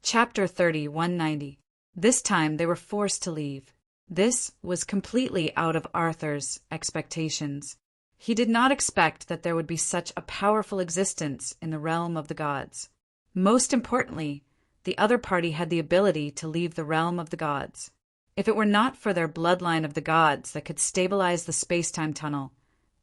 Chapter 30, 190. This time they were forced to leave. This was completely out of Arthur's expectations. He did not expect that there would be such a powerful existence in the realm of the gods. Most importantly, the other party had the ability to leave the realm of the gods. If it were not for their bloodline of the gods that could stabilize the space-time tunnel,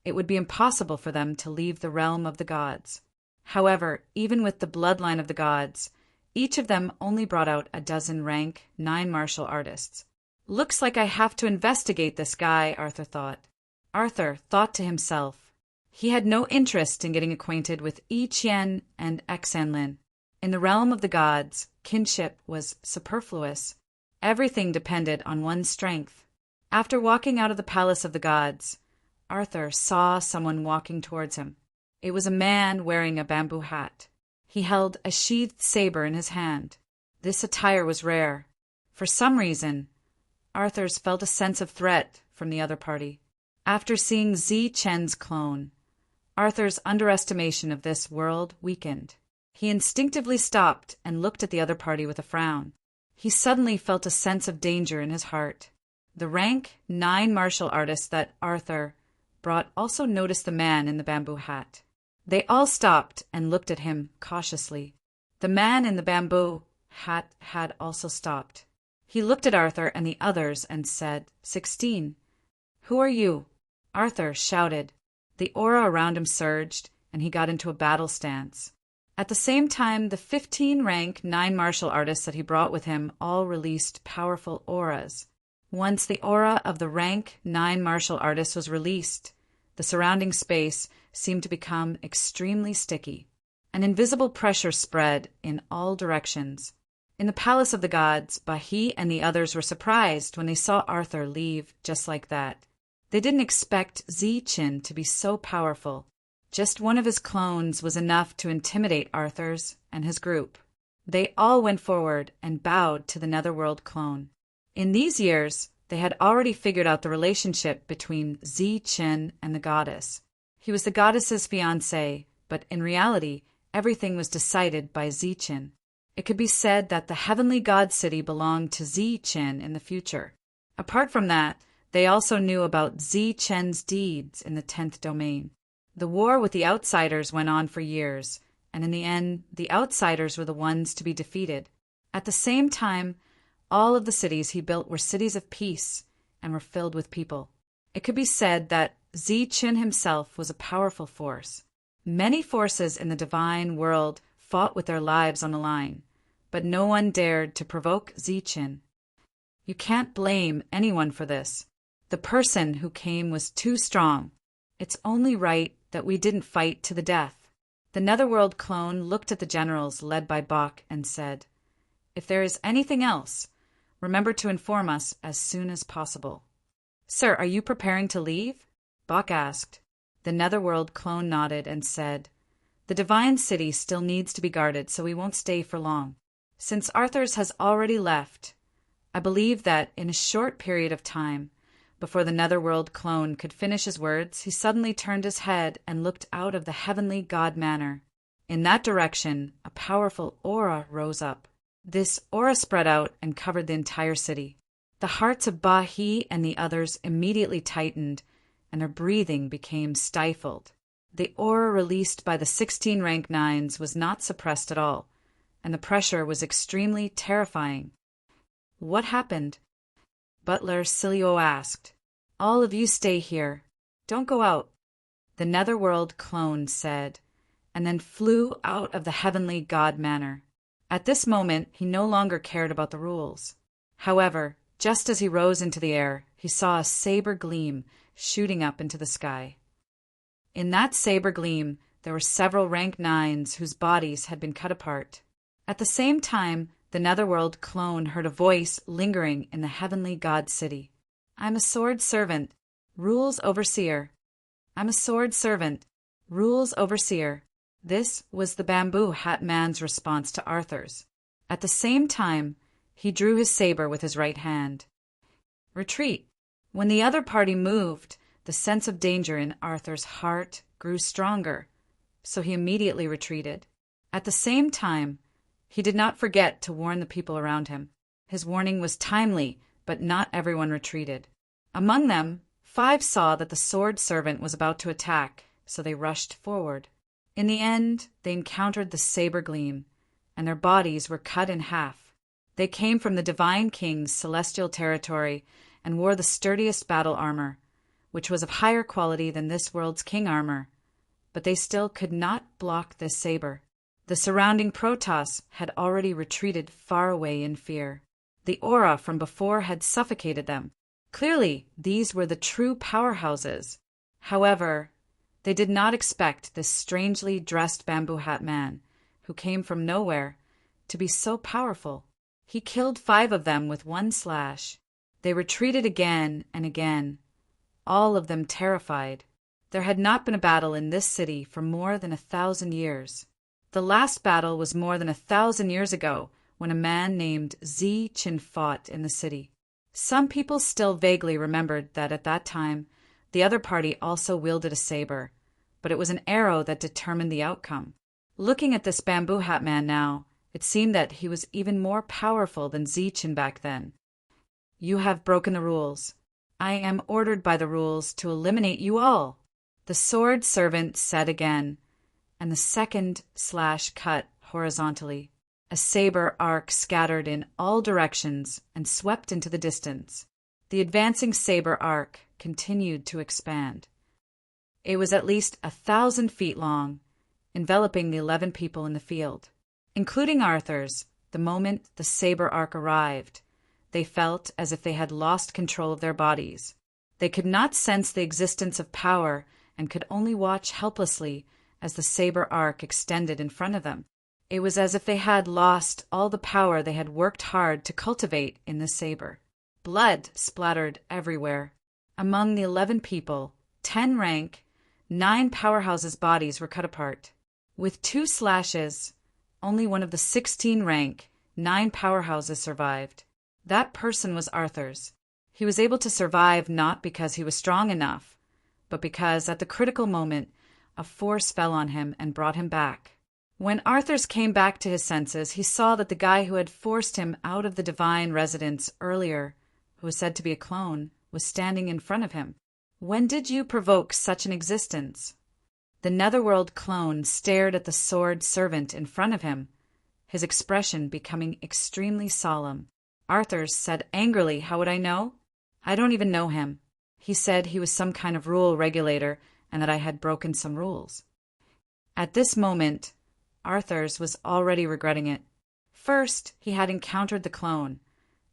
it would be impossible for them to leave the realm of the gods. However, even with the bloodline of the gods, each of them only brought out a dozen rank 9 martial artists. Looks like I have to investigate this guy, Arthur thought. Arthur thought to himself. He had no interest in getting acquainted with Yi Qian and Xanlin. In the realm of the gods, kinship was superfluous. Everything depended on one's strength. After walking out of the palace of the gods, Arthur saw someone walking towards him. It was a man wearing a bamboo hat. He held a sheathed saber in his hand. This attire was rare. For some reason, Arthur felt a sense of threat from the other party. After seeing Zi Chen's clone, Arthur's underestimation of this world weakened. He instinctively stopped and looked at the other party with a frown. He suddenly felt a sense of danger in his heart. The rank 9 martial artists that Arthur brought also noticed the man in the bamboo hat. They all stopped and looked at him cautiously. The man in the bamboo hat had also stopped. He looked at Arthur and the others and said, 16. Who are you? Arthur shouted. The aura around him surged, and he got into a battle stance. At the same time, the 15 rank 9 martial artists that he brought with him all released powerful auras. Once the aura of the rank 9 martial artist was released, the surrounding space seemed to become extremely sticky. An invisible pressure spread in all directions. In the palace of the gods, Bahi and the others were surprised when they saw Arthur leave just like that. They didn't expect Zi Qin to be so powerful. Just one of his clones was enough to intimidate Arthur's and his group. They all went forward and bowed to the Netherworld clone. In these years, they had already figured out the relationship between Zi Qin and the goddess. He was the goddess's fiancé, but in reality, everything was decided by Zi Qin. It could be said that the heavenly god city belonged to Zi Qin in the future. Apart from that, they also knew about Zi Qin's deeds in the 10th domain. The war with the outsiders went on for years, and in the end, the outsiders were the ones to be defeated. At the same time, all of the cities he built were cities of peace and were filled with people. It could be said that Zi Qin himself was a powerful force. Many forces in the divine world fought with their lives on the line, but no one dared to provoke Zi Qin. You can't blame anyone for this. The person who came was too strong. It's only right that we didn't fight to the death. The Netherworld clone looked at the generals led by Bok and said, If there is anything else, remember to inform us as soon as possible. Sir, are you preparing to leave? Bok asked. The Netherworld clone nodded and said, The divine city still needs to be guarded, so we won't stay for long. Since Arthur's has already left, I believe that in a short period of time, before the Netherworld clone could finish his words, he suddenly turned his head and looked out of the heavenly god manor. In that direction, a powerful aura rose up. This aura spread out and covered the entire city. The hearts of Bahi and the others immediately tightened, and their breathing became stifled. The aura released by the 16 rank 9s was not suppressed at all, and the pressure was extremely terrifying. What happened? Butler Silio asked. All of you stay here. Don't go out. The Netherworld clone said, and then flew out of the heavenly god manor. At this moment, he no longer cared about the rules. However, just as he rose into the air, he saw a saber gleam shooting up into the sky. In that saber gleam, there were several rank 9s whose bodies had been cut apart. At the same time, the Netherworld clone heard a voice lingering in the heavenly god city. I'm a sword servant, rules overseer. I'm a sword servant, rules overseer. This was the bamboo hat man's response to Arthur's. At the same time, he drew his saber with his right hand. Retreat. When the other party moved, the sense of danger in Arthur's heart grew stronger, so he immediately retreated. At the same time, He did not forget to warn the people around him. His warning was timely, but not everyone retreated. Among them, 5 saw that the sword servant was about to attack, so they rushed forward. In the end, they encountered the saber gleam, and their bodies were cut in half. They came from the divine king's celestial territory and wore the sturdiest battle armor, which was of higher quality than this world's king armor, but they still could not block this saber. The surrounding Protoss had already retreated far away in fear. The aura from before had suffocated them. Clearly, these were the true powerhouses. However, they did not expect this strangely dressed bamboo hat man, who came from nowhere, to be so powerful. He killed 5 of them with one slash. They retreated again and again, all of them terrified. There had not been a battle in this city for more than 1,000 years. The last battle was more than 1,000 years ago, when a man named Zi-Chin fought in the city. Some people still vaguely remembered that at that time, the other party also wielded a saber, but it was an arrow that determined the outcome. Looking at this bamboo hat man now, it seemed that he was even more powerful than Zi-Chin back then. "You have broken the rules. I am ordered by the rules to eliminate you all," the sword servant said again, and the second slash cut horizontally. A saber arc scattered in all directions and swept into the distance. The advancing saber arc continued to expand. It was at least 1,000 feet long, enveloping the 11 people in the field. Including Arthur's, the moment the saber arc arrived, they felt as if they had lost control of their bodies. They could not sense the existence of power and could only watch helplessly as the saber arc extended in front of them. It was as if they had lost all the power they had worked hard to cultivate in the saber. Blood splattered everywhere. Among the 11 people, 10 rank, 9 powerhouses' bodies were cut apart. With 2 slashes, only one of the 16 rank, 9 powerhouses survived. That person was Arthur's. He was able to survive not because he was strong enough, but because at the critical moment, a force fell on him and brought him back. When Arthur's came back to his senses, he saw that the guy who had forced him out of the divine residence earlier, who was said to be a clone, was standing in front of him. "When did you provoke such an existence?" The Netherworld clone stared at the sword servant in front of him, his expression becoming extremely solemn. Arthur said angrily, "How would I know? I don't even know him. He said he was some kind of rule regulator and that I had broken some rules." At this moment, Arthur's was already regretting it. First, he had encountered the clone,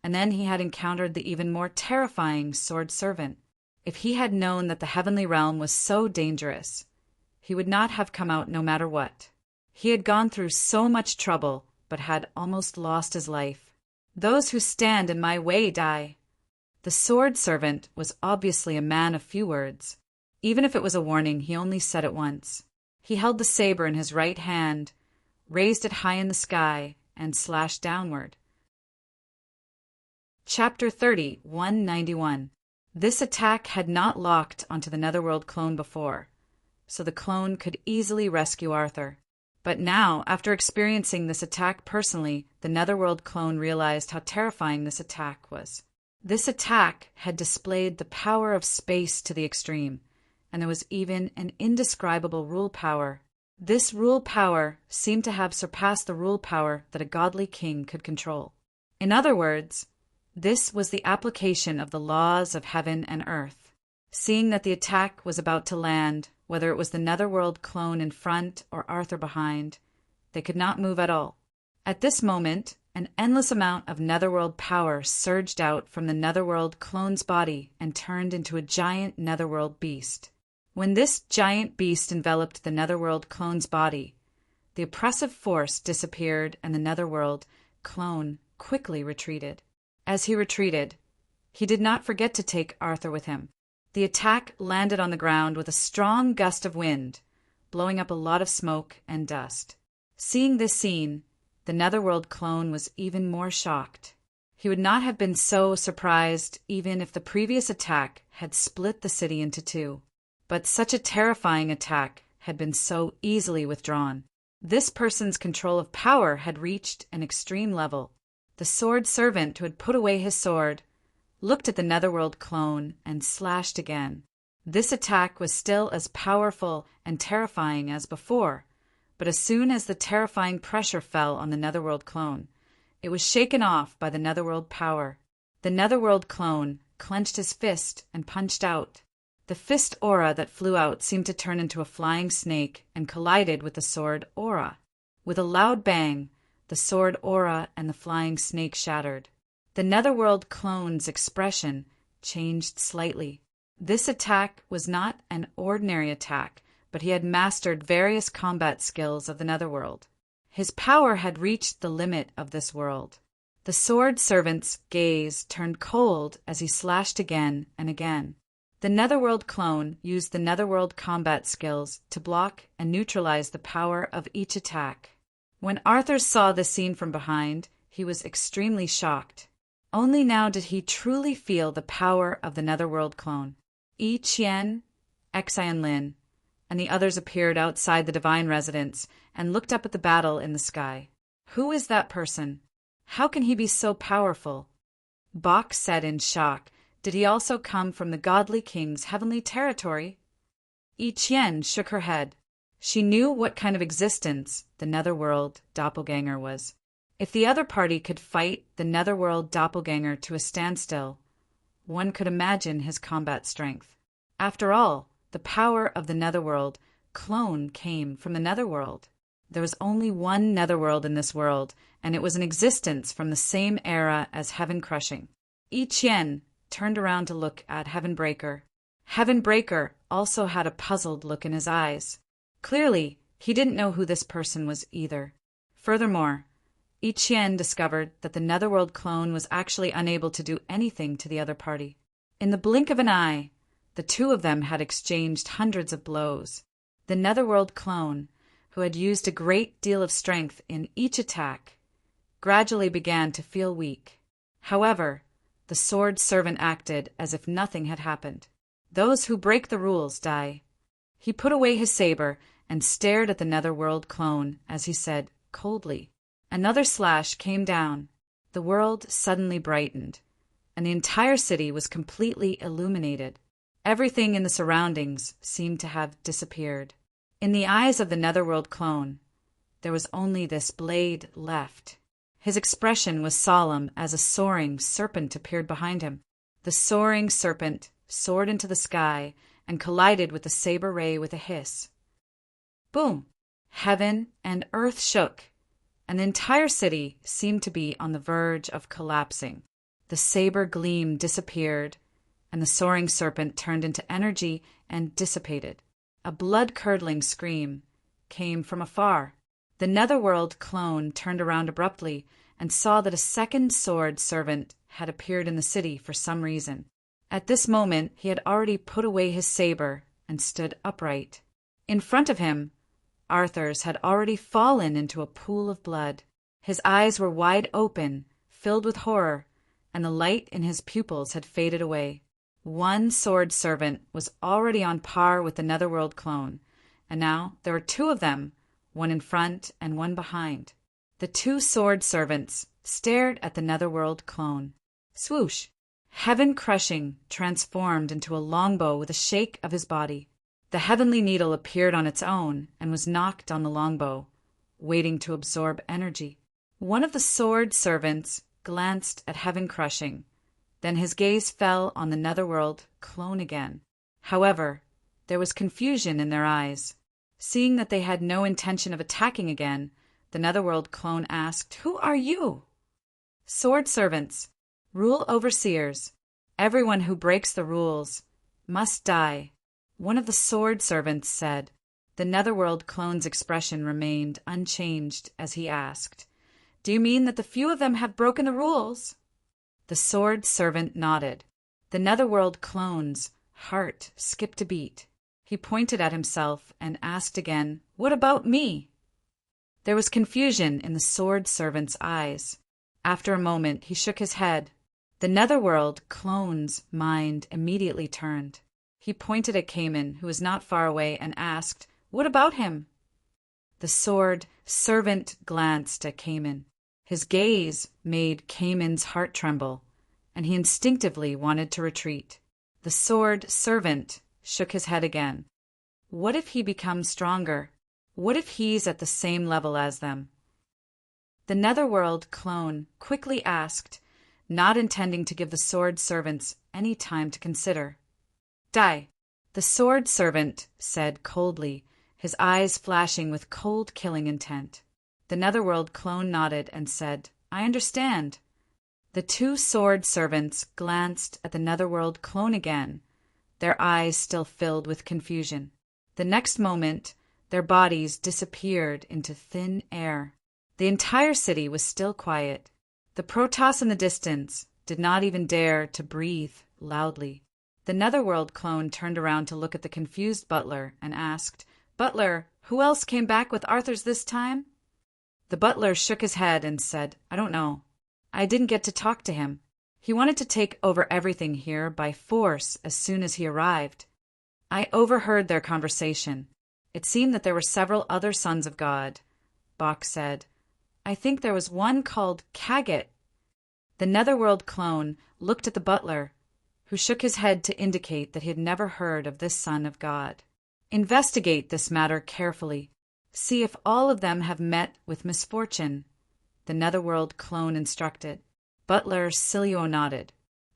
and then he had encountered the even more terrifying sword servant. If he had known that the heavenly realm was so dangerous, he would not have come out no matter what. He had gone through so much trouble, but had almost lost his life. "Those who stand in my way die." The sword servant was obviously a man of few words. Even if it was a warning, he only said it once. He held the saber in his right hand, raised it high in the sky, and slashed downward. Chapter 30, 191. This attack had not locked onto the Netherworld clone before, so the clone could easily rescue Arthur. But now, after experiencing this attack personally, the Netherworld clone realized how terrifying this attack was. This attack had displayed the power of space to the extreme, and there was even an indescribable rule power. This rule power seemed to have surpassed the rule power that a godly king could control. In other words, this was the application of the laws of heaven and earth. Seeing that the attack was about to land, whether it was the Netherworld clone in front or Arthur behind, they could not move at all. At this moment, an endless amount of Netherworld power surged out from the Netherworld clone's body and turned into a giant Netherworld beast. When this giant beast enveloped the Netherworld clone's body, the oppressive force disappeared and the Netherworld clone quickly retreated. As he retreated, he did not forget to take Arthur with him. The attack landed on the ground with a strong gust of wind, blowing up a lot of smoke and dust. Seeing this scene, the Netherworld clone was even more shocked. He would not have been so surprised even if the previous attack had split the city into 2. But such a terrifying attack had been so easily withdrawn. This person's control of power had reached an extreme level. The sword servant who had put away his sword looked at the Netherworld clone and slashed again. This attack was still as powerful and terrifying as before, but as soon as the terrifying pressure fell on the Netherworld clone, it was shaken off by the Netherworld power. The Netherworld clone clenched his fist and punched out. The fist aura that flew out seemed to turn into a flying snake and collided with the sword aura. With a loud bang, the sword aura and the flying snake shattered. The Netherworld clone's expression changed slightly. This attack was not an ordinary attack, but he had mastered various combat skills of the Netherworld. His power had reached the limit of this world. The sword servant's gaze turned cold as he slashed again and again. The Netherworld clone used the Netherworld combat skills to block and neutralize the power of each attack. When Arthur saw this scene from behind, he was extremely shocked. Only now did he truly feel the power of the Netherworld clone. Yi Qian, Xian Lin, and the others appeared outside the divine residence and looked up at the battle in the sky. Who is that person? How can he be so powerful? Bok said in shock. Did he also come from the godly king's heavenly territory? Yi Qian shook her head. She knew what kind of existence the Netherworld doppelganger was. If the other party could fight the Netherworld doppelganger to a standstill, one could imagine his combat strength. After all, the power of the Netherworld clone came from the Netherworld. There was only one Netherworld in this world, and it was in existence from the same era as Heaven Crushing. Yi Qian turned around to look at Heaven Breaker. Heaven Breaker also had a puzzled look in his eyes. Clearly, he didn't know who this person was either. Furthermore, Yi Qian discovered that the Netherworld clone was actually unable to do anything to the other party. In the blink of an eye, the two of them had exchanged hundreds of blows. The Netherworld clone, who had used a great deal of strength in each attack, gradually began to feel weak. However, the sword servant acted as if nothing had happened. Those who break the rules die. He put away his saber and stared at the Netherworld clone as he said coldly. Another slash came down. The world suddenly brightened, and the entire city was completely illuminated. Everything in the surroundings seemed to have disappeared. In the eyes of the Netherworld clone, there was only this blade left. His expression was solemn as a soaring serpent appeared behind him. The soaring serpent soared into the sky and collided with the saber ray with a hiss. Boom! Heaven and earth shook, and the entire city seemed to be on the verge of collapsing. The saber gleam disappeared, and the soaring serpent turned into energy and dissipated. A blood-curdling scream came from afar. The Netherworld clone turned around abruptly and saw that a second sword servant had appeared in the city for some reason. At this moment, he had already put away his saber and stood upright. In front of him, Arthur's had already fallen into a pool of blood. His eyes were wide open, filled with horror, and the light in his pupils had faded away. One sword servant was already on par with the Netherworld clone, and now there were two of them, one in front and one behind. The two sword servants stared at the Netherworld clone. Swoosh! Heaven Crushing transformed into a longbow with a shake of his body. The heavenly needle appeared on its own and was knocked on the longbow, waiting to absorb energy. One of the sword servants glanced at Heaven Crushing. Then his gaze fell on the Netherworld clone again. However, there was confusion in their eyes. Seeing that they had no intention of attacking again, the Netherworld clone asked, "Who are you?" "Sword servants, rule overseers. Everyone who breaks the rules must die," one of the sword servants said. The Netherworld clone's expression remained unchanged as he asked, "Do you mean that the few of them have broken the rules?" The sword servant nodded. The Netherworld clone's heart skipped a beat. He pointed at himself and asked again, "What about me?" There was confusion in the sword servant's eyes. After a moment, he shook his head. The Netherworld clone's mind immediately turned. He pointed at Cayman, who was not far away, and asked, "What about him?" The sword servant glanced at Cayman. His gaze made Cayman's heart tremble, and he instinctively wanted to retreat. The sword servant shook his head again. What if he becomes stronger? What if he's at the same level as them? The Netherworld clone quickly asked, not intending to give the sword servants any time to consider. Die. The sword servant said coldly, his eyes flashing with cold killing intent. The Netherworld clone nodded and said, I understand. The two sword servants glanced at the Netherworld clone again, their eyes still filled with confusion. The next moment, their bodies disappeared into thin air. The entire city was still quiet. The Protoss in the distance did not even dare to breathe loudly. The Netherworld clone turned around to look at the confused butler and asked, Butler, who else came back with Arthur's this time? The butler shook his head and said, I don't know. I didn't get to talk to him. He wanted to take over everything here by force as soon as he arrived. I overheard their conversation. It seemed that there were several other sons of God. Bach said, I think there was one called Kaget. The Netherworld clone looked at the butler, who shook his head to indicate that he had never heard of this son of God. Investigate this matter carefully. See if all of them have met with misfortune, the Netherworld clone instructed. Butler Cilio nodded.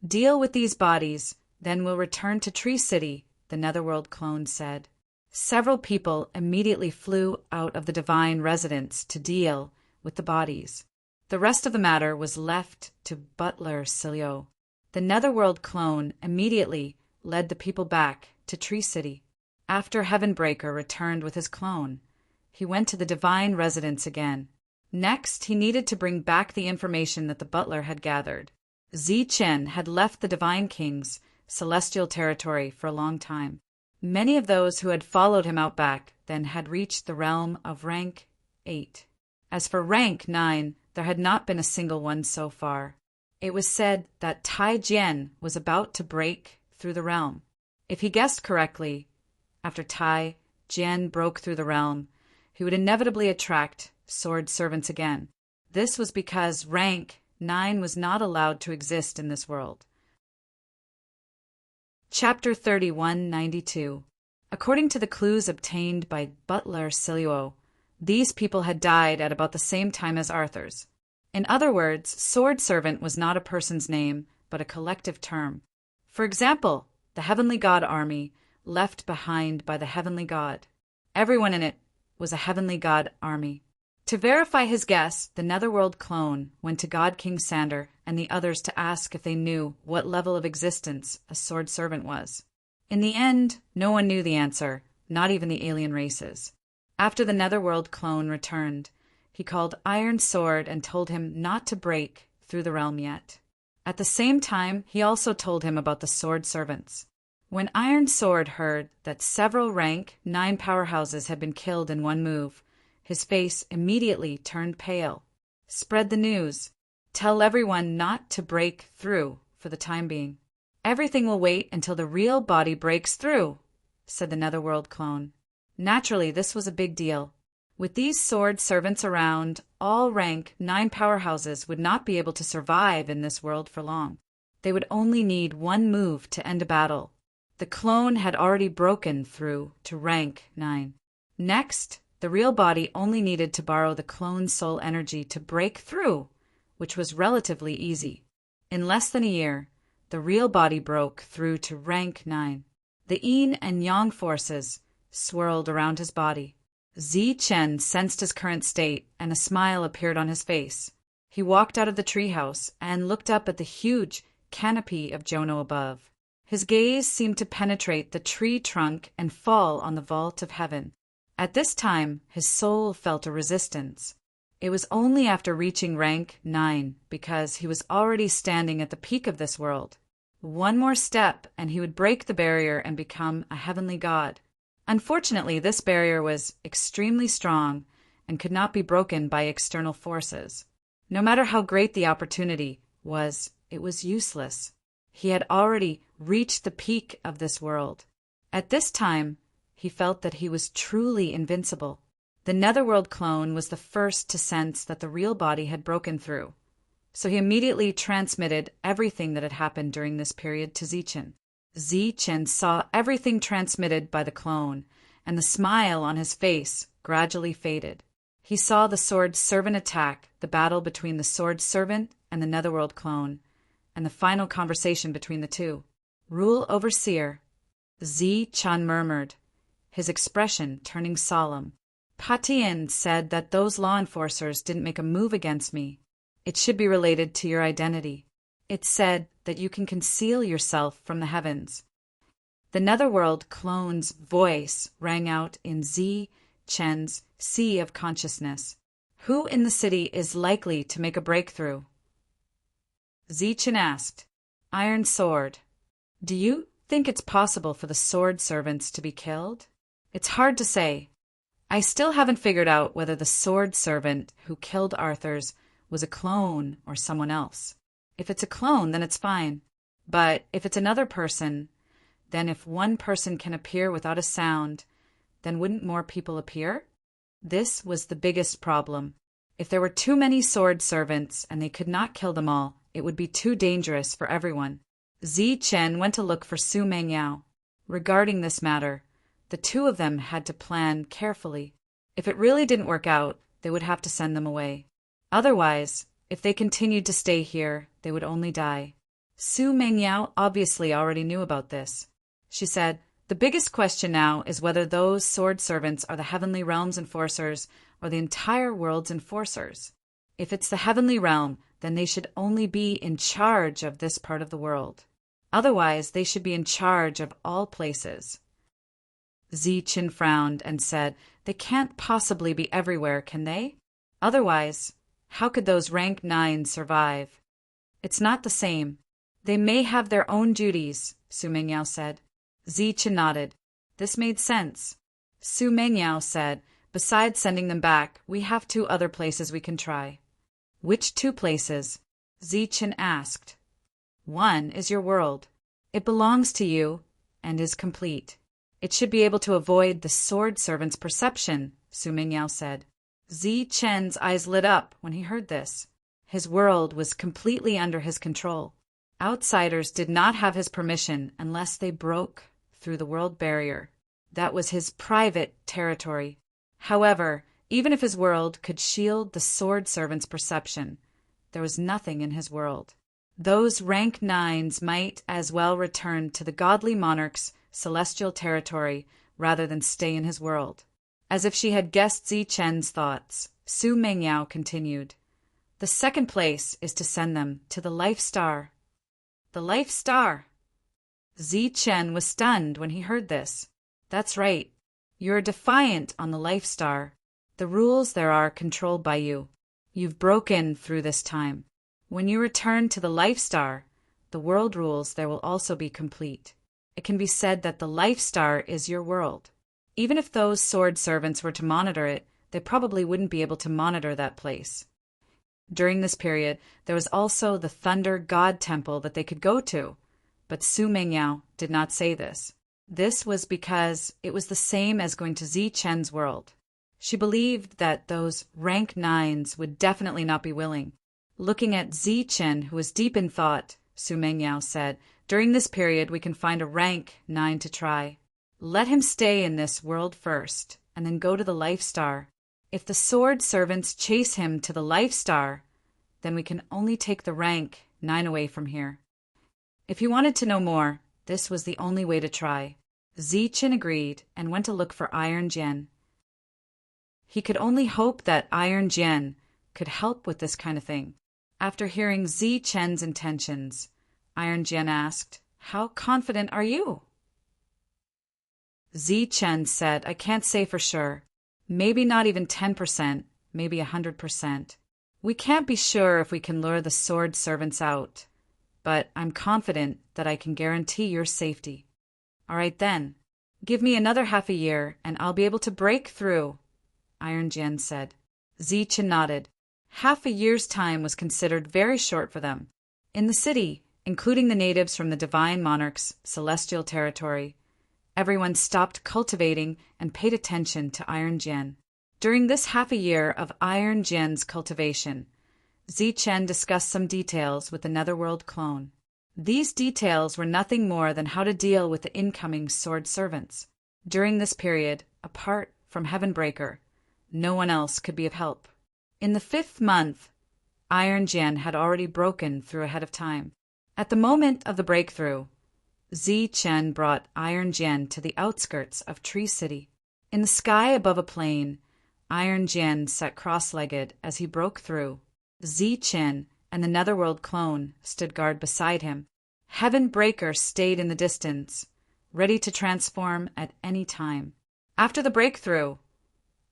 Deal with these bodies, then we'll return to Tree City, the Netherworld clone said. Several people immediately flew out of the divine residence to deal with the bodies. The rest of the matter was left to Butler Cilio. The Netherworld clone immediately led the people back to Tree City. After Heavenbreaker returned with his clone, he went to the divine residence again. Next, he needed to bring back the information that the butler had gathered. Zi-Chen had left the Divine King's celestial territory for a long time. Many of those who had followed him out back then had reached the realm of rank 8. As for rank 9, there had not been a single one so far. It was said that Tai Jian was about to break through the realm. If he guessed correctly, after Tai Jian broke through the realm, he would inevitably attract sword servants again. This was because rank 9 was not allowed to exist in this world. Chapter 3192. According to the clues obtained by Butler Cilio, these people had died at about the same time as Arthur's. In other words, sword servant was not a person's name, but a collective term. For example, the Heavenly God army left behind by the Heavenly God. Everyone in it was a Heavenly God army. To verify his guess, the Netherworld clone went to God King Sander and the others to ask if they knew what level of existence a sword servant was. In the end, no one knew the answer, not even the alien races. After the Netherworld clone returned, he called Iron Sword and told him not to break through the realm yet. At the same time, he also told him about the sword servants. When Iron Sword heard that several rank 9 powerhouses had been killed in one move, his face immediately turned pale. Spread the news. Tell everyone not to break through for the time being. Everything will wait until the real body breaks through, said the Netherworld clone. Naturally, this was a big deal. With these sword servants around, all rank 9 powerhouses would not be able to survive in this world for long. They would only need one move to end a battle. The clone had already broken through to rank 9. Next, the real body only needed to borrow the clone's soul energy to break through, which was relatively easy. In less than a year, the real body broke through to rank 9. The yin and yang forces swirled around his body. Zi-Chen sensed his current state, and a smile appeared on his face. He walked out of the treehouse and looked up at the huge canopy of Jono above. His gaze seemed to penetrate the tree trunk and fall on the vault of heaven. At this time, his soul felt a resistance. It was only after reaching rank 9, because he was already standing at the peak of this world. One more step, and he would break the barrier and become a heavenly god. Unfortunately, this barrier was extremely strong and could not be broken by external forces. No matter how great the opportunity was, it was useless. He had already reached the peak of this world. At this time, he felt that he was truly invincible. The Netherworld clone was the first to sense that the real body had broken through, so he immediately transmitted everything that had happened during this period to Zichen. Zichen saw everything transmitted by the clone, and the smile on his face gradually faded. He saw the Sword Servant attack, the battle between the Sword Servant and the Netherworld clone, and the final conversation between the two. "Rule Overseer," Zichen murmured, his expression turning solemn. "Patien said that those law enforcers didn't make a move against me. It should be related to your identity. It said that you can conceal yourself from the heavens." The Netherworld clone's voice rang out in Zichen's sea of consciousness. "Who in the city is likely to make a breakthrough?" Zichen asked. "Iron Sword." "Do you think it's possible for the Sword Servants to be killed?" "It's hard to say. I still haven't figured out whether the Sword Servant who killed Arthur's was a clone or someone else. If it's a clone, then it's fine. But if it's another person, then if one person can appear without a sound, then wouldn't more people appear?" This was the biggest problem. If there were too many Sword Servants and they could not kill them all, it would be too dangerous for everyone. Zichen went to look for Su Mengyao. Regarding this matter, the two of them had to plan carefully. If it really didn't work out, they would have to send them away. Otherwise, if they continued to stay here, they would only die. Su Mengyao obviously already knew about this. She said, "The biggest question now is whether those Sword Servants are the Heavenly Realm's enforcers or the entire world's enforcers. If it's the Heavenly Realm, then they should only be in charge of this part of the world. Otherwise, they should be in charge of all places." Zichen frowned and said, "They can't possibly be everywhere, can they? Otherwise, how could those rank 9 survive?" "It's not the same. They may have their own duties," Su Mengyao said. Zichen nodded. This made sense. Su Mengyao said, "Besides sending them back, we have 2 other places we can try." "Which 2 places?" Zichen asked. "One is your world. It belongs to you and is complete. It should be able to avoid the Sword Servant's perception," Su Mengyao said. Zichen's eyes lit up when he heard this. His world was completely under his control. Outsiders did not have his permission unless they broke through the world barrier. That was his private territory. However, even if his world could shield the Sword Servant's perception, there was nothing in his world. Those rank 9s might as well return to the godly monarch's celestial territory rather than stay in his world. As if she had guessed Zichen's thoughts, Su Mengyao continued, "The second place is to send them to the Life Star." "The Life Star?" Zichen was stunned when he heard this. "That's right. You're defiant on the Life Star. The rules there are controlled by you. You've broken through this time. When you return to the Life Star, the world rules there will also be complete. It can be said that the Life Star is your world. Even if those Sword Servants were to monitor it, they probably wouldn't be able to monitor that place." During this period, there was also the Thunder God Temple that they could go to, but Su Mengyao did not say this. This was because it was the same as going to Zichen's world. She believed that those rank 9s would definitely not be willing. Looking at Zichen, who was deep in thought, Su Mengyao said, "During this period, we can find a rank 9 to try. Let him stay in this world first, and then go to the Life Star. If the Sword Servants chase him to the Life Star, then we can only take the rank 9 away from here." If he wanted to know more, this was the only way to try. Zichen agreed and went to look for Iron Jian. He could only hope that Iron Jian could help with this kind of thing. After hearing Zichen's intentions, Iron Jian asked, "How confident are you?" Zichen said, "I can't say for sure. Maybe not even 10%, maybe 100%. We can't be sure if we can lure the Sword Servants out, but I'm confident that I can guarantee your safety." "All right then. Give me another half a year and I'll be able to break through," Iron Jian said. Zichen nodded. Half a year's time was considered very short for them. In the city, including the natives from the Divine Monarch's celestial territory, everyone stopped cultivating and paid attention to Iron Jian. During this half a year of Iron Jin's cultivation, Zichen discussed some details with the Netherworld clone. These details were nothing more than how to deal with the incoming sword servants. During this period, apart from Heavenbreaker, no one else could be of help. In the 5th month, Iron Jin had already broken through ahead of time. At the moment of the breakthrough, Zichen brought Iron Jin to the outskirts of Tree City. In the sky above a plain, Iron Jin sat cross-legged as he broke through. Zichen and the Netherworld clone stood guard beside him. Heavenbreaker stayed in the distance, ready to transform at any time. After the breakthrough,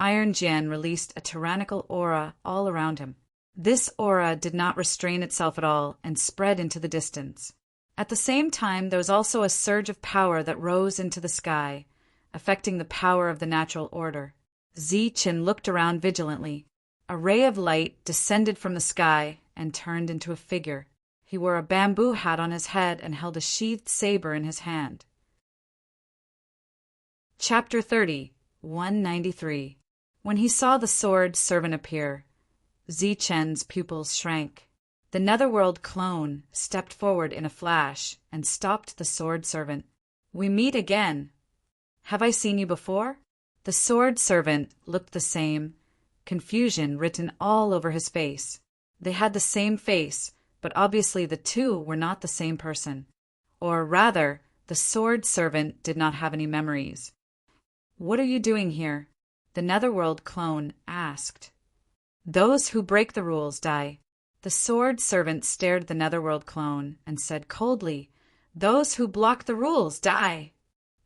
Iron Jin released a tyrannical aura all around him. This aura did not restrain itself at all and spread into the distance. At the same time, there was also a surge of power that rose into the sky, affecting the power of the natural order. Zichen looked around vigilantly. A ray of light descended from the sky and turned into a figure. He wore a bamboo hat on his head and held a sheathed saber in his hand. Chapter 30, 193. When he saw the sword servant appear, Zichen's pupils shrank. The Netherworld clone stepped forward in a flash and stopped the sword servant. "We meet again. Have I seen you before?" The sword servant looked the same, confusion written all over his face. They had the same face, but obviously the two were not the same person. Or rather, the sword servant did not have any memories. "What are you doing here?" the Netherworld clone asked. "Those who break the rules die." The sword servant stared at the Netherworld clone and said coldly, "Those who block the rules die."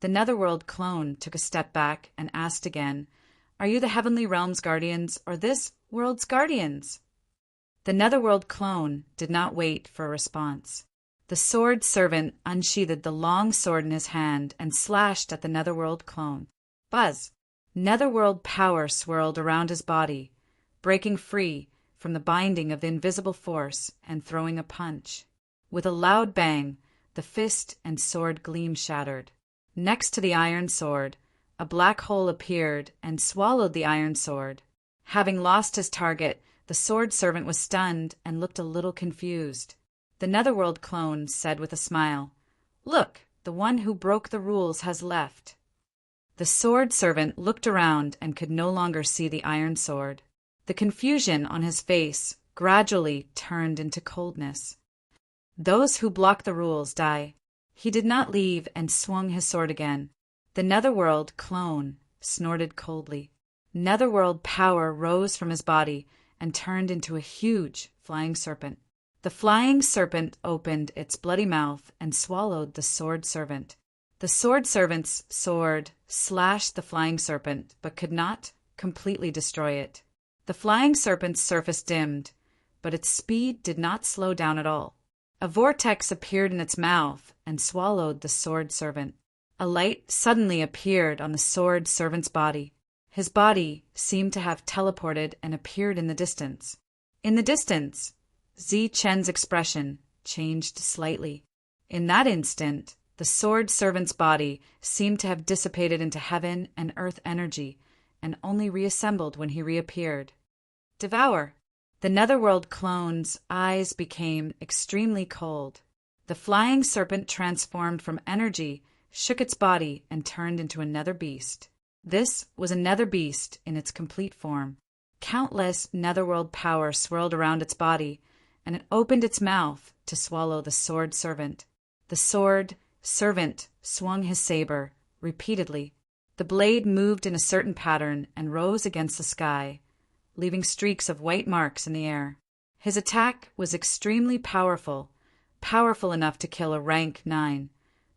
The Netherworld clone took a step back and asked again, "Are you the Heavenly Realm's guardians or this world's guardians?" The Netherworld clone did not wait for a response. The sword servant unsheathed the long sword in his hand and slashed at the Netherworld clone. Buzz! Netherworld power swirled around his body, breaking free from the binding of the invisible force and throwing a punch. With a loud bang, the fist and sword gleam shattered. Next to the iron sword, a black hole appeared and swallowed the iron sword. Having lost his target, the sword servant was stunned and looked a little confused. The Netherworld clone said with a smile, "Look, the one who broke the rules has left." The sword servant looked around and could no longer see the iron sword. The confusion on his face gradually turned into coldness. "Those who block the rules die." He did not leave and swung his sword again. The Netherworld clone snorted coldly. Netherworld power rose from his body and turned into a huge flying serpent. The flying serpent opened its bloody mouth and swallowed the sword servant. The sword servant's sword slashed the flying serpent, but could not completely destroy it. The flying serpent's surface dimmed, but its speed did not slow down at all. A vortex appeared in its mouth and swallowed the sword servant. A light suddenly appeared on the sword servant's body. His body seemed to have teleported and appeared in the distance. In the distance, Zichen's expression changed slightly. In that instant, the sword servant's body seemed to have dissipated into heaven and earth energy and only reassembled when he reappeared. "Devour!" The Netherworld clone's eyes became extremely cold. The flying serpent transformed from energy, shook its body, and turned into a nether beast. This was a nether beast in its complete form. Countless Netherworld power swirled around its body, and it opened its mouth to swallow the sword servant. The sword servant swung his saber repeatedly. The blade moved in a certain pattern and rose against the sky, leaving streaks of white marks in the air. His attack was extremely powerful, powerful enough to kill a rank 9,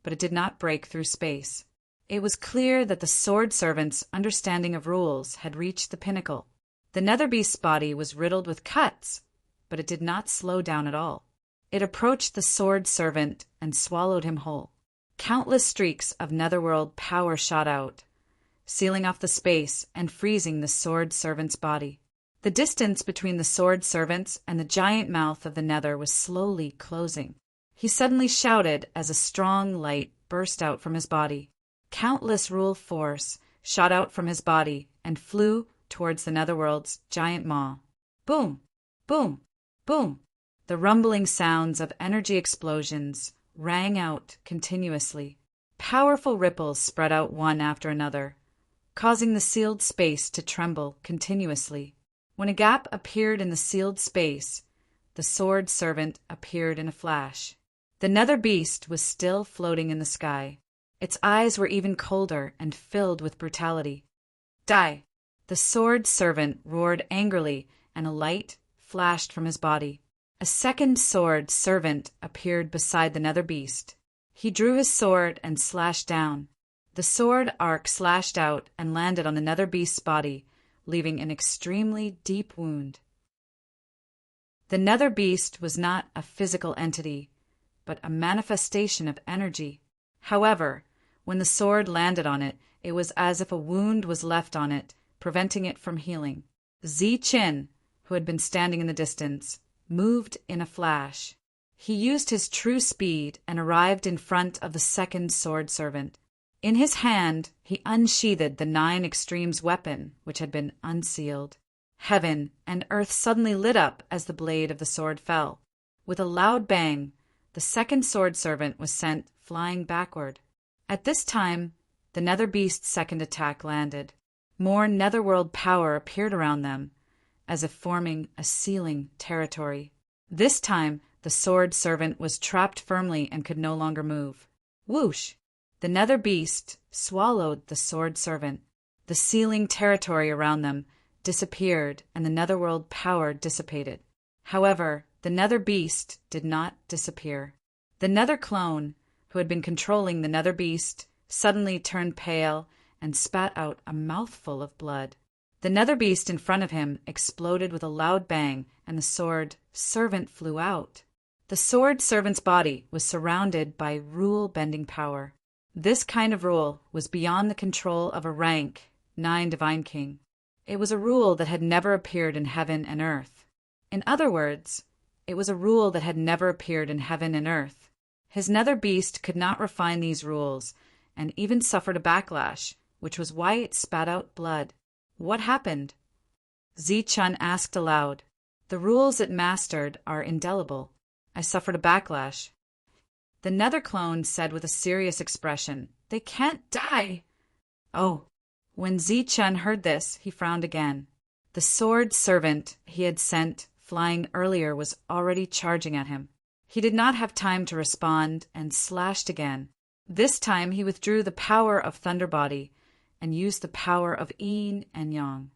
but it did not break through space. It was clear that the sword servant's understanding of rules had reached the pinnacle. The nether beast's body was riddled with cuts, but it did not slow down at all. It approached the sword servant and swallowed him whole. Countless streaks of netherworld power shot out, sealing off the space and freezing the sword servant's body. The distance between the sword servants and the giant mouth of the nether was slowly closing. He suddenly shouted as a strong light burst out from his body. Countless rule force shot out from his body and flew towards the netherworld's giant maw. Boom! Boom! Boom! The rumbling sounds of energy explosions rang out continuously. Powerful ripples spread out one after another, causing the sealed space to tremble continuously. When a gap appeared in the sealed space, the sword servant appeared in a flash. The nether beast was still floating in the sky. Its eyes were even colder and filled with brutality. Die! The sword servant roared angrily, and a light flashed from his body. A second sword servant appeared beside the nether beast. He drew his sword and slashed down. The sword arc slashed out and landed on the nether beast's body, leaving an extremely deep wound. The nether beast was not a physical entity, but a manifestation of energy. However, when the sword landed on it, it was as if a wound was left on it, preventing it from healing. Zichen, who had been standing in the distance, moved in a flash. He used his true speed and arrived in front of the second sword servant. In his hand, he unsheathed the 9 Extremes weapon, which had been unsealed. Heaven and earth suddenly lit up as the blade of the sword fell. With a loud bang, the second sword servant was sent flying backward. At this time, the nether beast's second attack landed. More netherworld power appeared around them, as if forming a sealing territory. This time, the sword servant was trapped firmly and could no longer move. Whoosh! The nether beast swallowed the sword servant. The sealing territory around them disappeared and the netherworld power dissipated. However, the nether beast did not disappear. The nether clone, who had been controlling the nether beast, suddenly turned pale and spat out a mouthful of blood. The nether beast in front of him exploded with a loud bang, and the sword servant flew out. The sword servant's body was surrounded by rule-bending power. This kind of rule was beyond the control of a rank 9 divine king. It was a rule that had never appeared in heaven and earth. In other words, it was a rule that had never appeared in heaven and earth. His nether beast could not refine these rules, and even suffered a backlash, which was why it spat out blood. What happened? Zichun asked aloud. The rules it mastered are indelible. I suffered a backlash. The nether clone said with a serious expression, They can't die. Oh. When Zichun heard this, he frowned again. The sword servant he had sent flying earlier was already charging at him. He did not have time to respond and slashed again. This time he withdrew the power of Thunderbody and used the power of Yin and Yang.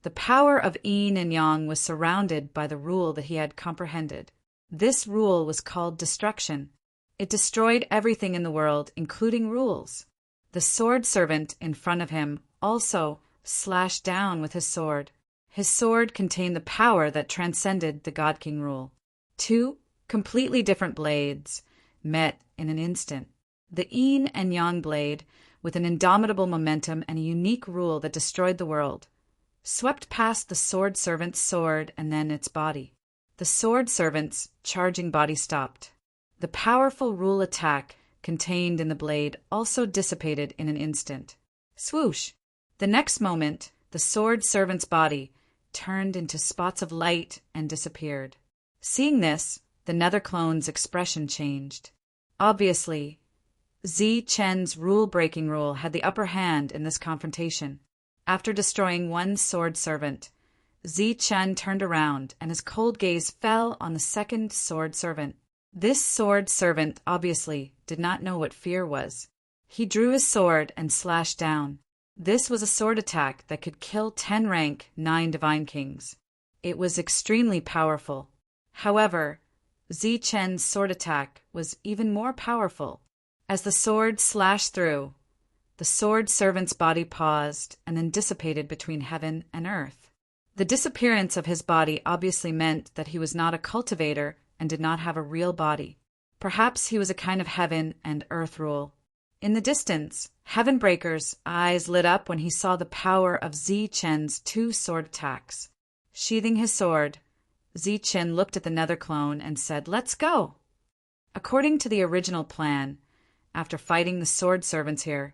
The power of Yin and Yang was surrounded by the rule that he had comprehended. This rule was called destruction. It destroyed everything in the world, including rules. The sword servant in front of him also slashed down with his sword. His sword contained the power that transcended the God King rule. 2 completely different blades met in an instant. The Yin and Yang blade, with an indomitable momentum and a unique rule that destroyed the world, swept past the sword servant's sword and then its body. The sword servant's charging body stopped. The powerful rule attack contained in the blade also dissipated in an instant. Swoosh! The next moment, the sword servant's body turned into spots of light and disappeared. Seeing this, the nether clone's expression changed. Obviously, Zichen's rule-breaking rule had the upper hand in this confrontation. After destroying one sword servant, Zichen turned around and his cold gaze fell on the second sword servant. This sword servant obviously did not know what fear was. He drew his sword and slashed down. This was a sword attack that could kill 10 rank 9 divine kings. It was extremely powerful. However, Zichen's sword attack was even more powerful. As the sword slashed through, the sword servant's body paused and then dissipated between heaven and earth. The disappearance of his body obviously meant that he was not a cultivator and did not have a real body. Perhaps he was a kind of heaven and earth rule. In the distance, Heavenbreaker's eyes lit up when he saw the power of Zichen's 2 sword attacks. Sheathing his sword, Zichen looked at the nether clone and said, "Let's go." According to the original plan, after fighting the sword servants here,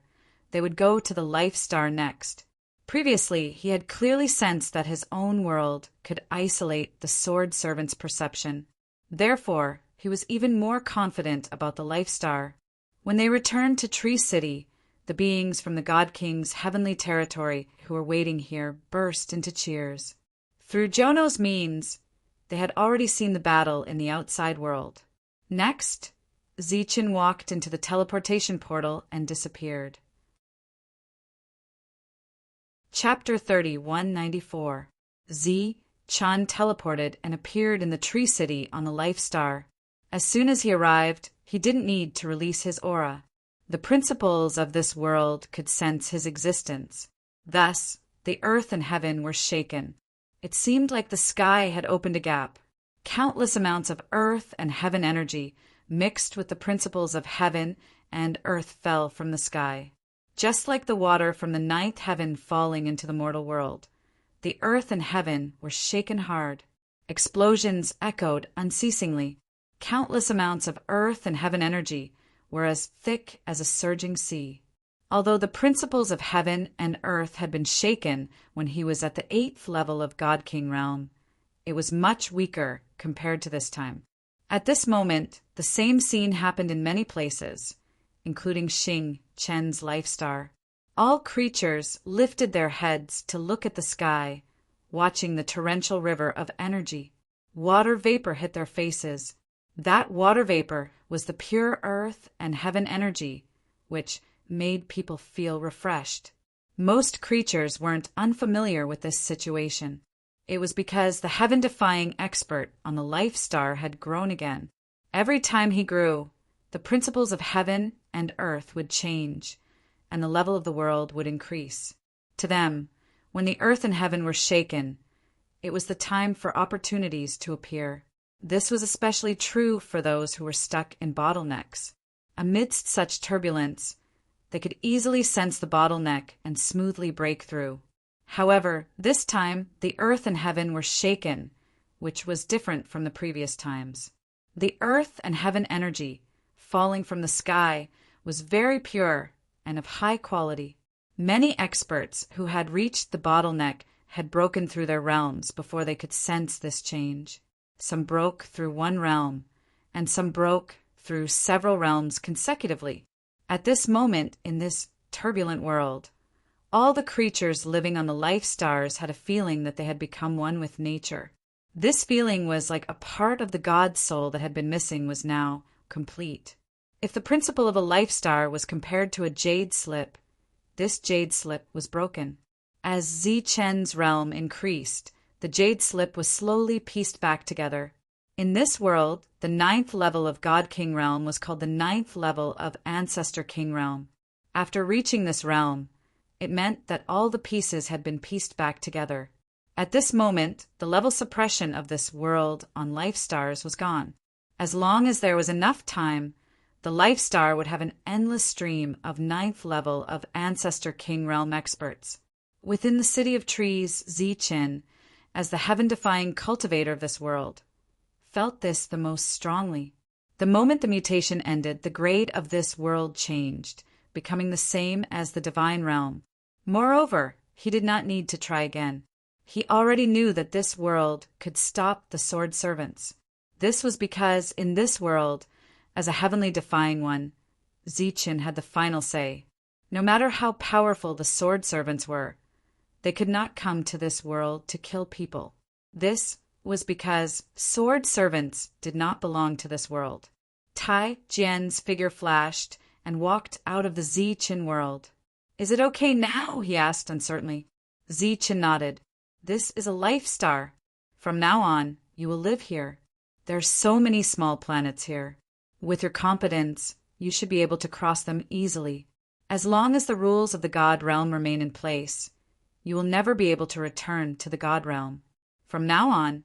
they would go to the Life Star next. Previously, he had clearly sensed that his own world could isolate the sword servant's perception. Therefore, he was even more confident about the Life Star. When they returned to Tree City, the beings from the God King's heavenly territory who were waiting here burst into cheers. Through Jono's means, they had already seen the battle in the outside world. Next, Zichen walked into the teleportation portal and disappeared. Chapter 30-194. Chan teleported and appeared in the Tree City on the Life Star. As soon as he arrived, he didn't need to release his aura. The principles of this world could sense his existence. Thus, the earth and heaven were shaken. It seemed like the sky had opened a gap. Countless amounts of earth and heaven energy mixed with the principles of heaven and earth fell from the sky. Just like the water from the ninth heaven falling into the mortal world, the earth and heaven were shaken hard. Explosions echoed unceasingly. Countless amounts of earth and heaven energy were as thick as a surging sea. Although the principles of heaven and earth had been shaken when he was at the 8th level of God King realm, it was much weaker compared to this time. At this moment, the same scene happened in many places, including Xing Chen's Life Star. All creatures lifted their heads to look at the sky, watching the torrential river of energy. Water vapor hit their faces. That water vapor was the pure earth and heaven energy, which made people feel refreshed. Most creatures weren't unfamiliar with this situation. It was because the heaven-defying expert on the Life Star had grown again. Every time he grew, the principles of heaven and earth would change, and the level of the world would increase. To them, when the earth and heaven were shaken, it was the time for opportunities to appear. This was especially true for those who were stuck in bottlenecks. Amidst such turbulence, they could easily sense the bottleneck and smoothly break through. However, this time the earth and heaven were shaken, which was different from the previous times. The earth and heaven energy falling from the sky was very pure and of high quality. Many experts who had reached the bottleneck had broken through their realms before they could sense this change. Some broke through one realm, and some broke through several realms consecutively. At this moment in this turbulent world, all the creatures living on the Life Stars had a feeling that they had become one with nature. This feeling was like a part of the God soul that had been missing was now complete. If the principle of a Life Star was compared to a jade slip, this jade slip was broken. As Zichen's realm increased, the jade slip was slowly pieced back together. In this world, the 9th level of God King realm was called the 9th level of Ancestor King realm. After reaching this realm, it meant that all the pieces had been pieced back together. At this moment, the level suppression of this world on Life Stars was gone. As long as there was enough time, the Life Star would have an endless stream of 9th level of Ancestor King realm experts. Within the City of Trees, Zichen, as the heaven-defying cultivator of this world, felt this the most strongly. The moment the mutation ended, the grade of this world changed, becoming the same as the divine realm. Moreover, he did not need to try again. He already knew that this world could stop the sword servants. This was because in this world, as a heavenly defying one, Zichen had the final say. No matter how powerful the sword servants were, they could not come to this world to kill people. This was because sword servants did not belong to this world. Tai Jian's figure flashed and walked out of the Zichen world. "Is it okay now?" he asked uncertainly. Zichen nodded. "This is a Life Star. From now on, you will live here. There are so many small planets here. With your competence, you should be able to cross them easily. As long as the rules of the God realm remain in place, you will never be able to return to the God realm. From now on,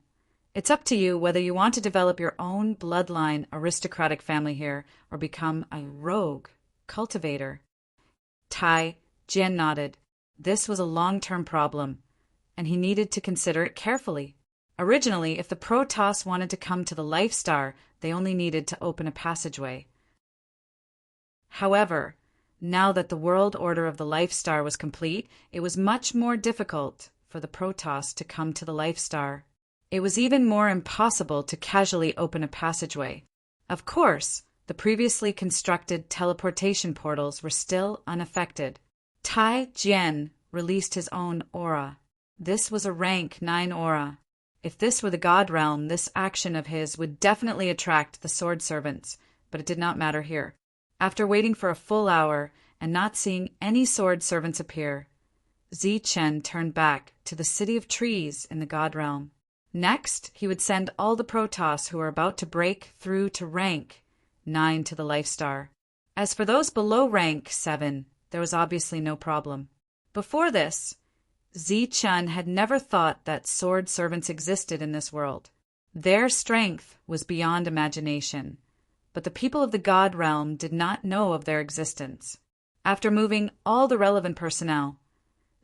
it's up to you whether you want to develop your own bloodline aristocratic family here or become a rogue cultivator." Tai Jian nodded. This was a long-term problem, and he needed to consider it carefully. Originally, if the Protoss wanted to come to the Life Star, they only needed to open a passageway. However, Now that the world order of the Life Star was complete, it was much more difficult for the Protoss to come to the Life Star. It was even more impossible to casually open a passageway. Of course, the previously constructed teleportation portals were still unaffected. Tai Jian released his own aura. This was a rank 9 aura. If this were the God Realm, this action of his would definitely attract the Sword Servants, but it did not matter here. After waiting for a full hour and not seeing any Sword Servants appear, Zichen turned back to the City of Trees in the God Realm. Next, he would send all the Protoss who were about to break through to rank 9 to the Life Star. As for those below rank 7, there was obviously no problem. Before this, Zichen had never thought that Sword Servants existed in this world. Their strength was beyond imagination, but the people of the God Realm did not know of their existence. After moving all the relevant personnel,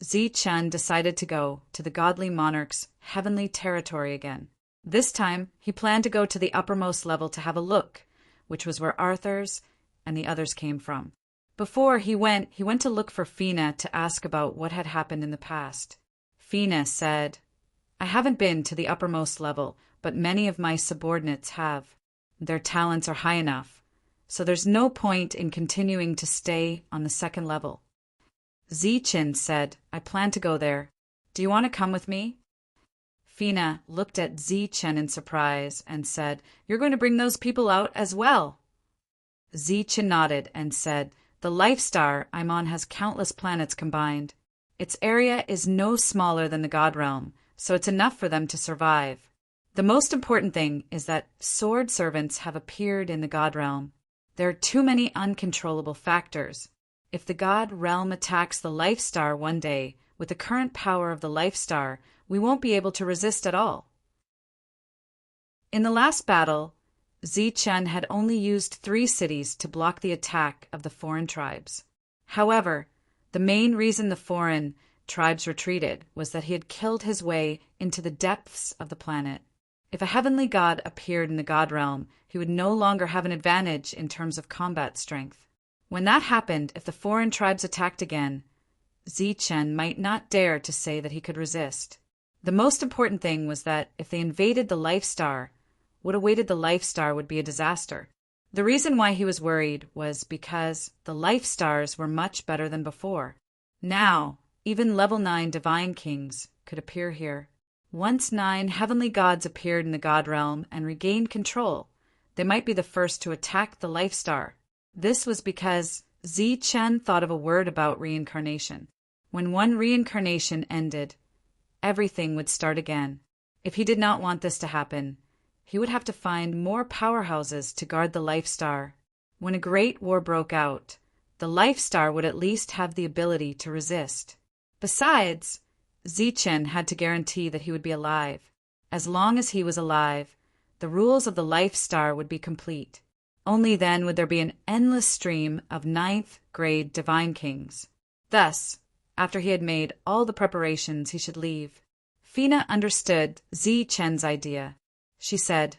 Zichen decided to go to the Godly Monarch's heavenly territory again. This time, he planned to go to the uppermost level to have a look, which was where Arthur's and the others came from. Before he went to look for Fina to ask about what had happened in the past. Fina said, "I haven't been to the uppermost level, but many of my subordinates have. Their talents are high enough, so there's no point in continuing to stay on the second level." Zichen said, "I plan to go there. Do you want to come with me?" Fina looked at Zichen in surprise and said, "You're going to bring those people out as well?" Zichen nodded and said, "The Life Star I'm on has countless planets combined. Its area is no smaller than the God Realm, so it's enough for them to survive. The most important thing is that Sword Servants have appeared in the God Realm. There are too many uncontrollable factors. If the God Realm attacks the Life Star one day, with the current power of the Life Star, we won't be able to resist at all." In the last battle, Zichen had only used 3 cities to block the attack of the foreign tribes. However, the main reason the foreign tribes retreated was that he had killed his way into the depths of the planet. If a heavenly god appeared in the God Realm, he would no longer have an advantage in terms of combat strength. When that happened, if the foreign tribes attacked again, Zichen might not dare to say that he could resist. The most important thing was that if they invaded the Life Star, what awaited the Life Star would be a disaster. The reason why he was worried was because the Life Stars were much better than before. Now, even level 9 Divine Kings could appear here. Once 9 heavenly gods appeared in the God Realm and regained control, they might be the first to attack the Life Star. This was because Zichen thought of a word about reincarnation. When one reincarnation ended, everything would start again. If he did not want this to happen, he would have to find more powerhouses to guard the Life Star. When a great war broke out, the Life Star would at least have the ability to resist. Besides, Zichen had to guarantee that he would be alive. As long as he was alive, the rules of the Life Star would be complete. Only then would there be an endless stream of 9th grade Divine Kings. Thus, after he had made all the preparations, he should leave. Fina understood Zichen's idea. She said,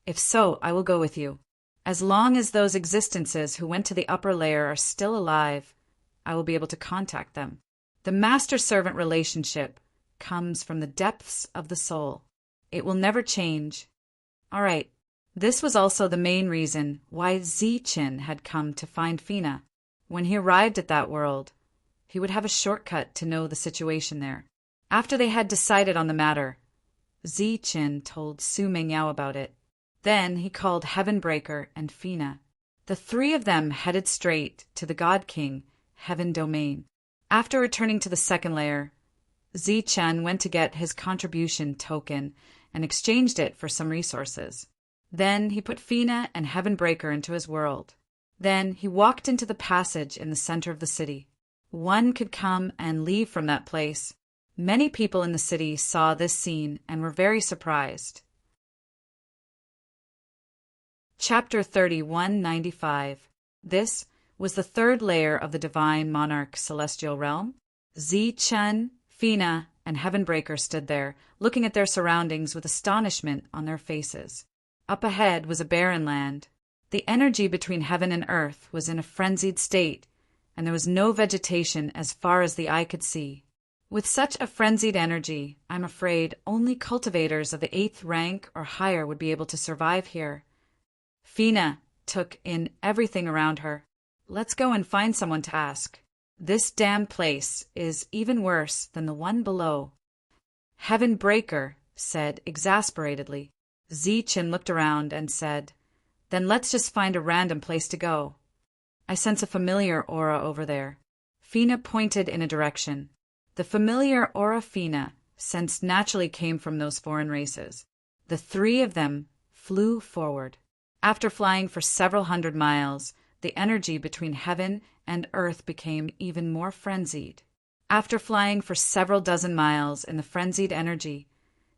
"If so, I will go with you. As long as those existences who went to the upper layer are still alive, I will be able to contact them. The master-servant relationship comes from the depths of the soul. It will never change." All right. This was also the main reason why Zichen had come to find Fina. When he arrived at that world, he would have a shortcut to know the situation there. After they had decided on the matter, Zichen told Su Mengyao about it. Then he called Heavenbreaker and Fina. The 3 of them headed straight to the God King, Heaven Domain. After returning to the second layer, Zichen went to get his contribution token and exchanged it for some resources. Then he put Fina and Heavenbreaker into his world. Then he walked into the passage in the center of the city. One could come and leave from that place. Many people in the city saw this scene and were very surprised. Chapter 3195. This was the 3rd layer of the Divine Monarch Celestial Realm. Zichen, Fina, and Heavenbreaker stood there, looking at their surroundings with astonishment on their faces. Up ahead was a barren land. The energy between heaven and earth was in a frenzied state, and there was no vegetation as far as the eye could see. With such a frenzied energy, I'm afraid only cultivators of the 8th rank or higher would be able to survive here. Fina took in everything around her. Let's go and find someone to ask. This damn place is even worse than the one below. Heaven Breaker said exasperatedly. Zichen looked around and said, Then let's just find a random place to go. I sense a familiar aura over there. Fina pointed in a direction. The familiar aura Fina sensed naturally came from those foreign races. The 3 of them flew forward. After flying for several hundred miles, the energy between heaven and earth became even more frenzied. After flying for several dozen miles in the frenzied energy,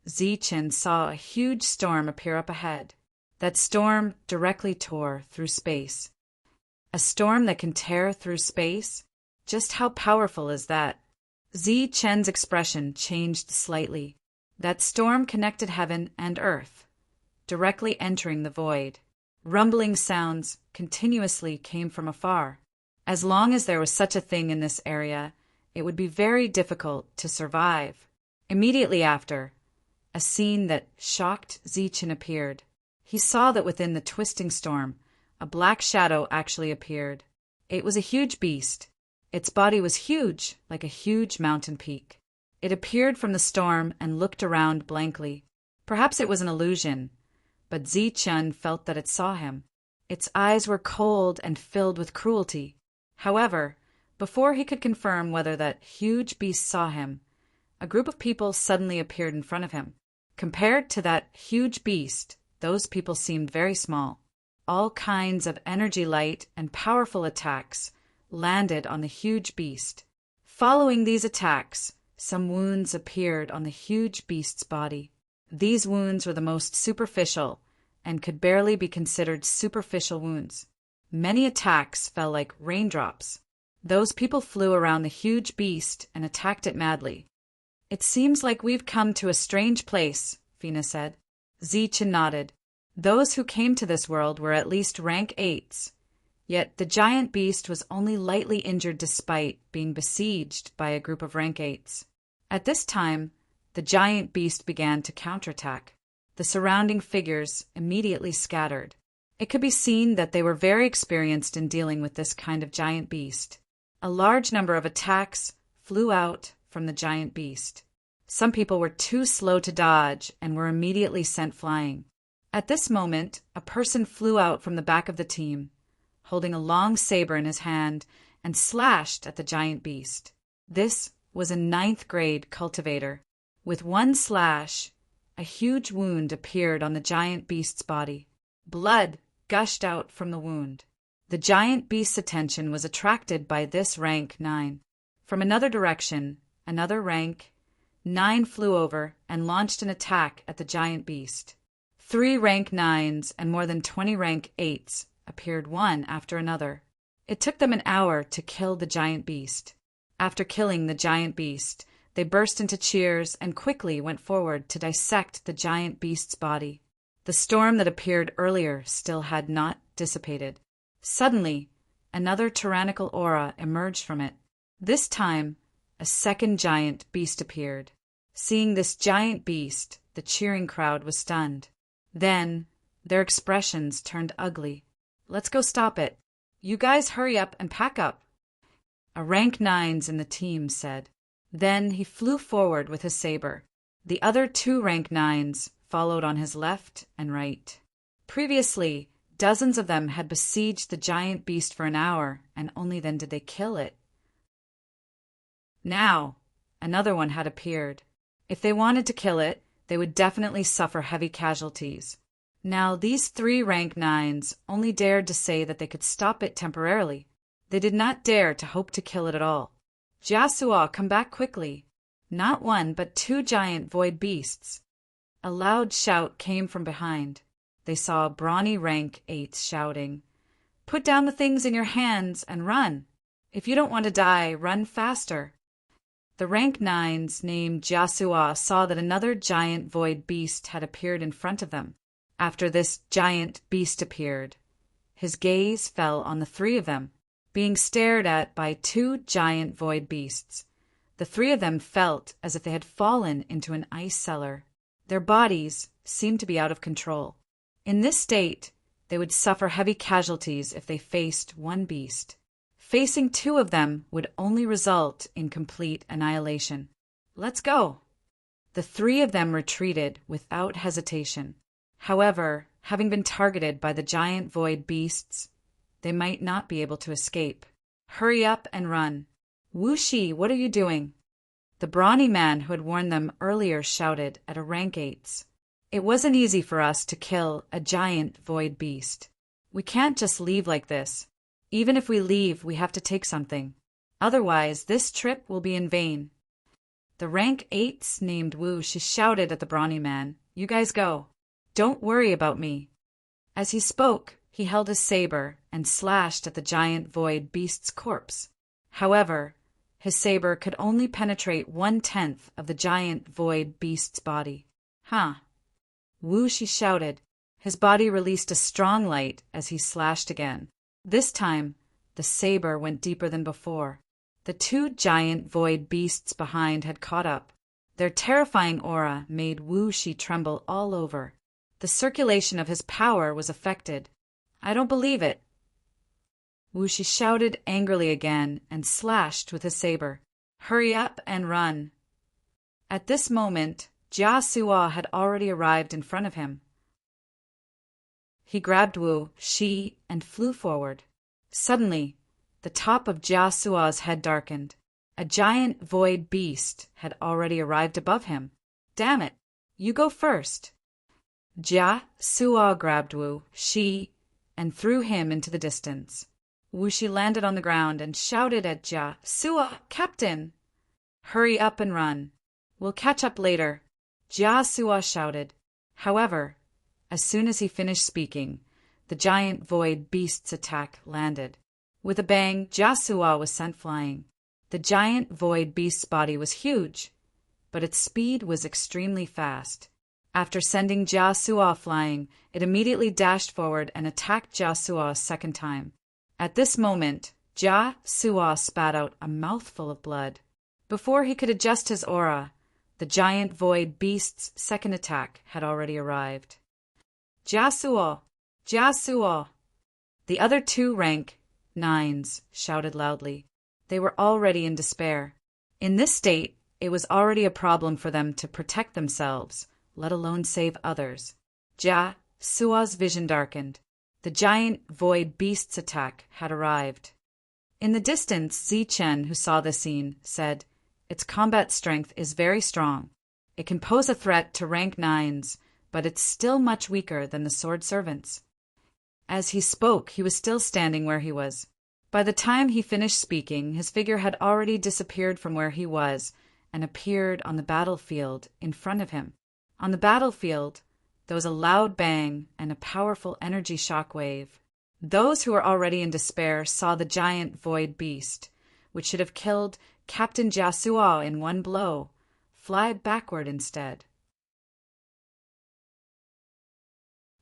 Zichen saw a huge storm appear up ahead. That storm directly tore through space. A storm that can tear through space? Just how powerful is that? Zichen's expression changed slightly. That storm connected heaven and earth, directly entering the void. Rumbling sounds continuously came from afar. As long as there was such a thing in this area, it would be very difficult to survive. Immediately after, a scene that shocked Zichen appeared. He saw that within the twisting storm, a black shadow actually appeared. It was a huge beast. Its body was huge, like a huge mountain peak. It appeared from the storm and looked around blankly. Perhaps it was an illusion, but Zichen felt that it saw him. Its eyes were cold and filled with cruelty. However, before he could confirm whether that huge beast saw him, a group of people suddenly appeared in front of him. Compared to that huge beast, those people seemed very small. All kinds of energy light and powerful attacks landed on the huge beast. Following these attacks, some wounds appeared on the huge beast's body. These wounds were the most superficial and could barely be considered superficial wounds. Many attacks fell like raindrops. Those people flew around the huge beast and attacked it madly. It seems like we've come to a strange place, Fina said. Zichen nodded. Those who came to this world were at least rank 8s. Yet the giant beast was only lightly injured despite being besieged by a group of rank 8s. At this time, the giant beast began to counterattack. The surrounding figures immediately scattered. It could be seen that they were very experienced in dealing with this kind of giant beast. A large number of attacks flew out from the giant beast. Some people were too slow to dodge and were immediately sent flying. At this moment, a person flew out from the back of the team, holding a long saber in his hand, and slashed at the giant beast. This was a 9th grade cultivator. With one slash, a huge wound appeared on the giant beast's body. Blood gushed out from the wound. The giant beast's attention was attracted by this rank 9. From another direction, another rank 9 flew over and launched an attack at the giant beast. 3 rank 9s and more than 20 rank 8s appeared one after another. It took them an hour to kill the giant beast. After killing the giant beast, they burst into cheers and quickly went forward to dissect the giant beast's body. The storm that appeared earlier still had not dissipated. Suddenly, another tyrannical aura emerged from it. This time, a second giant beast appeared. Seeing this giant beast, the cheering crowd was stunned. Then, their expressions turned ugly. Let's go stop it. You guys hurry up and pack up, a rank 9s in the team said. Then he flew forward with his saber. The other 2 rank 9s followed on his left and right. Previously, dozens of them had besieged the giant beast for an hour, and only then did they kill it. Now, another one had appeared. If they wanted to kill it, they would definitely suffer heavy casualties. Now, these 3 rank 9s only dared to say that they could stop it temporarily. They did not dare to hope to kill it at all. Jiasua, come back quickly. Not 1, but 2 giant void beasts. A loud shout came from behind. They saw a brawny rank 8 shouting, "Put down the things in your hands and run. If you don't want to die, run faster." The rank 9s named Jiasua saw that another giant void beast had appeared in front of them. After this giant beast appeared, his gaze fell on the 3 of them. being stared at by two giant void beasts. The three of them felt as if they had fallen into an ice cellar. Their bodies seemed to be out of control. In this state, they would suffer heavy casualties if they faced one beast. Facing two of them would only result in complete annihilation. Let's go! The three of them retreated without hesitation. However, having been targeted by the giant void beasts, they might not be able to escape. Hurry up and run. Wu Shi, what are you doing? The brawny man who had warned them earlier shouted at a rank 8's. It wasn't easy for us to kill a giant void beast. We can't just leave like this. Even if we leave, we have to take something. Otherwise, this trip will be in vain. The rank 8's named Wu Shi shouted at the brawny man, You guys go. Don't worry about me. As he spoke, he held his saber and slashed at the giant void beast's corpse. However, his saber could only penetrate 1/10 of the giant void beast's body. Huh. Wu Shi shouted. His body released a strong light as he slashed again. This time, the saber went deeper than before. The two giant void beasts behind had caught up. Their terrifying aura made Wu Shi tremble all over. The circulation of his power was affected. I don't believe it. Wu Shi shouted angrily again and slashed with his saber. Hurry up and run. At this moment, Jia Suo had already arrived in front of him. He grabbed Wu Shi and flew forward. Suddenly, the top of Jia Suo's head darkened. A giant void beast had already arrived above him. Damn it! You go first. Jia Suo grabbed Wu Shi and threw him into the distance. Wu Shi landed on the ground and shouted at Jia Suo, Captain! Hurry up and run. We'll catch up later. Jia Suo shouted. However, as soon as he finished speaking, the giant void beast's attack landed. With a bang, Jia Suo was sent flying. The giant void beast's body was huge, but its speed was extremely fast. After sending Jia Suo flying, it immediately dashed forward and attacked Jia Suo a second time. At this moment, Jia Suo spat out a mouthful of blood. Before he could adjust his aura, the giant void beast's second attack had already arrived. Jia Suo! Jia Suo! The other two rank 9's shouted loudly. They were already in despair. In this state, it was already a problem for them to protect themselves, let alone save others. Jia Suo's vision darkened. The giant void beast's attack had arrived. In the distance, Zichen, who saw the scene, said, Its combat strength is very strong. It can pose a threat to rank 9's, but it's still much weaker than the sword servants. As he spoke, he was still standing where he was. By the time he finished speaking, his figure had already disappeared from where he was and appeared on the battlefield in front of him. On the battlefield, there was a loud bang and a powerful energy shock wave. Those who were already in despair saw the giant void beast, which should have killed Captain Jia Suo in one blow, fly backward instead.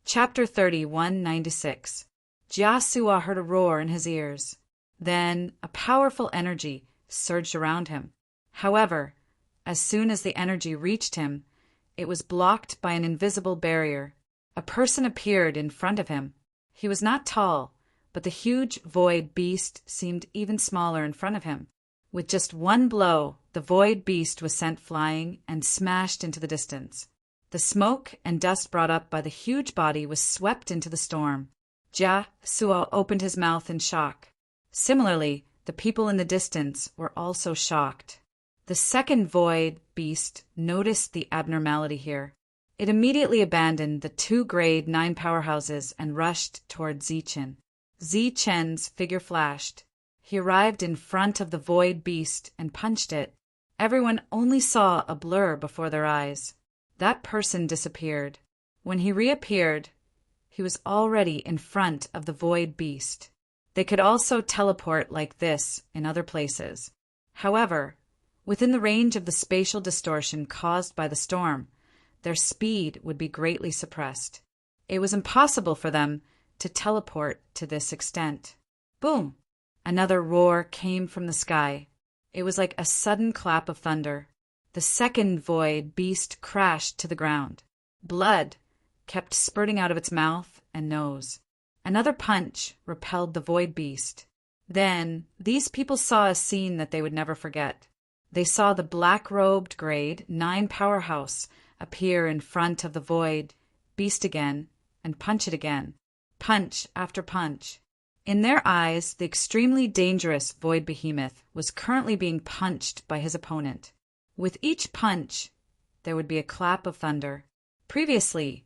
Chapter 3196. Jia Suo heard a roar in his ears. Then a powerful energy surged around him. However, as soon as the energy reached him, it was blocked by an invisible barrier. A person appeared in front of him. He was not tall, but the huge void beast seemed even smaller in front of him. With just one blow, the void beast was sent flying and smashed into the distance. The smoke and dust brought up by the huge body was swept into the storm. Jia Suo opened his mouth in shock. Similarly, the people in the distance were also shocked. The second void beast noticed the abnormality here. It immediately abandoned the two grade 9 powerhouses and rushed toward Zichen. Zichen's figure flashed. He arrived in front of the void beast and punched it. Everyone only saw a blur before their eyes. That person disappeared. When he reappeared, he was already in front of the void beast. They could also teleport like this in other places. However, within the range of the spatial distortion caused by the storm, their speed would be greatly suppressed. It was impossible for them to teleport to this extent. Boom! Another roar came from the sky. It was like a sudden clap of thunder. The second void beast crashed to the ground. Blood kept spurting out of its mouth and nose. Another punch repelled the void beast. Then these people saw a scene that they would never forget. They saw the black-robed grade 9 powerhouse appear in front of the void beast again and punch it again, punch after punch. In their eyes, the extremely dangerous void behemoth was currently being punched by his opponent. With each punch, there would be a clap of thunder. Previously,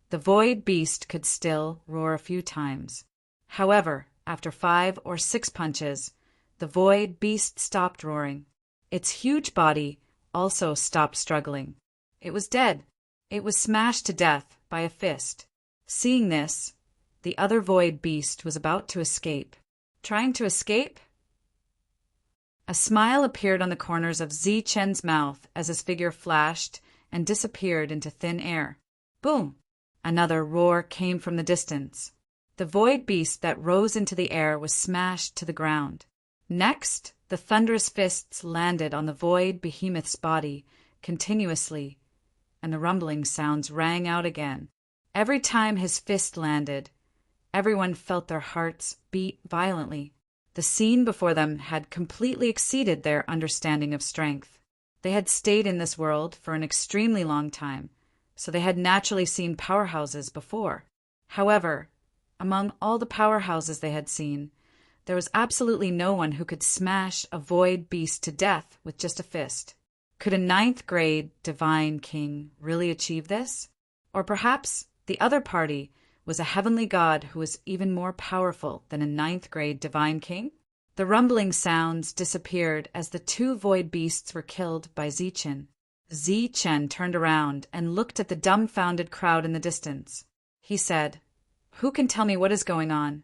the void beast could still roar a few times. However, after 5 or 6 punches, the void beast stopped roaring. Its huge body also stopped struggling. It was dead. It was smashed to death by a fist. Seeing this, the other void beast was about to escape. Trying to escape? A smile appeared on the corners of Zi-Chen's mouth as his figure flashed and disappeared into thin air. Boom! Another roar came from the distance. The void beast that rose into the air was smashed to the ground. Next, the thunderous fists landed on the void behemoth's body continuously, and the rumbling sounds rang out again. Every time his fist landed, everyone felt their hearts beat violently. The scene before them had completely exceeded their understanding of strength. They had stayed in this world for an extremely long time, so they had naturally seen powerhouses before. However, among all the powerhouses they had seen, there was absolutely no one who could smash a void beast to death with just a fist. Could a 9th grade divine king really achieve this? Or perhaps the other party was a heavenly god who was even more powerful than a 9th grade divine king? The rumbling sounds disappeared as the 2 void beasts were killed by Zi-Chen. Zi-Chen turned around and looked at the dumbfounded crowd in the distance. He said, "Who can tell me what is going on?"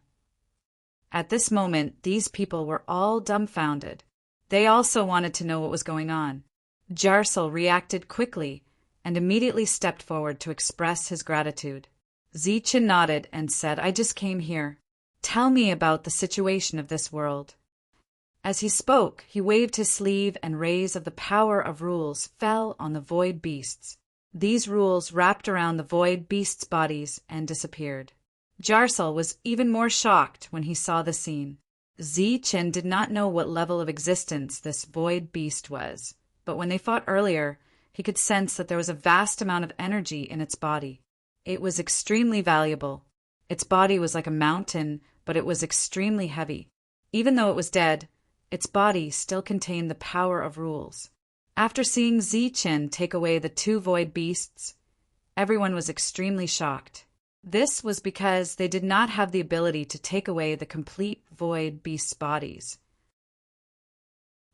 At this moment, these people were all dumbfounded. They also wanted to know what was going on. Jarsel reacted quickly and immediately stepped forward to express his gratitude. Zi-Chen nodded and said, "I just came here. Tell me about the situation of this world." As he spoke, he waved his sleeve and rays of the power of rules fell on the void beasts. These rules wrapped around the void beasts' bodies and disappeared. Jarsel was even more shocked when he saw the scene. Zi-Chen did not know what level of existence this void beast was, but when they fought earlier, he could sense that there was a vast amount of energy in its body. It was extremely valuable. Its body was like a mountain, but it was extremely heavy. Even though it was dead, its body still contained the power of rules. After seeing Zi-Chen take away the 2 void beasts, everyone was extremely shocked. This was because they did not have the ability to take away the complete void beasts' bodies.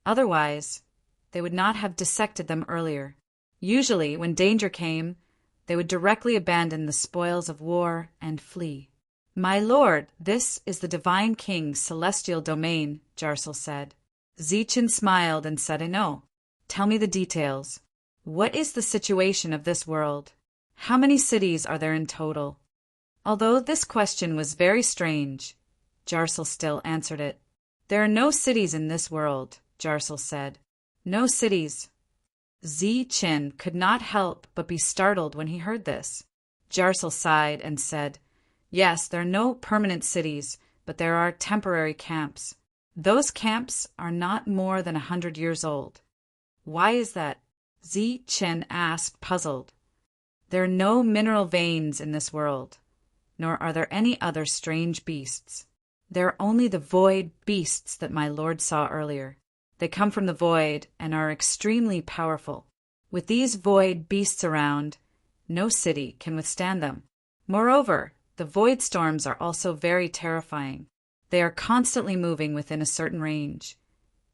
Otherwise, they would not have dissected them earlier. Usually, when danger came, they would directly abandon the spoils of war and flee. "My lord, this is the Divine King's celestial domain," Jarsel said. Zi-Chen smiled and said, "I know. Tell me the details. What is the situation of this world? How many cities are there in total?" Although this question was very strange, Jarsel still answered it. "There are no cities in this world," Jarsel said. "No cities." Zi-Chen could not help but be startled when he heard this. Jarsel sighed and said, "Yes, there are no permanent cities, but there are temporary camps. Those camps are not more than 100 years old." "Why is that?" Zi-Chen asked, puzzled. "There are no mineral veins in this world, nor are there any other strange beasts. There are only the void beasts that my lord saw earlier. They come from the void and are extremely powerful. With these void beasts around, no city can withstand them. Moreover, the void storms are also very terrifying. They are constantly moving within a certain range,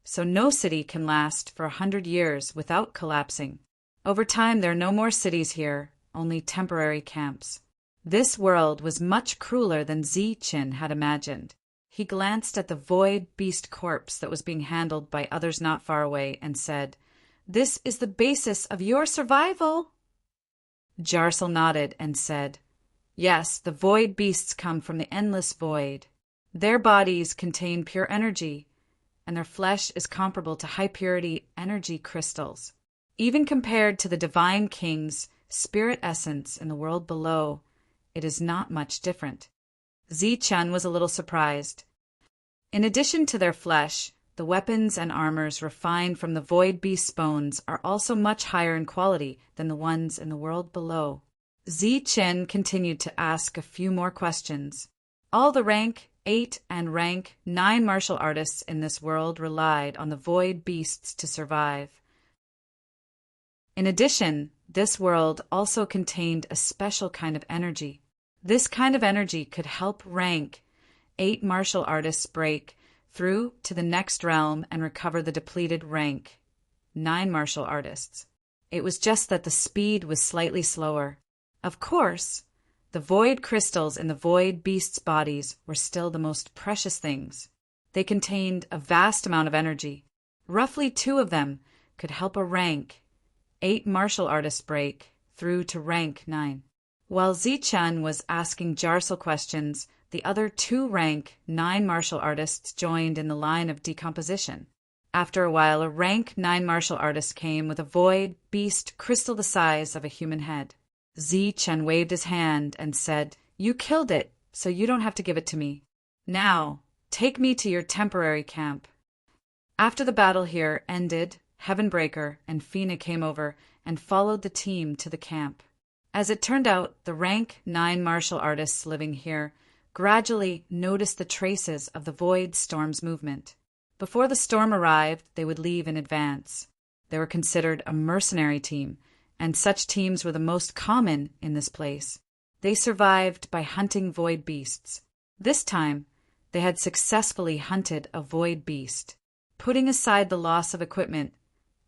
so no city can last for 100 years without collapsing. Over time, there are no more cities here, only temporary camps." This world was much crueler than Zi-Chen had imagined. He glanced at the void beast corpse that was being handled by others not far away and said, "This is the basis of your survival." Jarsel nodded and said, "Yes, the void beasts come from the endless void. Their bodies contain pure energy, and their flesh is comparable to high-purity energy crystals. Even compared to the Divine King's spirit essence in the world below, it is not much different. Zichen was a little surprised. In addition to their flesh, the weapons and armors refined from the void beast's bones are also much higher in quality than the ones in the world below. Zichen continued to ask a few more questions. All the rank 8 and rank 9 martial artists in this world relied on the void beasts to survive. In addition, this world also contained a special kind of energy. This kind of energy could help rank 8 martial artists break through to the next realm and recover the depleted rank 9 martial artists. It was just that the speed was slightly slower. Of course, the void crystals in the void beasts' bodies were still the most precious things. They contained a vast amount of energy. Roughly 2 of them could help a rank 8 martial artists break through to rank 9. While Zichen was asking Jarsel questions, the other 2 rank 9 martial artists joined in the line of decomposition. After a while, a rank 9 martial artist came with a void beast crystal the size of a human head. Zichen waved his hand and said, "You killed it, so you don't have to give it to me. Now, take me to your temporary camp." After the battle here ended, Heavenbreaker and Fina came over and followed the team to the camp. As it turned out, the rank 9 martial artists living here gradually noticed the traces of the Void Storm's movement. Before the storm arrived, they would leave in advance. They were considered a mercenary team, and such teams were the most common in this place. They survived by hunting void beasts. This time, they had successfully hunted a void beast. Putting aside the loss of equipment,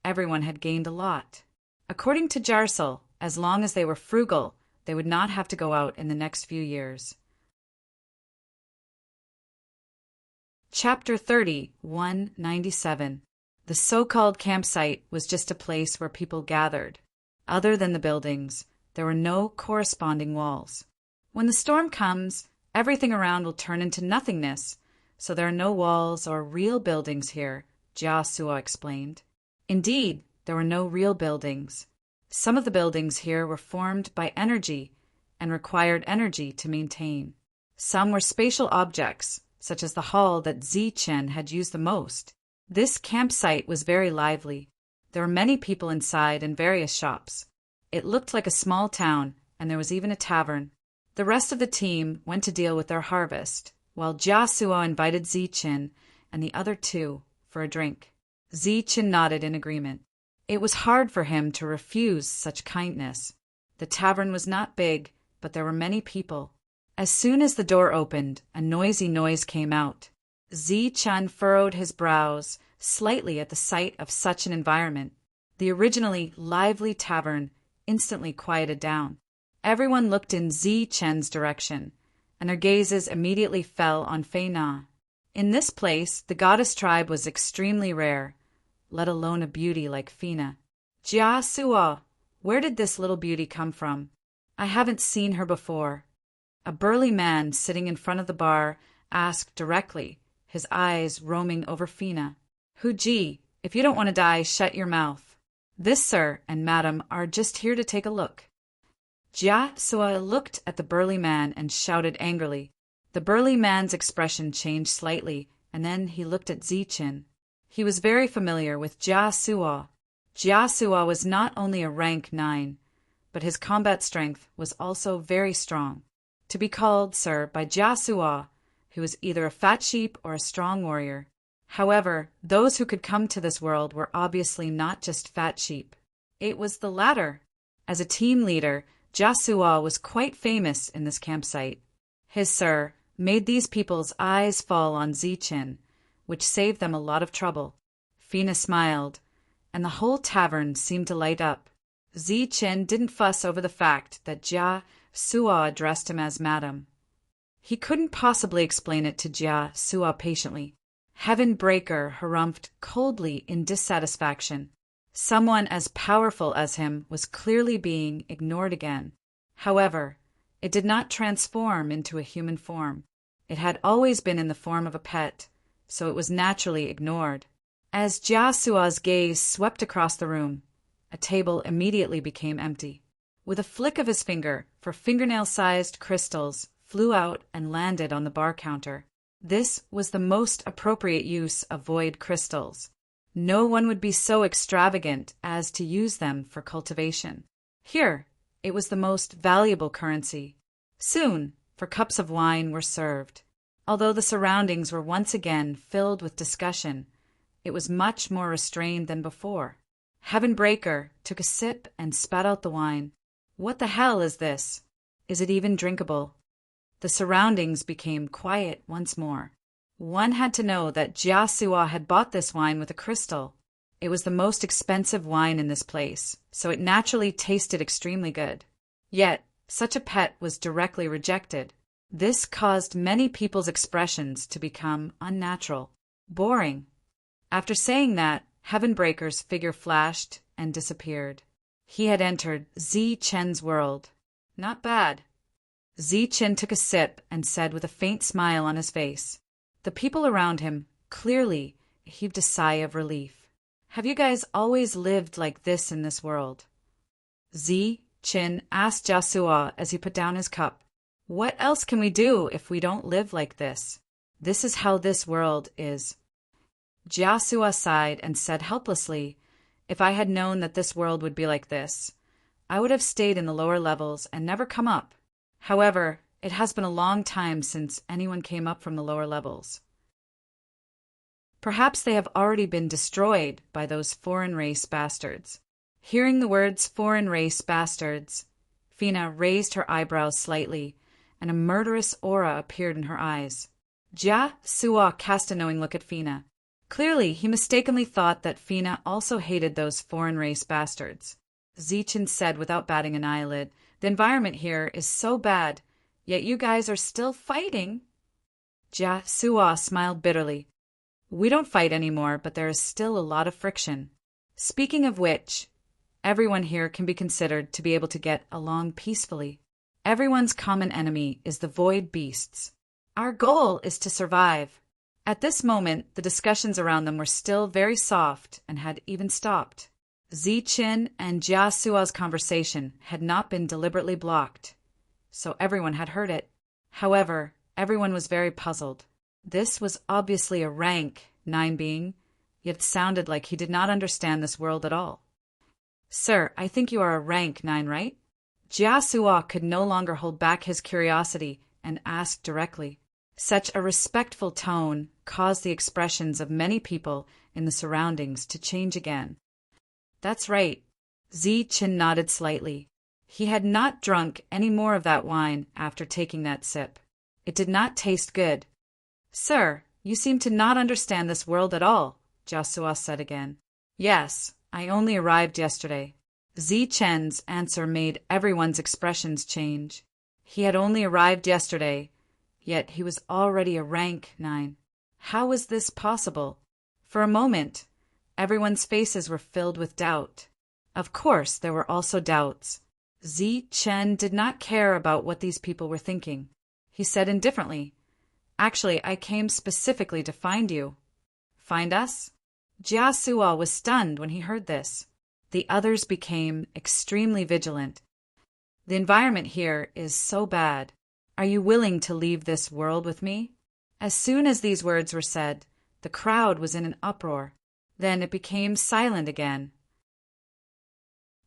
everyone had gained a lot. According to Jarsel, as long as they were frugal, they would not have to go out in the next few years. Chapter 30, 197. The so-called campsite was just a place where people gathered. Other than the buildings, there were no corresponding walls. When the storm comes, everything around will turn into nothingness, so there are no walls or real buildings here, Jia Suo explained. Indeed, there were no real buildings. Some of the buildings here were formed by energy and required energy to maintain. Some were spatial objects, such as the hall that Zichen had used the most. This campsite was very lively. There were many people inside and various shops. It looked like a small town, and there was even a tavern. The rest of the team went to deal with their harvest, while Jia Suo invited Zichen and the other 2 for a drink. Zichen nodded in agreement. It was hard for him to refuse such kindness. The tavern was not big, but there were many people. As soon as the door opened, a noisy noise came out. Zichen furrowed his brows slightly at the sight of such an environment. The originally lively tavern instantly quieted down. Everyone looked in Zichen's direction, and their gazes immediately fell on Fei Na. In this place, the goddess tribe was extremely rare, let alone a beauty like Fina. Jia Suo, where did this little beauty come from? I haven't seen her before. A burly man sitting in front of the bar asked directly, his eyes roaming over Fina. Huji, if you don't want to die, shut your mouth. This sir and madam are just here to take a look. Jia Suo looked at the burly man and shouted angrily. The burly man's expression changed slightly, and then he looked at Zichen. He was very familiar with Jia Suo. Jia Suo was not only a rank 9, but his combat strength was also very strong. To be called sir by Jia Suo, who was either a fat sheep or a strong warrior. However, those who could come to this world were obviously not just fat sheep. It was the latter. As a team leader, Jia Suo was quite famous in this campsite. His sir made these people's eyes fall on Zichen, which saved them a lot of trouble. Fina smiled, and the whole tavern seemed to light up. Zichen didn't fuss over the fact that Jia Suo addressed him as madam. He couldn't possibly explain it to Jia Suo patiently. Heavenbreaker harumphed coldly in dissatisfaction. Someone as powerful as him was clearly being ignored again. However, it did not transform into a human form. It had always been in the form of a pet, so it was naturally ignored. As Jia Sua's gaze swept across the room, a table immediately became empty. With a flick of his finger, four fingernail-sized crystals flew out and landed on the bar counter. This was the most appropriate use of void crystals. No one would be so extravagant as to use them for cultivation. Here, it was the most valuable currency. Soon, 4 cups of wine were served. Although the surroundings were once again filled with discussion, it was much more restrained than before. Heavenbreaker took a sip and spat out the wine. What the hell is this? Is it even drinkable? The surroundings became quiet once more. One had to know that Jia Sua had bought this wine with a crystal. It was the most expensive wine in this place, so it naturally tasted extremely good. Yet, such a pet was directly rejected. This caused many people's expressions to become unnatural, boring. After saying that, Heavenbreaker's figure flashed and disappeared. He had entered Zi Chen's world. Not bad. Zi Chen took a sip and said with a faint smile on his face. The people around him, clearly, heaved a sigh of relief. Have you guys always lived like this in this world? Zi Chen asked Jia Sua as he put down his cup. What else can we do if we don't live like this? This is how this world is. Jia Sua sighed and said helplessly, if I had known that this world would be like this, I would have stayed in the lower levels and never come up. However, it has been a long time since anyone came up from the lower levels. Perhaps they have already been destroyed by those foreign race bastards. Hearing the words foreign race bastards, Fina raised her eyebrows slightly, and a murderous aura appeared in her eyes. Jia Sua cast a knowing look at Fina. Clearly, he mistakenly thought that Fina also hated those foreign race bastards. Zichen said without batting an eyelid, the environment here is so bad, yet you guys are still fighting. Jia Sua smiled bitterly. We don't fight anymore, but there is still a lot of friction. Speaking of which, everyone here can be considered to be able to get along peacefully. Everyone's common enemy is the void beasts. Our goal is to survive. At this moment, the discussions around them were still very soft and had even stopped. Zi Qin and Jia Sua's conversation had not been deliberately blocked, so everyone had heard it. However, everyone was very puzzled. This was obviously a rank 9 being, yet it sounded like he did not understand this world at all. Sir, I think you are a rank 9, right? Jia Sua could no longer hold back his curiosity and asked directly. Such a respectful tone caused the expressions of many people in the surroundings to change again. That's right. Zi Qin nodded slightly. He had not drunk any more of that wine after taking that sip. It did not taste good. Sir, you seem to not understand this world at all, Jia Sua said again. Yes, I only arrived yesterday. Zi Chen's answer made everyone's expressions change. He had only arrived yesterday, yet he was already a rank 9. How was this possible? For a moment, everyone's faces were filled with doubt. Of course, there were also doubts. Zi Chen did not care about what these people were thinking. He said indifferently, Actually, I came specifically to find you. Find us? Jia Sua was stunned when he heard this. The others became extremely vigilant. The environment here is so bad. Are you willing to leave this world with me? As soon as these words were said, the crowd was in an uproar. Then it became silent again.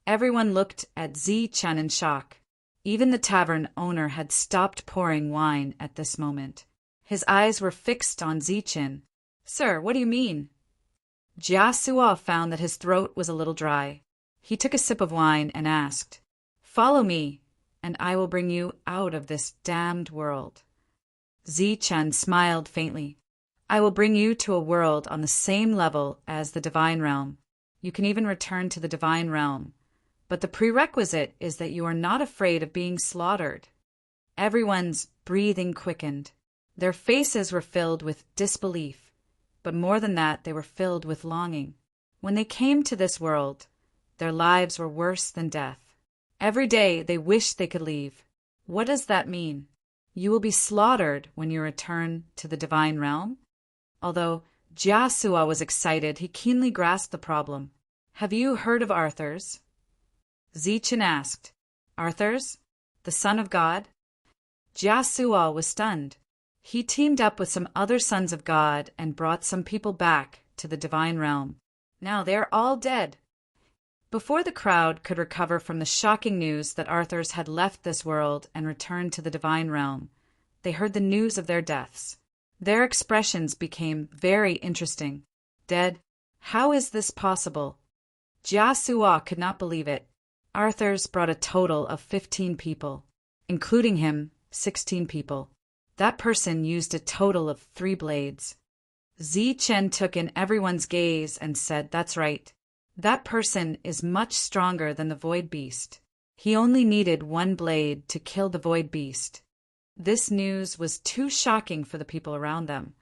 Everyone looked at Zi Chen in shock. Even the tavern owner had stopped pouring wine at this moment. His eyes were fixed on Zi Chen. Sir, what do you mean? Jia Sua found that his throat was a little dry. He took a sip of wine and asked, Follow me, and I will bring you out of this damned world. Zi Chen smiled faintly. I will bring you to a world on the same level as the divine realm. You can even return to the divine realm. But the prerequisite is that you are not afraid of being slaughtered. Everyone's breathing quickened. Their faces were filled with disbelief, but more than that, they were filled with longing. When they came to this world, their lives were worse than death. Every day they wished they could leave. What does that mean? You will be slaughtered when you return to the divine realm? Although Jiasua was excited, he keenly grasped the problem. Have you heard of Arthur's? Zichen asked. Arthur's? The son of God? Jiasua was stunned. He teamed up with some other sons of God and brought some people back to the divine realm. Now they are all dead. Before the crowd could recover from the shocking news that Arthur's had left this world and returned to the divine realm, they heard the news of their deaths. Their expressions became very interesting. Dead? How is this possible? Jiasua could not believe it. Arthur's brought a total of 15 people, including him, 16 people. That person used a total of 3 blades. Zichen took in everyone's gaze and said, That's right. That person is much stronger than the Void Beast. He only needed 1 blade to kill the Void Beast. This news was too shocking for the people around them.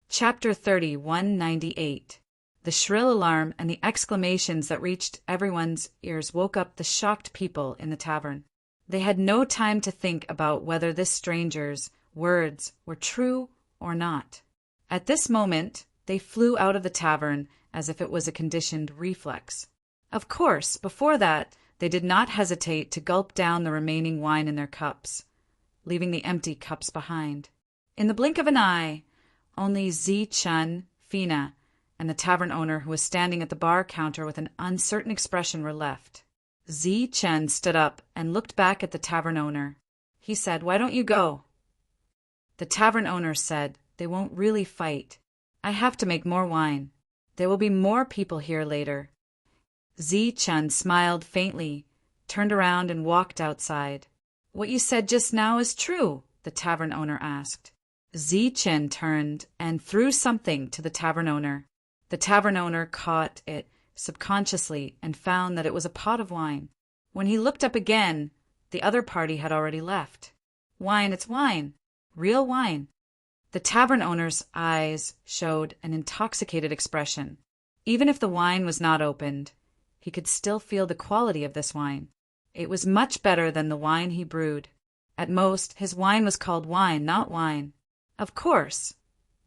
Chapter 3198. The shrill alarm and the exclamations that reached everyone's ears woke up the shocked people in the tavern. They had no time to think about whether this stranger's words were true or not. At this moment, they flew out of the tavern as if it was a conditioned reflex. Of course, before that, they did not hesitate to gulp down the remaining wine in their cups, leaving the empty cups behind. In the blink of an eye, only Zichen, Fina, and the tavern owner who was standing at the bar counter with an uncertain expression were left. Zichen stood up and looked back at the tavern owner. He said, Why don't you go? The tavern owner said, They won't really fight. I have to make more wine. There will be more people here later. Zichen smiled faintly, turned around and walked outside. What you said just now is true, the tavern owner asked. Zichen turned and threw something to the tavern owner. The tavern owner caught it subconsciously and found that it was a pot of wine. When he looked up again, the other party had already left. Wine, it's wine. Real wine. The tavern owner's eyes showed an intoxicated expression. Even if the wine was not opened, he could still feel the quality of this wine. It was much better than the wine he brewed. At most, his wine was called wine, not wine. Of course,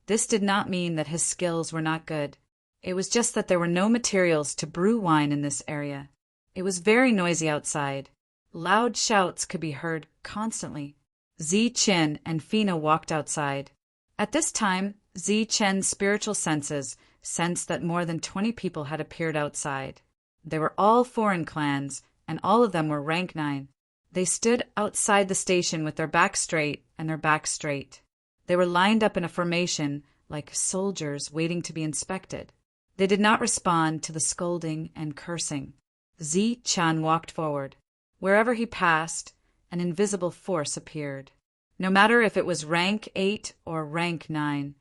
this did not mean that his skills were not good. It was just that there were no materials to brew wine in this area. It was very noisy outside. Loud shouts could be heard constantly. Zichen and Fina walked outside. At this time, Zichen's spiritual senses sensed that more than 20 people had appeared outside. They were all foreign clans, and all of them were rank 9. They stood outside the station with their backs straight and their backs straight. They were lined up in a formation like soldiers waiting to be inspected. They did not respond to the scolding and cursing. Zichen walked forward. Wherever he passed, an invisible force appeared. No matter if it was rank 8 or rank 9,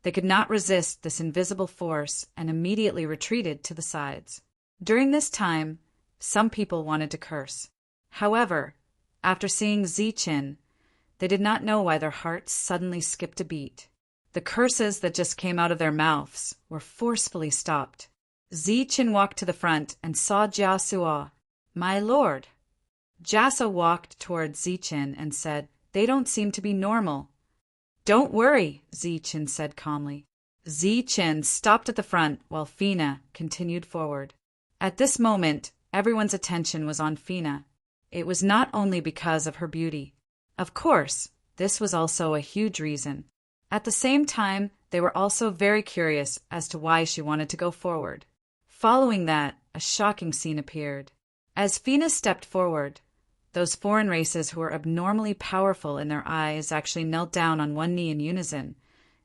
they could not resist this invisible force and immediately retreated to the sides. During this time, some people wanted to curse. However, after seeing Zichen, they did not know why their hearts suddenly skipped a beat. The curses that just came out of their mouths were forcefully stopped. Zichen walked to the front and saw Jiasua. My lord. Jiasua walked toward Zichen and said, They don't seem to be normal. Don't worry, Zichen said calmly. Zichen stopped at the front while Fina continued forward. At this moment, everyone's attention was on Fina. It was not only because of her beauty. Of course, this was also a huge reason. At the same time, they were also very curious as to why she wanted to go forward. Following that, a shocking scene appeared. As Fina stepped forward, those foreign races who were abnormally powerful in their eyes actually knelt down on one knee in unison,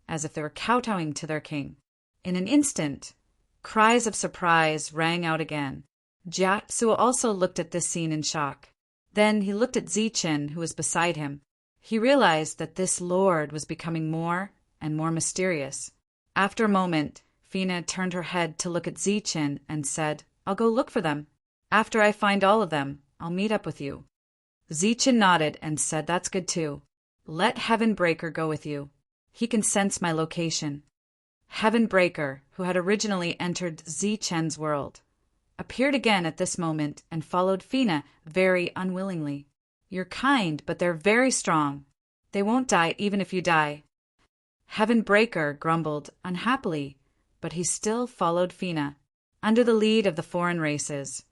as if they were kowtowing to their king. In an instant, cries of surprise rang out again. Jiasua also looked at this scene in shock. Then he looked at Zichen, who was beside him. He realized that this lord was becoming more and more mysterious. After a moment, Fina turned her head to look at Zichen and said, I'll go look for them. After I find all of them, I'll meet up with you. Zichen nodded and said, That's good too. Let Heavenbreaker go with you. He can sense my location. Heavenbreaker, who had originally entered Zichen's world, appeared again at this moment and followed Fina very unwillingly. You're kind, but they're very strong. They won't die even if you die. Heaven Breaker grumbled unhappily, but he still followed Fina. Under the lead of the foreign races,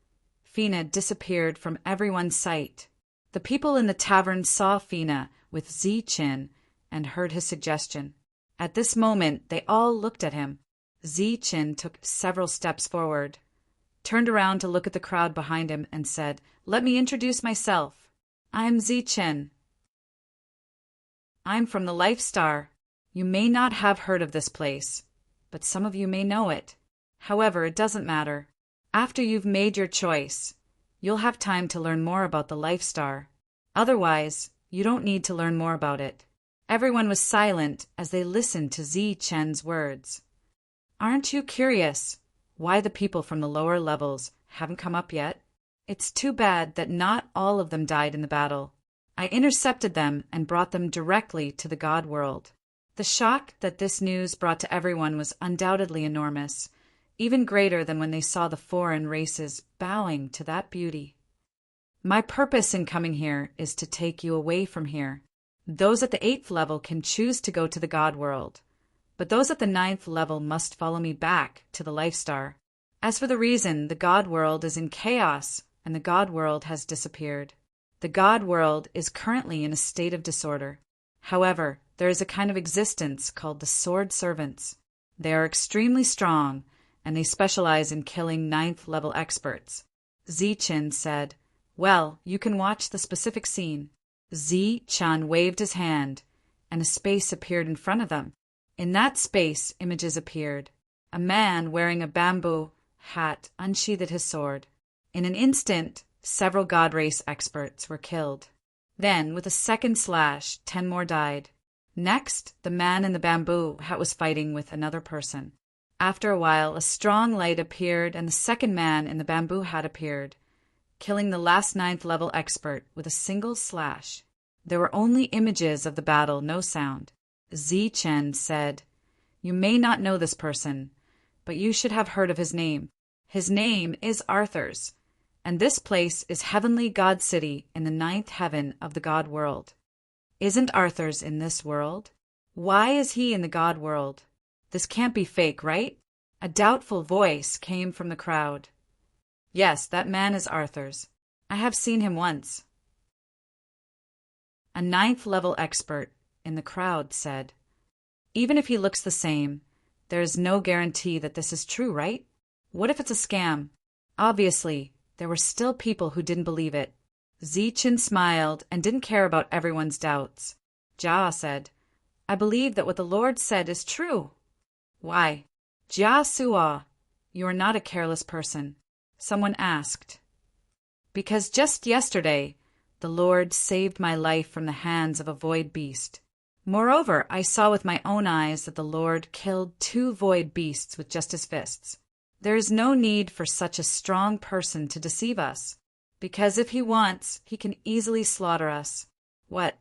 Fina disappeared from everyone's sight. The people in the tavern saw Fina with Zi-Chin and heard his suggestion. At this moment, they all looked at him. Zi-Chin took several steps forward, turned around to look at the crowd behind him, and said, "Let me introduce myself. I'm Zi-Chin. I'm from the Life Star. You may not have heard of this place, but some of you may know it. However, it doesn't matter. After you've made your choice, you'll have time to learn more about the Life Star. Otherwise, you don't need to learn more about it." Everyone was silent as they listened to Zi-Chen's words. "Aren't you curious why the people from the lower levels haven't come up yet? It's too bad that not all of them died in the battle. I intercepted them and brought them directly to the God world." The shock that this news brought to everyone was undoubtedly enormous, even greater than when they saw the foreign races bowing to that beauty. "My purpose in coming here is to take you away from here. Those at the 8th level can choose to go to the God world, but those at the 9th level must follow me back to the Life Star. As for the reason, the God world is in chaos and the God world has disappeared. The God world is currently in a state of disorder. However, there is a kind of existence called the Sword Servants. They are extremely strong, and they specialize in killing 9th level experts." Zi-Chin said, "Well, you can watch the specific scene." Zi-Chan waved his hand, and a space appeared in front of them. In that space, images appeared. A man wearing a bamboo hat unsheathed his sword. In an instant, several God race experts were killed. Then, with a second slash, 10 more died. Next, the man in the bamboo hat was fighting with another person. After a while, a strong light appeared, and the second man in the bamboo hat appeared, killing the last 9th level expert with a single slash. There were only images of the battle, no sound. Zi-Chen said, "You may not know this person, but you should have heard of his name. His name is Arthur's, and this place is Heavenly God City in the 9th heaven of the God world." "Isn't Arthur's in this world? Why is he in the God world? This can't be fake, right?" A doubtful voice came from the crowd. "Yes, that man is Arthur's. I have seen him once." A 9th level expert in the crowd said, "Even if he looks the same, there is no guarantee that this is true, right? What if it's a scam?" Obviously, there were still people who didn't believe it. Zi-Chin smiled and didn't care about everyone's doubts. Jia said, "I believe that what the Lord said is true." "Why?" "Jia Su'a, you are not a careless person," someone asked. "Because just yesterday, the Lord saved my life from the hands of a void beast. Moreover, I saw with my own eyes that the Lord killed 2 void beasts with just his fists. There is no need for such a strong person to deceive us, because if he wants, he can easily slaughter us." "What?"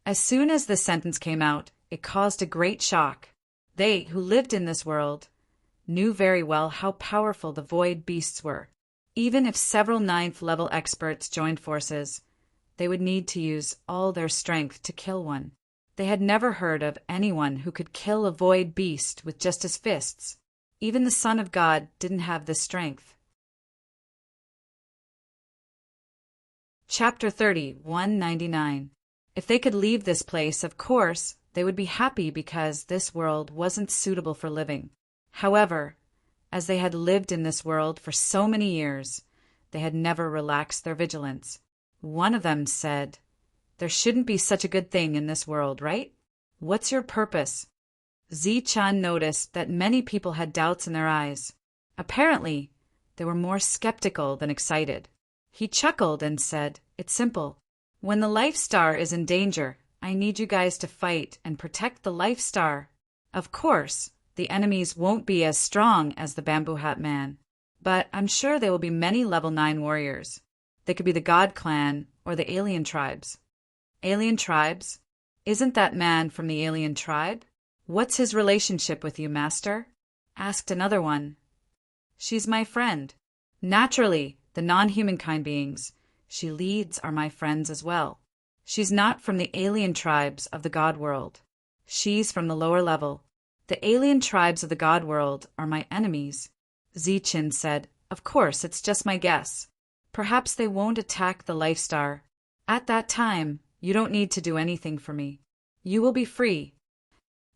As soon as this sentence came out, it caused a great shock. They, who lived in this world, knew very well how powerful the void beasts were. Even if several 9th level experts joined forces, they would need to use all their strength to kill one. They had never heard of anyone who could kill a void beast with just his fists. Even the Son of God didn't have this strength. Chapter 30, 199. If they could leave this place, of course, they would be happy because this world wasn't suitable for living. However, as they had lived in this world for so many years, they had never relaxed their vigilance. One of them said, "There shouldn't be such a good thing in this world, right? What's your purpose?" Zi-Chan noticed that many people had doubts in their eyes. Apparently, they were more skeptical than excited. He chuckled and said, "It's simple. When the Life Star is in danger, I need you guys to fight and protect the Life Star. Of course, the enemies won't be as strong as the Bamboo Hat Man, but I'm sure there will be many level 9 warriors. They could be the God Clan or the alien tribes." "Alien tribes? Isn't that man from the alien tribe? What's his relationship with you, Master?" asked another one. "She's my friend. Naturally, the non-humankind beings. she leads are my friends as well. She's not from the alien tribes of the God world. She's from the lower level. The alien tribes of the God world are my enemies. Zichin said, Of course, it's just my guess. Perhaps they won't attack the Life Star. At that time, you don't need to do anything for me. You will be free.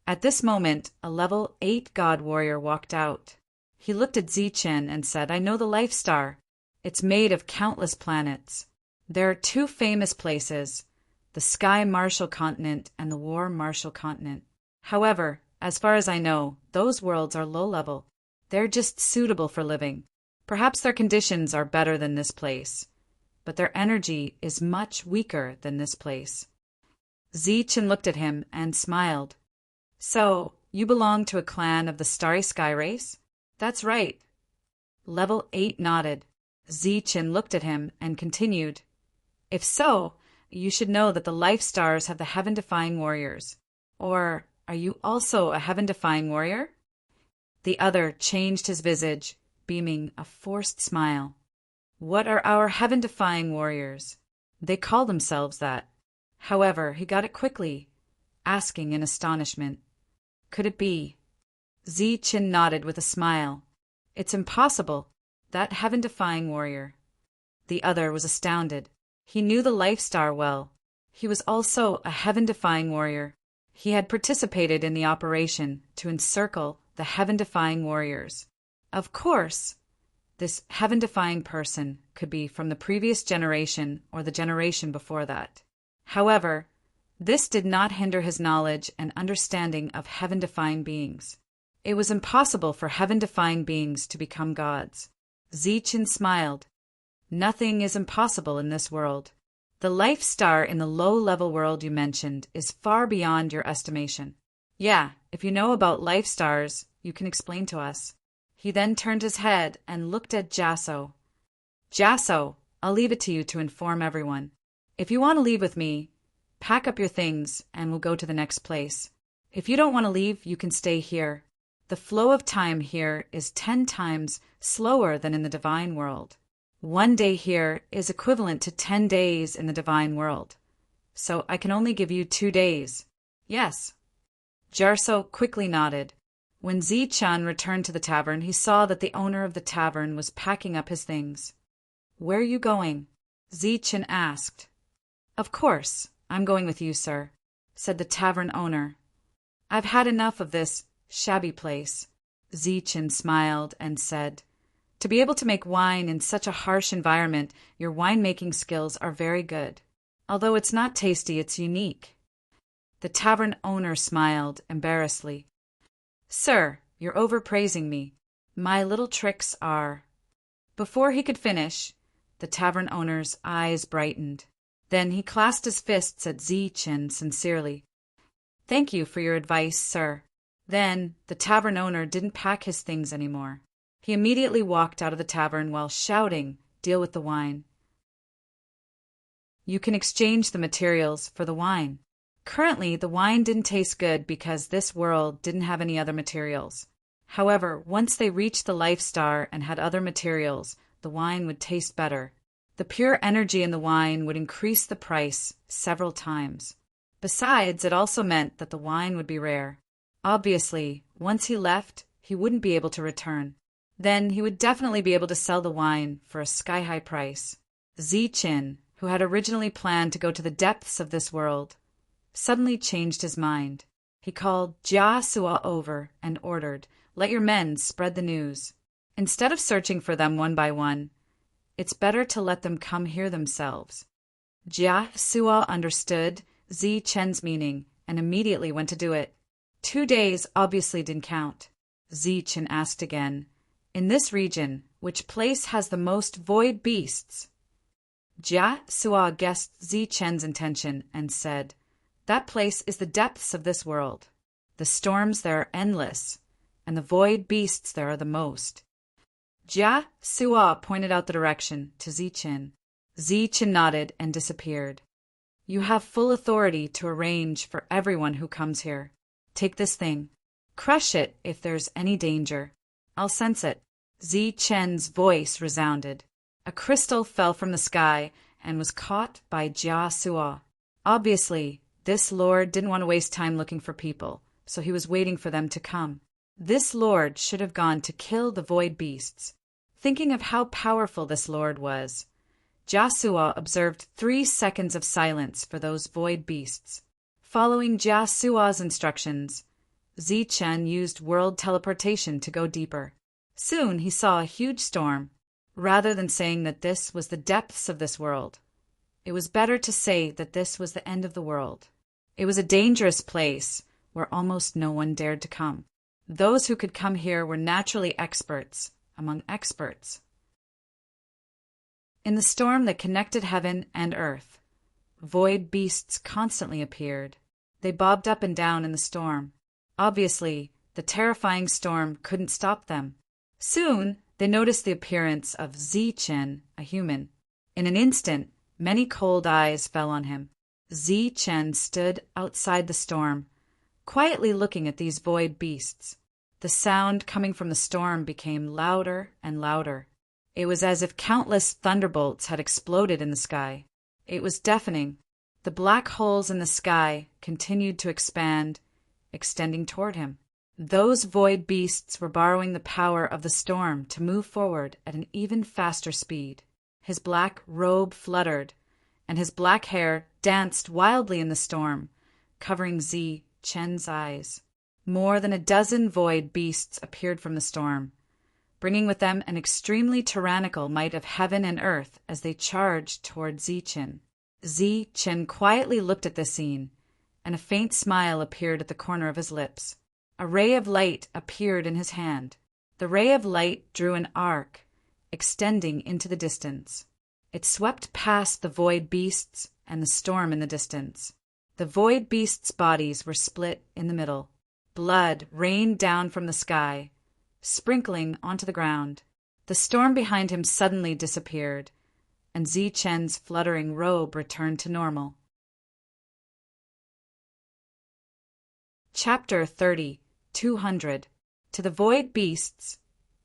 At this moment, a level 8 God warrior walked out. He looked at Zichin and said, I know the Life Star. It's made of countless planets. There are 2 famous places, the Sky Martial Continent and the War Martial Continent. However, as far as I know, those worlds are low-level. They're just suitable for living. Perhaps their conditions are better than this place, but their energy is much weaker than this place. Zichin looked at him and smiled. So, you belong to a clan of the Starry Sky race? That's right. Level 8 nodded. Zichin looked at him and continued. If so, you should know that the Life Stars have the Heaven-defying warriors. Or, are you also a Heaven-defying warrior? The other changed his visage, beaming a forced smile. What are our Heaven-defying warriors? They call themselves that. However, he got it quickly, asking in astonishment. Could it be? Zichin nodded with a smile. It's impossible. That Heaven-defying warrior. The other was astounded. He knew the Life Star well. He was also a Heaven-defying warrior. He had participated in the operation to encircle the Heaven-defying warriors. Of course, this Heaven-defying person could be from the previous generation or the generation before that. However, this did not hinder his knowledge and understanding of Heaven-defying beings. It was impossible for Heaven-defying beings to become gods. Zichin smiled. Nothing is impossible in this world. The Life Star in the low-level world you mentioned is far beyond your estimation. Yeah, if you know about Life Stars, you can explain to us. He then turned his head and looked at Jasso. Jasso, I'll leave it to you to inform everyone. If you want to leave with me, pack up your things and we'll go to the next place. If you don't want to leave, you can stay here. The flow of time here is 10 times slower than in the divine world. 1 day here is equivalent to 10 days in the divine world. So I can only give you 2 days. Yes. Jarso quickly nodded. When Zichin returned to the tavern, he saw that the owner of the tavern was packing up his things. Where are you going? Zichin asked. Of course, I'm going with you, sir, said the tavern owner. I've had enough of this shabby place. Zichin smiled and said, To be able to make wine in such a harsh environment, your winemaking skills are very good. Although it's not tasty, it's unique. The tavern owner smiled embarrassedly. Sir, you're overpraising me. My little tricks are... Before he could finish, the tavern owner's eyes brightened. Then he clasped his fists at Zichin sincerely. Thank you for your advice, sir. Then the tavern owner didn't pack his things anymore. He immediately walked out of the tavern while shouting, Deal with the wine. You can exchange the materials for the wine. Currently, the wine didn't taste good because this world didn't have any other materials. However, once they reached the Life Star and had other materials, the wine would taste better. The pure energy in the wine would increase the price several times. Besides, it also meant that the wine would be rare. Obviously, once he left, he wouldn't be able to return. Then he would definitely be able to sell the wine for a sky-high price. Zichin, who had originally planned to go to the depths of this world, suddenly changed his mind. He called Jia Sua over and ordered, Let your men spread the news. Instead of searching for them one by one, it's better to let them come here themselves. Jia Sua understood Zichin's meaning and immediately went to do it. 2 days obviously didn't count. Zichin asked again, In this region, which place has the most void beasts? Jia Sua guessed Zichin's intention and said, That place is the depths of this world. The storms there are endless, and the void beasts there are the most. Jia Sua pointed out the direction to Zichin. Zichin nodded and disappeared. You have full authority to arrange for everyone who comes here. Take this thing. Crush it if there's any danger. I'll sense it. Zichin's voice resounded. A crystal fell from the sky and was caught by Jia Suo. Obviously, this lord didn't want to waste time looking for people, so he was waiting for them to come. This lord should have gone to kill the void beasts. Thinking of how powerful this lord was, Jia Suo observed 3 seconds of silence for those void beasts. Following Jia Suo's instructions, Zichen used world teleportation to go deeper. Soon he saw a huge storm. Rather than saying that this was the depths of this world, it was better to say that this was the end of the world. It was a dangerous place where almost no one dared to come. Those who could come here were naturally experts among experts. In the storm that connected heaven and earth, void beasts constantly appeared. They bobbed up and down in the storm. Obviously, the terrifying storm couldn't stop them. Soon, they noticed the appearance of Zichen, a human. In an instant, many cold eyes fell on him. Zichen stood outside the storm, quietly looking at these void beasts. The sound coming from the storm became louder and louder. It was as if countless thunderbolts had exploded in the sky. It was deafening. The black holes in the sky continued to expand, extending toward him. Those void beasts were borrowing the power of the storm to move forward at an even faster speed. His black robe fluttered, and his black hair danced wildly in the storm, covering Zichen's eyes. More than a dozen void beasts appeared from the storm, bringing with them an extremely tyrannical might of heaven and earth as they charged toward Zichen. Zichen quietly looked at the scene, and a faint smile appeared at the corner of his lips. A ray of light appeared in his hand. The ray of light drew an arc, extending into the distance. It swept past the void beasts and the storm in the distance. The void beasts' bodies were split in the middle. Blood rained down from the sky, sprinkling onto the ground. The storm behind him suddenly disappeared, and Zichen's fluttering robe returned to normal. Chapter 30. 200. To the void beasts,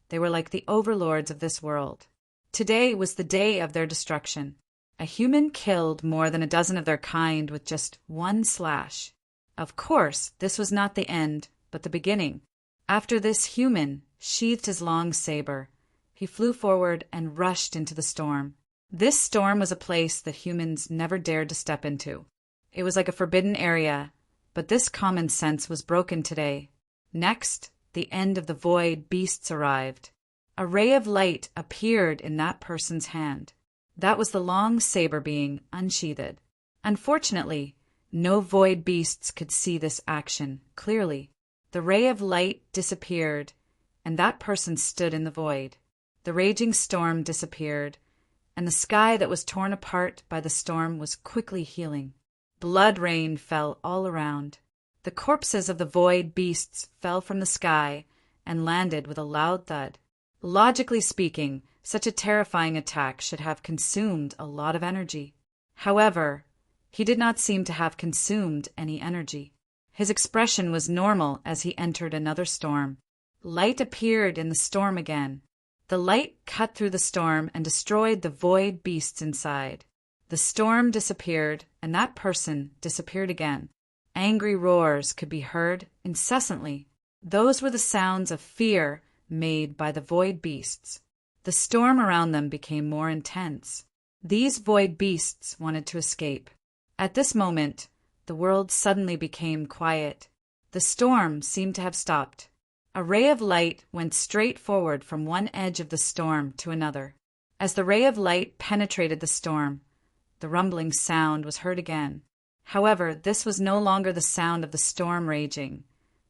they were like the overlords of this world. Today was the day of their destruction. A human killed more than a dozen of their kind with just one slash. Of course, this was not the end, but the beginning. After this human sheathed his long saber, he flew forward and rushed into the storm. This storm was a place that humans never dared to step into. It was like a forbidden area, but this common sense was broken today. Next, the end of the void beasts arrived. A ray of light appeared in that person's hand. That was the long saber being unsheathed. Unfortunately, no void beasts could see this action clearly. The ray of light disappeared, and that person stood in the void. The raging storm disappeared, and the sky that was torn apart by the storm was quickly healing. Blood rain fell all around. The corpses of the void beasts fell from the sky and landed with a loud thud. Logically speaking, such a terrifying attack should have consumed a lot of energy. However, he did not seem to have consumed any energy. His expression was normal as he entered another storm. Light appeared in the storm again. The light cut through the storm and destroyed the void beasts inside. The storm disappeared, and that person disappeared again. Angry roars could be heard incessantly. Those were the sounds of fear made by the void beasts. The storm around them became more intense. These void beasts wanted to escape. At this moment, the world suddenly became quiet. The storm seemed to have stopped. A ray of light went straight forward from one edge of the storm to another. As the ray of light penetrated the storm, the rumbling sound was heard again. However, this was no longer the sound of the storm raging,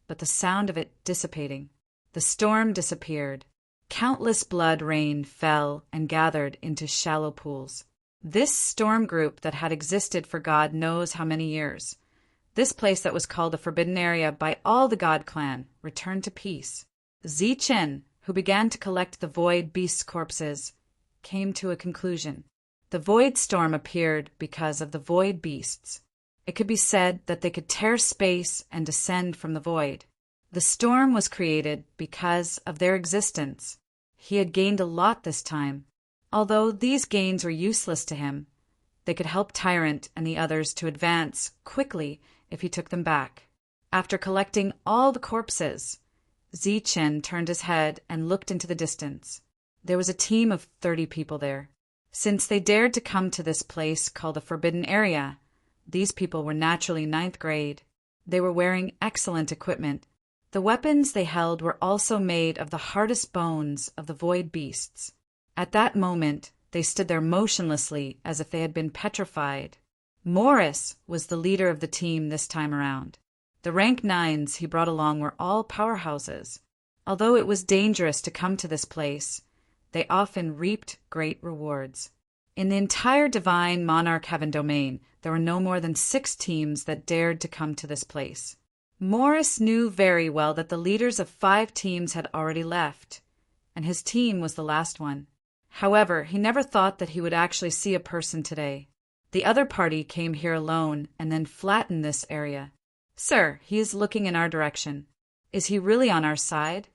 but the sound of it dissipating. The storm disappeared. Countless blood rain fell and gathered into shallow pools. This storm group that had existed for God knows how many years. This place that was called a forbidden area by all the God clan returned to peace. Zichen, who began to collect the void beasts' corpses, came to a conclusion. The void storm appeared because of the void beasts. It could be said that they could tear space and descend from the void. The storm was created because of their existence. He had gained a lot this time. Although these gains were useless to him, They could help Tyrant and the others to advance quickly if he took them back. After collecting all the corpses, Zichen turned his head and looked into the distance. There was a team of 30 people there. Since they dared to come to this place called the Forbidden Area, these people were naturally 9th grade. They were wearing excellent equipment. The weapons they held were also made of the hardest bones of the void beasts. At that moment, they stood there motionlessly as if they had been petrified. Morris was the leader of the team this time around. The rank 9s he brought along were all powerhouses. Although it was dangerous to come to this place, they often reaped great rewards. In the entire Divine Monarch Heaven domain, there were no more than 6 teams that dared to come to this place. Morris knew very well that the leaders of 5 teams had already left, and his team was the last one. However, he never thought that he would actually see a person today. The other party came here alone and then flattened this area. "Sir, he is looking in our direction. Is he really on our side?"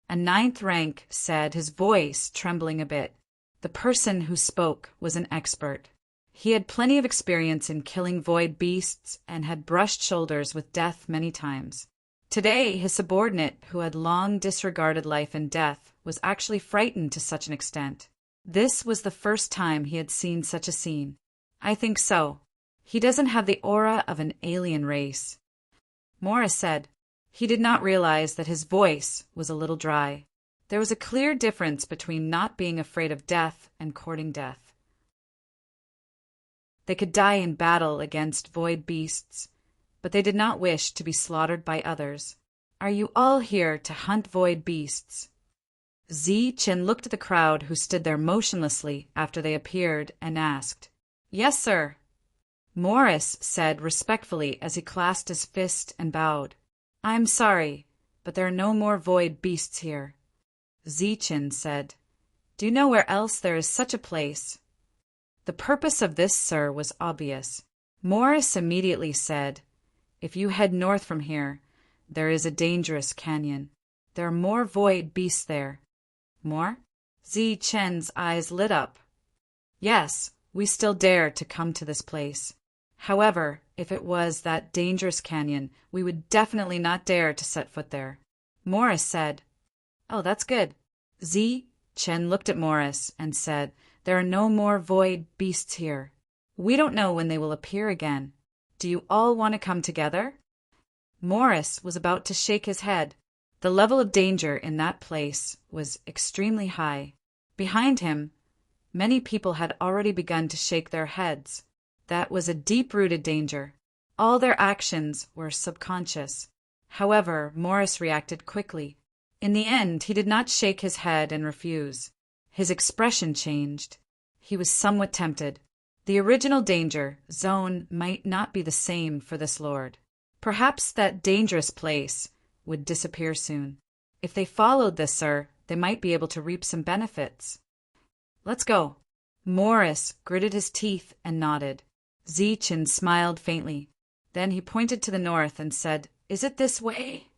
A 9th rank said, his voice trembling a bit. The person who spoke was an expert. He had plenty of experience in killing void beasts and had brushed shoulders with death many times. Today, his subordinate, who had long disregarded life and death, was actually frightened to such an extent. This was the first time he had seen such a scene. "I think so. He doesn't have the aura of an alien race," Morris said. He did not realize that his voice was a little dry. There was a clear difference between not being afraid of death and courting death. They could die in battle against void beasts, but they did not wish to be slaughtered by others. "Are you all here to hunt void beasts?" Zichen looked at the crowd who stood there motionlessly after they appeared and asked. "Yes, sir," Morris said respectfully as he clasped his fist and bowed. "I'm sorry, but there are no more void beasts here." Zichen said, "Do you know where else there is such a place?" The purpose of this, sir, was obvious. Morris immediately said, "If you head north from here, there is a dangerous canyon. There are more void beasts there." "More?" Zichen's eyes lit up. "Yes, we still dare to come to this place. However, if it was that dangerous canyon, we would definitely not dare to set foot there." Morris said, "Oh, that's good." Zichen looked at Morris and said, "There are no more void beasts here. We don't know when they will appear again. Do you all want to come together?" Morris was about to shake his head. The level of danger in that place was extremely high. Behind him, many people had already begun to shake their heads. That was a deep-rooted danger. All their actions were subconscious. However, Morris reacted quickly. In the end, he did not shake his head and refuse. His expression changed. He was somewhat tempted. The original danger zone might not be the same for this lord. Perhaps that dangerous place would disappear soon. If they followed this, sir, they might be able to reap some benefits. "Let's go." Morris gritted his teeth and nodded. Zichen smiled faintly. Then he pointed to the north and said, "Is it this way?"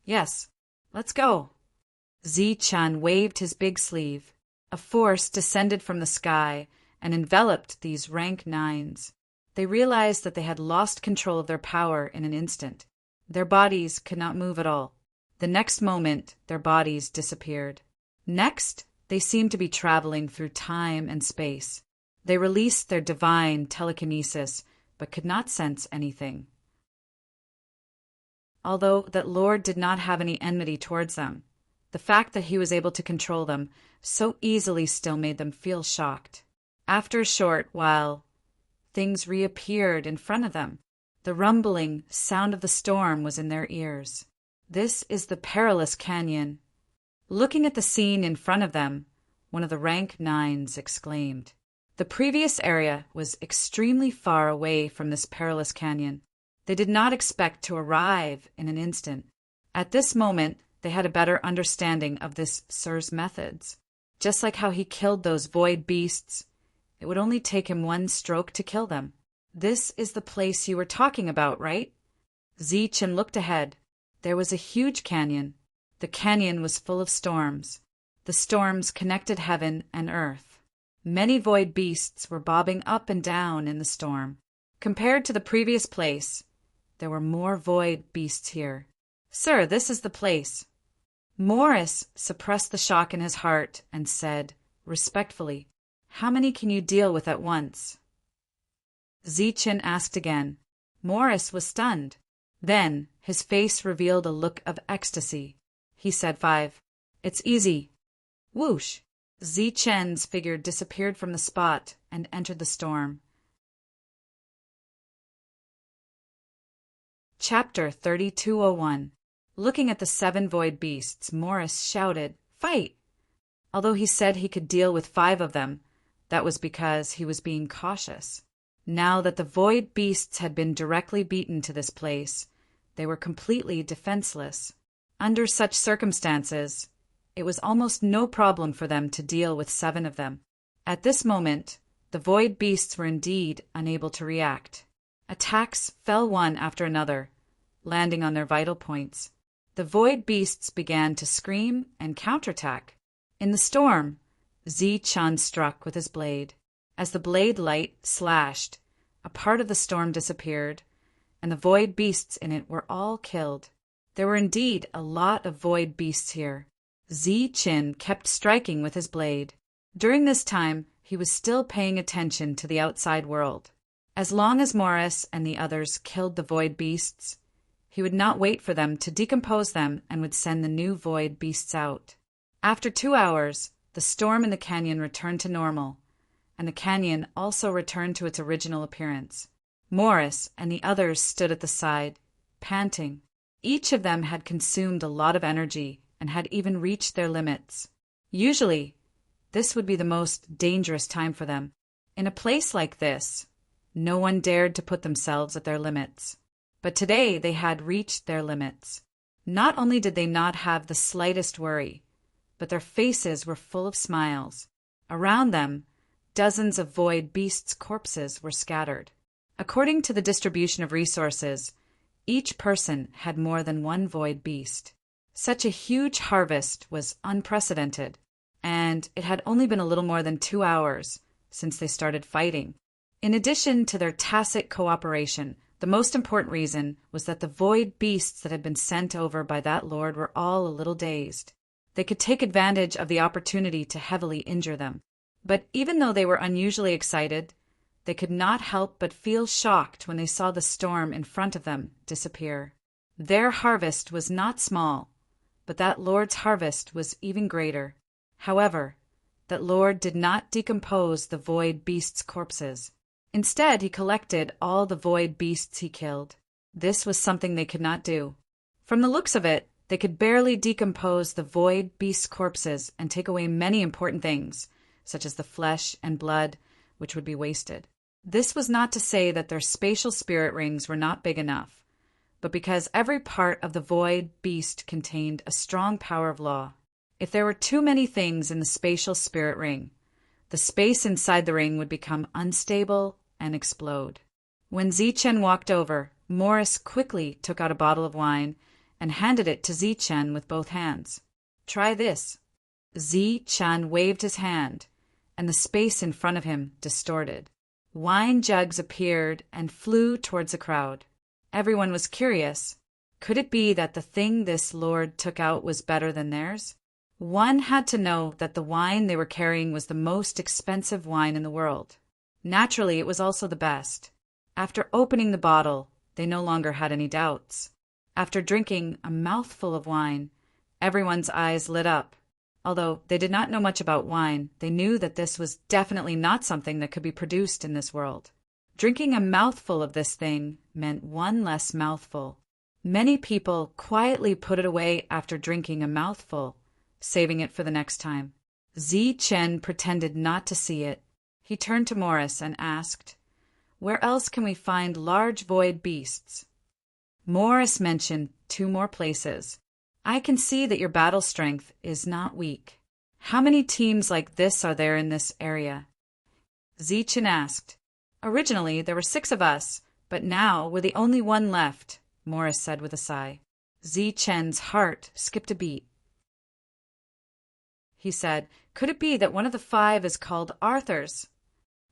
"Yes, let's go." Zichen waved his big sleeve. A force descended from the sky and enveloped these rank 9s. They realized that they had lost control of their power in an instant. Their bodies could not move at all. The next moment, their bodies disappeared. Next, they seemed to be traveling through time and space. They released their divine telekinesis, but could not sense anything. Although that Lord did not have any enmity towards them, the fact that he was able to control them so easily still made them feel shocked. After a short while, things reappeared in front of them. The rumbling sound of the storm was in their ears. "This is the perilous canyon." Looking at the scene in front of them, one of the rank 9s exclaimed. The previous area was extremely far away from this perilous canyon. They did not expect to arrive in an instant. At this moment, they had a better understanding of this sir's methods. Just like how he killed those void beasts, it would only take him one stroke to kill them. "This is the place you were talking about, right?" Zichen looked ahead. There was a huge canyon. The canyon was full of storms. The storms connected heaven and earth. Many void beasts were bobbing up and down in the storm. Compared to the previous place, there were more void beasts here. "Sir, this is the place." Morris suppressed the shock in his heart and said, respectfully, "How many can you deal with at once?" Zichen asked again. Morris was stunned. Then his face revealed a look of ecstasy. He said 5. "It's easy." Whoosh! Zichen's figure disappeared from the spot and entered the storm. Chapter 3201. Looking at the 7 void beasts, Morris shouted, "Fight!" Although he said he could deal with 5 of them, that was because he was being cautious. Now that the void beasts had been directly beaten to this place, they were completely defenseless. Under such circumstances, it was almost no problem for them to deal with 7 of them. At this moment, the void beasts were indeed unable to react. Attacks fell one after another, landing on their vital points. The void beasts began to scream and counterattack. In the storm, Zichen struck with his blade. As the blade light slashed, a part of the storm disappeared, and the void beasts in it were all killed. There were indeed a lot of void beasts here. Zichen kept striking with his blade. During this time, he was still paying attention to the outside world. As long as Morris and the others killed the void beasts, he would not wait for them to decompose them and would send the new void beasts out. After 2 hours, the storm in the canyon returned to normal, and the canyon also returned to its original appearance. Morris and the others stood at the side, panting. Each of them had consumed a lot of energy and had even reached their limits. Usually, this would be the most dangerous time for them. In a place like this, no one dared to put themselves at their limits. But today they had reached their limits. Not only did they not have the slightest worry, but their faces were full of smiles. Around them, dozens of void beasts' corpses were scattered. According to the distribution of resources, each person had more than 1 void beast. Such a huge harvest was unprecedented, and it had only been a little more than 2 hours since they started fighting. In addition to their tacit cooperation, the most important reason was that the void beasts that had been sent over by that lord were all a little dazed. They could take advantage of the opportunity to heavily injure them. But even though they were unusually excited, they could not help but feel shocked when they saw the storm in front of them disappear. Their harvest was not small, but that lord's harvest was even greater. However, that lord did not decompose the void beasts' corpses. Instead, he collected all the void beasts he killed. This was something they could not do. From the looks of it, they could barely decompose the void beasts' corpses and take away many important things, such as the flesh and blood, which would be wasted. This was not to say that their spatial spirit rings were not big enough, but because every part of the void beast contained a strong power of law. If there were too many things in the spatial spirit ring, the space inside the ring would become unstable and explode. When Zichen walked over, Morris quickly took out a bottle of wine and handed it to Zichen with both hands. "Try this." Zichen waved his hand, and the space in front of him distorted. Wine jugs appeared and flew towards the crowd. Everyone was curious. Could it be that the thing this lord took out was better than theirs? One had to know that the wine they were carrying was the most expensive wine in the world. Naturally, it was also the best. After opening the bottle, they no longer had any doubts. After drinking a mouthful of wine, everyone's eyes lit up. Although they did not know much about wine, they knew that this was definitely not something that could be produced in this world. Drinking a mouthful of this thing meant 1 less mouthful. Many people quietly put it away after drinking a mouthful, saving it for the next time. Zichen pretended not to see it. He turned to Morris and asked, "Where else can we find large void beasts?" Morris mentioned 2 more places. "I can see that your battle strength is not weak. How many teams like this are there in this area?" Zichen asked. "Originally, there were 6 of us, but now we're the only one left," Morris said with a sigh. Zichen's heart skipped a beat. he said. Could it be that one of the 5 is called Arthur's?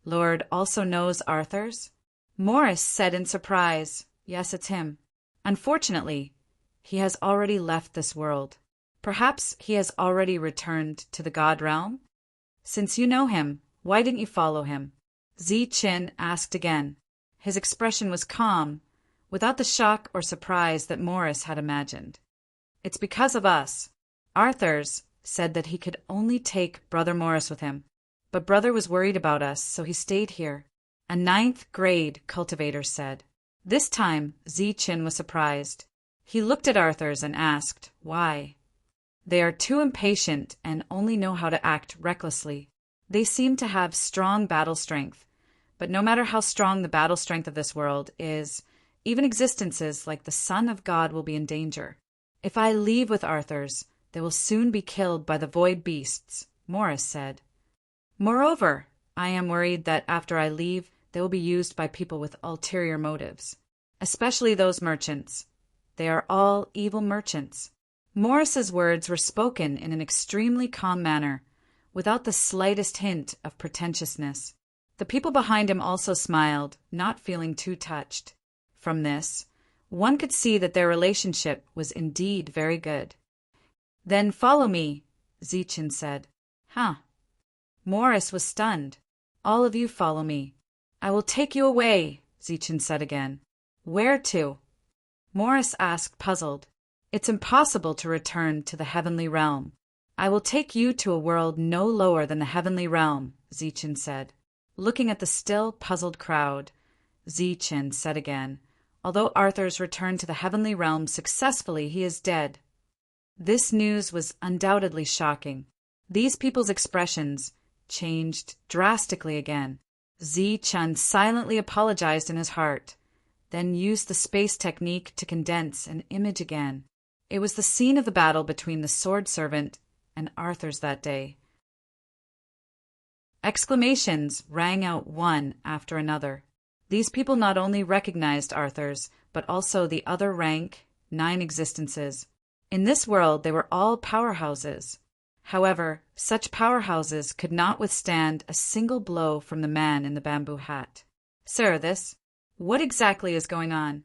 Lord also knows Arthur's? Morris said in surprise, yes, it's him. Unfortunately, he has already left this world. Perhaps he has already returned to the God realm? Since you know him, why didn't you follow him? Zi-Chin asked again. His expression was calm, without the shock or surprise that Morris had imagined. It's because of us. Arthur's said that he could only take Brother Morris with him, but Brother was worried about us, so he stayed here. A 9th grade cultivator said. This time, Zi-Chin was surprised. He looked at Arthur's and asked, why? They are too impatient and only know how to act recklessly. They seem to have strong battle strength, but no matter how strong the battle strength of this world is, even existences like the Son of God will be in danger. If I leave with Arthur's, they will soon be killed by the void beasts, Morris said. Moreover, I am worried that after I leave, they will be used by people with ulterior motives, especially those merchants. They are all evil merchants. Morris's words were spoken in an extremely calm manner, without the slightest hint of pretentiousness. The people behind him also smiled, not feeling too touched. From this, one could see that their relationship was indeed very good. Then follow me, Zi-Chin said. Huh. Morris was stunned. All of you follow me. I will take you away, Zi-Chin said again. Where to? Morris asked, puzzled. It's impossible to return to the heavenly realm. I will take you to a world no lower than the heavenly realm, Zi-Chin said. Looking at the still puzzled crowd, Zi-Chin said again, although Arthur's returned to the heavenly realm successfully, he is dead. This news was undoubtedly shocking. These people's expressions changed drastically again. Zi-Chin silently apologized in his heart, then used the space technique to condense an image again. It was the scene of the battle between the sword servant and Arthur's that day. Exclamations rang out one after another. These people not only recognized Arthur's, but also the other rank, 9 existences. In this world they were all powerhouses. However, such powerhouses could not withstand a single blow from the man in the bamboo hat. Sir, what exactly is going on?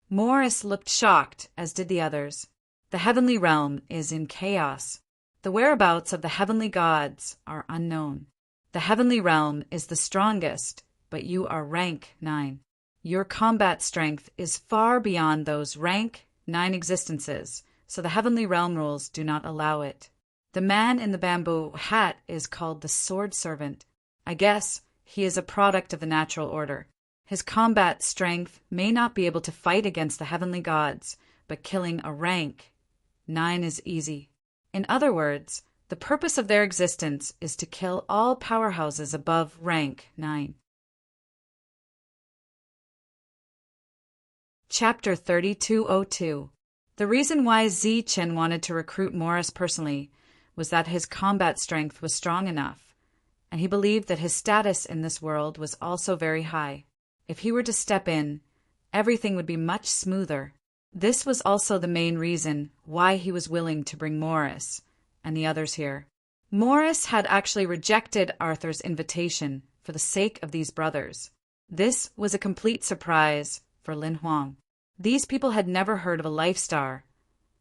Morris looked shocked, as did the others. The heavenly realm is in chaos. The whereabouts of the heavenly gods are unknown. The heavenly realm is the strongest, but you are rank 9. Your combat strength is far beyond those rank 9 existences, so the heavenly realm rules do not allow it. The man in the bamboo hat is called the sword servant. I guess he is a product of the natural order. His combat strength may not be able to fight against the heavenly gods, but killing a rank 9 is easy. In other words, the purpose of their existence is to kill all powerhouses above rank 9. Chapter 3202. The reason why Zi-Chin wanted to recruit Morris personally was that his combat strength was strong enough, and he believed that his status in this world was also very high. If he were to step in, everything would be much smoother. This was also the main reason why he was willing to bring Morris and the others here. Morris had actually rejected Arthur's invitation for the sake of these brothers. This was a complete surprise for Lin Huang. These people had never heard of a life star,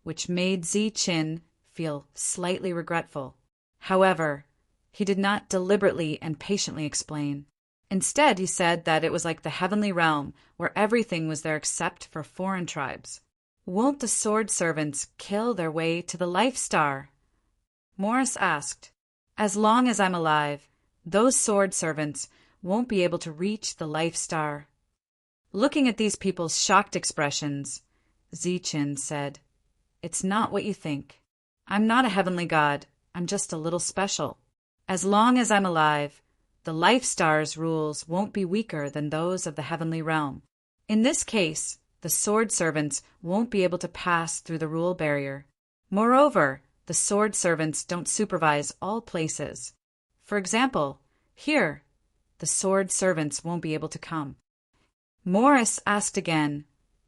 which made Zi-Chin feel slightly regretful. However, he did not deliberately and patiently explain. Instead, he said that it was like the heavenly realm, where everything was there except for foreign tribes. Won't the sword servants kill their way to the life star? Morris asked. As long as I'm alive, those sword servants won't be able to reach the life star. Looking at these people's shocked expressions, Zi-Chin said, It's not what you think. I'm not a heavenly god, I'm just a little special. As long as I'm alive, the life star's rules won't be weaker than those of the heavenly realm. In this case, the sword servants won't be able to pass through the rule barrier. Moreover, the sword servants don't supervise all places. For example, here, the sword servants won't be able to come. Morris asked again,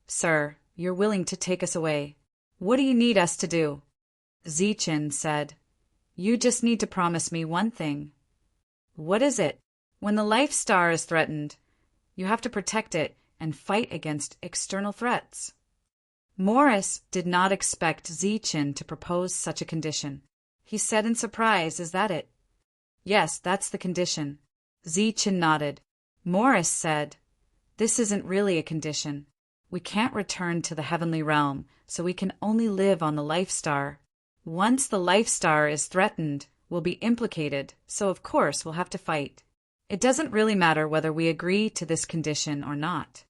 Sir, you're willing to take us away. What do you need us to do? Zi-Chin said, You just need to promise me one thing. What is it? When the life star is threatened, you have to protect it and fight against external threats. Morris did not expect Zichen to propose such a condition. He said in surprise, "Is that it?" "Yes, that's the condition." Zichen nodded. Morris said, "This isn't really a condition. We can't return to the heavenly realm, so we can only live on the life star. Once the life star is threatened, we'll be implicated, so of course we'll have to fight. It doesn't really matter whether we agree to this condition or not."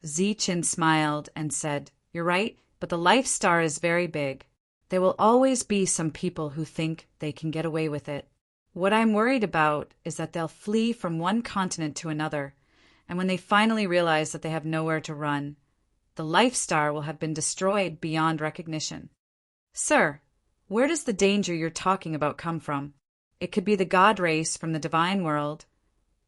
Zichen smiled and said, "You're right, but the life star is very big. There will always be some people who think they can get away with it. What I'm worried about is that they'll flee from one continent to another, and when they finally realize that they have nowhere to run, the life star will have been destroyed beyond recognition." "Sir, where does the danger you're talking about come from? It could be the god race from the divine world,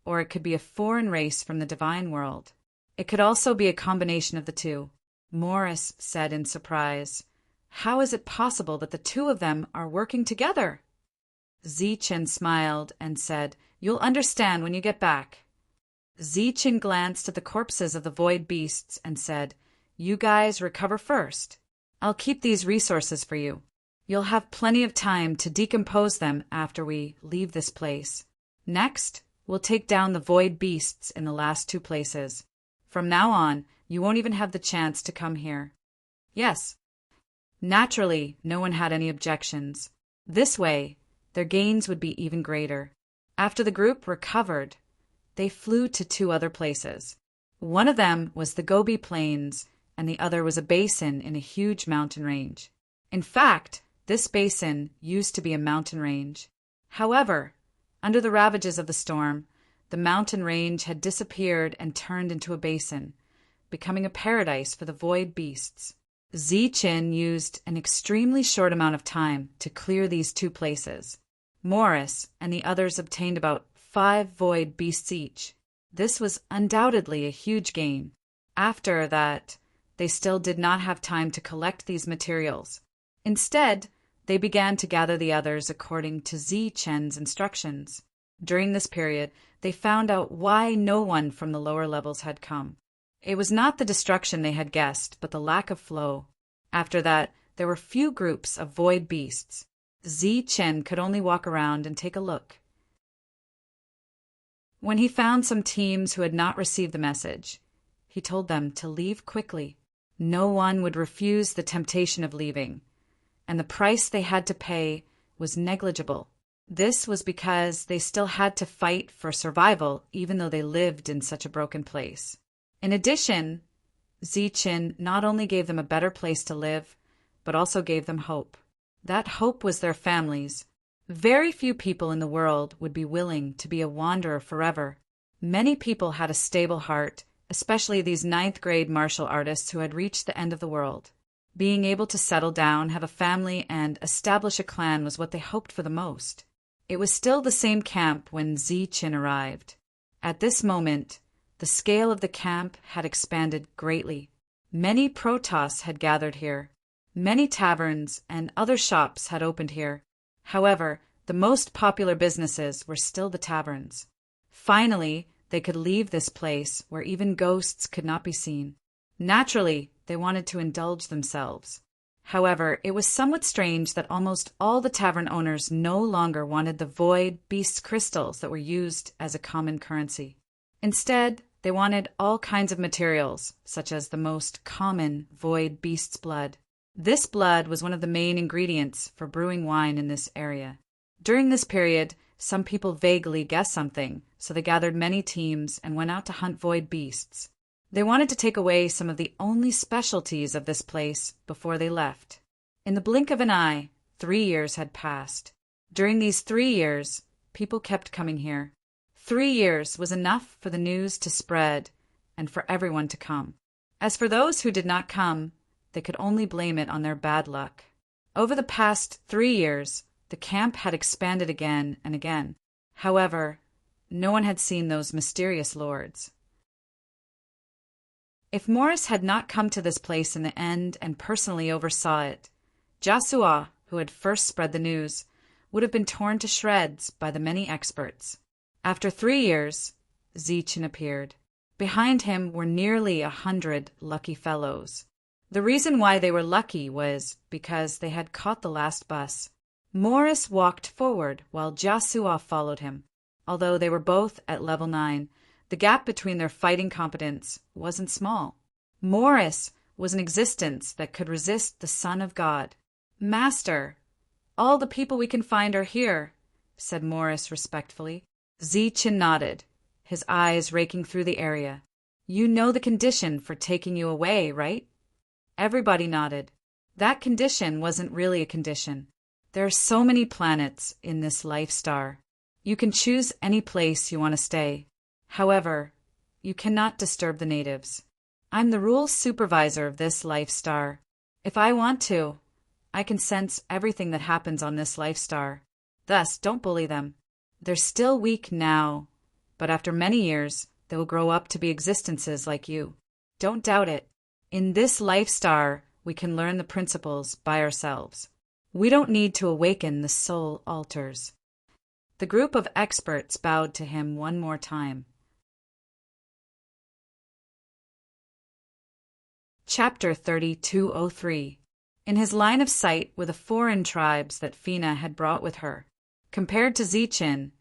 or it could be a foreign race from the divine world. It could also be a combination of the two." Morris said in surprise, "How is it possible that the two of them are working together?" Zichen smiled and said, "You'll understand when you get back." Zichen glanced at the corpses of the void beasts and said, "You guys recover first. I'll keep these resources for you. You'll have plenty of time to decompose them after we leave this place. Next, we'll take down the void beasts in the last two places. From now on, you won't even have the chance to come here." Yes. Naturally, no one had any objections. This way, their gains would be even greater. After the group recovered, they flew to two other places. One of them was the Gobi Plains, and the other was a basin in a huge mountain range. In fact, this basin used to be a mountain range. However, under the ravages of the storm, the mountain range had disappeared and turned into a basin, becoming a paradise for the void beasts. Zichen used an extremely short amount of time to clear these two places. Morris and the others obtained about 5 void beasts each. This was undoubtedly a huge gain. After that, they still did not have time to collect these materials. Instead, they began to gather the others according to Zichen's instructions. During this period, they found out why no one from the lower levels had come. It was not the destruction they had guessed, but the lack of flow. After that, there were few groups of void beasts. Zichen could only walk around and take a look. When he found some teams who had not received the message, he told them to leave quickly. No one would refuse the temptation of leaving, and the price they had to pay was negligible. This was because they still had to fight for survival even though they lived in such a broken place. In addition, Zichen not only gave them a better place to live, but also gave them hope. That hope was their families. Very few people in the world would be willing to be a wanderer forever. Many people had a stable heart, especially these 9th grade martial artists who had reached the end of the world. Being able to settle down, have a family, and establish a clan was what they hoped for the most. It was still the same camp when Zichen arrived. At this moment, the scale of the camp had expanded greatly. Many Protoss had gathered here. Many taverns and other shops had opened here. However, the most popular businesses were still the taverns. Finally, they could leave this place where even ghosts could not be seen. Naturally, they wanted to indulge themselves. However, it was somewhat strange that almost all the tavern owners no longer wanted the void beast crystals that were used as a common currency. Instead, they wanted all kinds of materials, such as the most common void beast's blood. This blood was one of the main ingredients for brewing wine in this area. During this period, some people vaguely guessed something, so they gathered many teams and went out to hunt void beasts. They wanted to take away some of the only specialties of this place before they left. In the blink of an eye, 3 years had passed. During these 3 years, people kept coming here. 3 years was enough for the news to spread and for everyone to come. As for those who did not come, they could only blame it on their bad luck. Over the past 3 years, the camp had expanded again and again. However, no one had seen those mysterious lords. If Morris had not come to this place in the end and personally oversaw it, Jasua, who had first spread the news, would have been torn to shreds by the many experts. After 3 years, Zichen appeared. Behind him were nearly 100 lucky fellows. The reason why they were lucky was because they had caught the last bus. Morris walked forward while Jasua followed him. Although they were both at level 9, the gap between their fighting competence wasn't small. Morris was an existence that could resist the Son of God. "Master, all the people we can find are here," said Morris respectfully. Zichen nodded, his eyes raking through the area. "You know the condition for taking you away, right?" Everybody nodded. That condition wasn't really a condition. There are so many planets in this life star. You can choose any place you want to stay. However, you cannot disturb the natives. I'm the rules supervisor of this life star. If I want to, I can sense everything that happens on this life star. Thus, don't bully them. They're still weak now, but after many years, they will grow up to be existences like you. Don't doubt it. In this life star, we can learn the principles by ourselves. We don't need to awaken the soul altars. The group of experts bowed to him one more time. Chapter 3203. In his line of sight were the foreign tribes that Fina had brought with her. Compared to Zichen,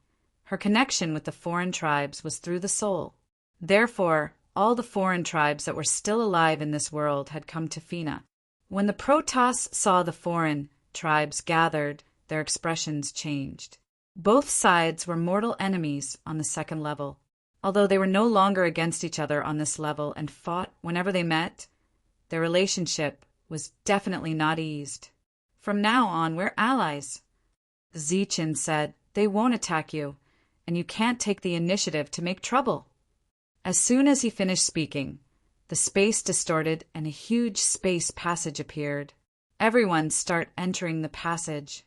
her connection with the foreign tribes was through the soul. Therefore, all the foreign tribes that were still alive in this world had come to Fina. When the Protoss saw the foreign tribes gathered, their expressions changed. Both sides were mortal enemies on the second level. Although they were no longer against each other on this level and fought whenever they met, their relationship was definitely not eased. "From now on, we're allies." Zichen said, "They won't attack you, and you can't take the initiative to make trouble." As soon as he finished speaking, the space distorted and a huge space passage appeared. Everyone start entering the passage.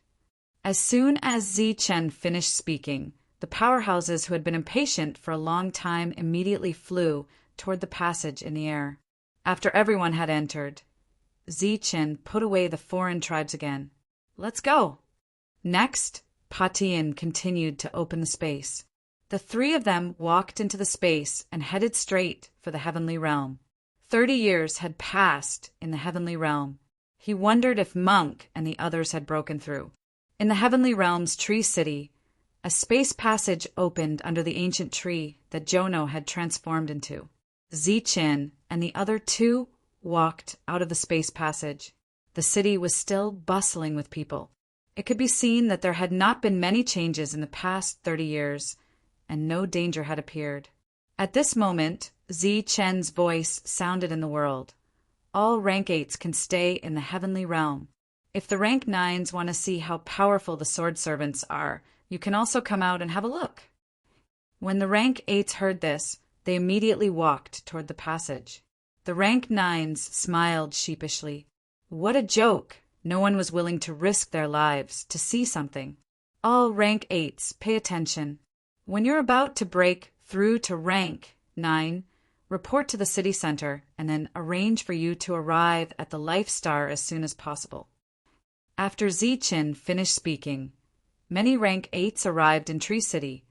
As soon as Zichen finished speaking, the powerhouses who had been impatient for a long time immediately flew toward the passage in the air. After everyone had entered, Zichen put away the foreign tribes again. "Let's go." Next, Patian continued to open the space. The 3 of them walked into the space and headed straight for the heavenly realm. 30 years had passed in the heavenly realm. He wondered if Monk and the others had broken through. In the heavenly realm's tree city, a space passage opened under the ancient tree that Jono had transformed into. Zichen and the other 2 walked out of the space passage. The city was still bustling with people. It could be seen that there had not been many changes in the past 30 years, and no danger had appeared. At this moment, Zichen's voice sounded in the world. "All rank 8s can stay in the heavenly realm. If the rank 9s want to see how powerful the sword servants are, you can also come out and have a look." When the rank 8s heard this, they immediately walked toward the passage. The rank 9s smiled sheepishly. What a joke! No one was willing to risk their lives to see something. "All rank 8s, pay attention. When you're about to break through to rank 9, report to the city center and then arrange for you to arrive at the Life Star as soon as possible." After Zichen finished speaking, many rank 8s arrived in Tree City,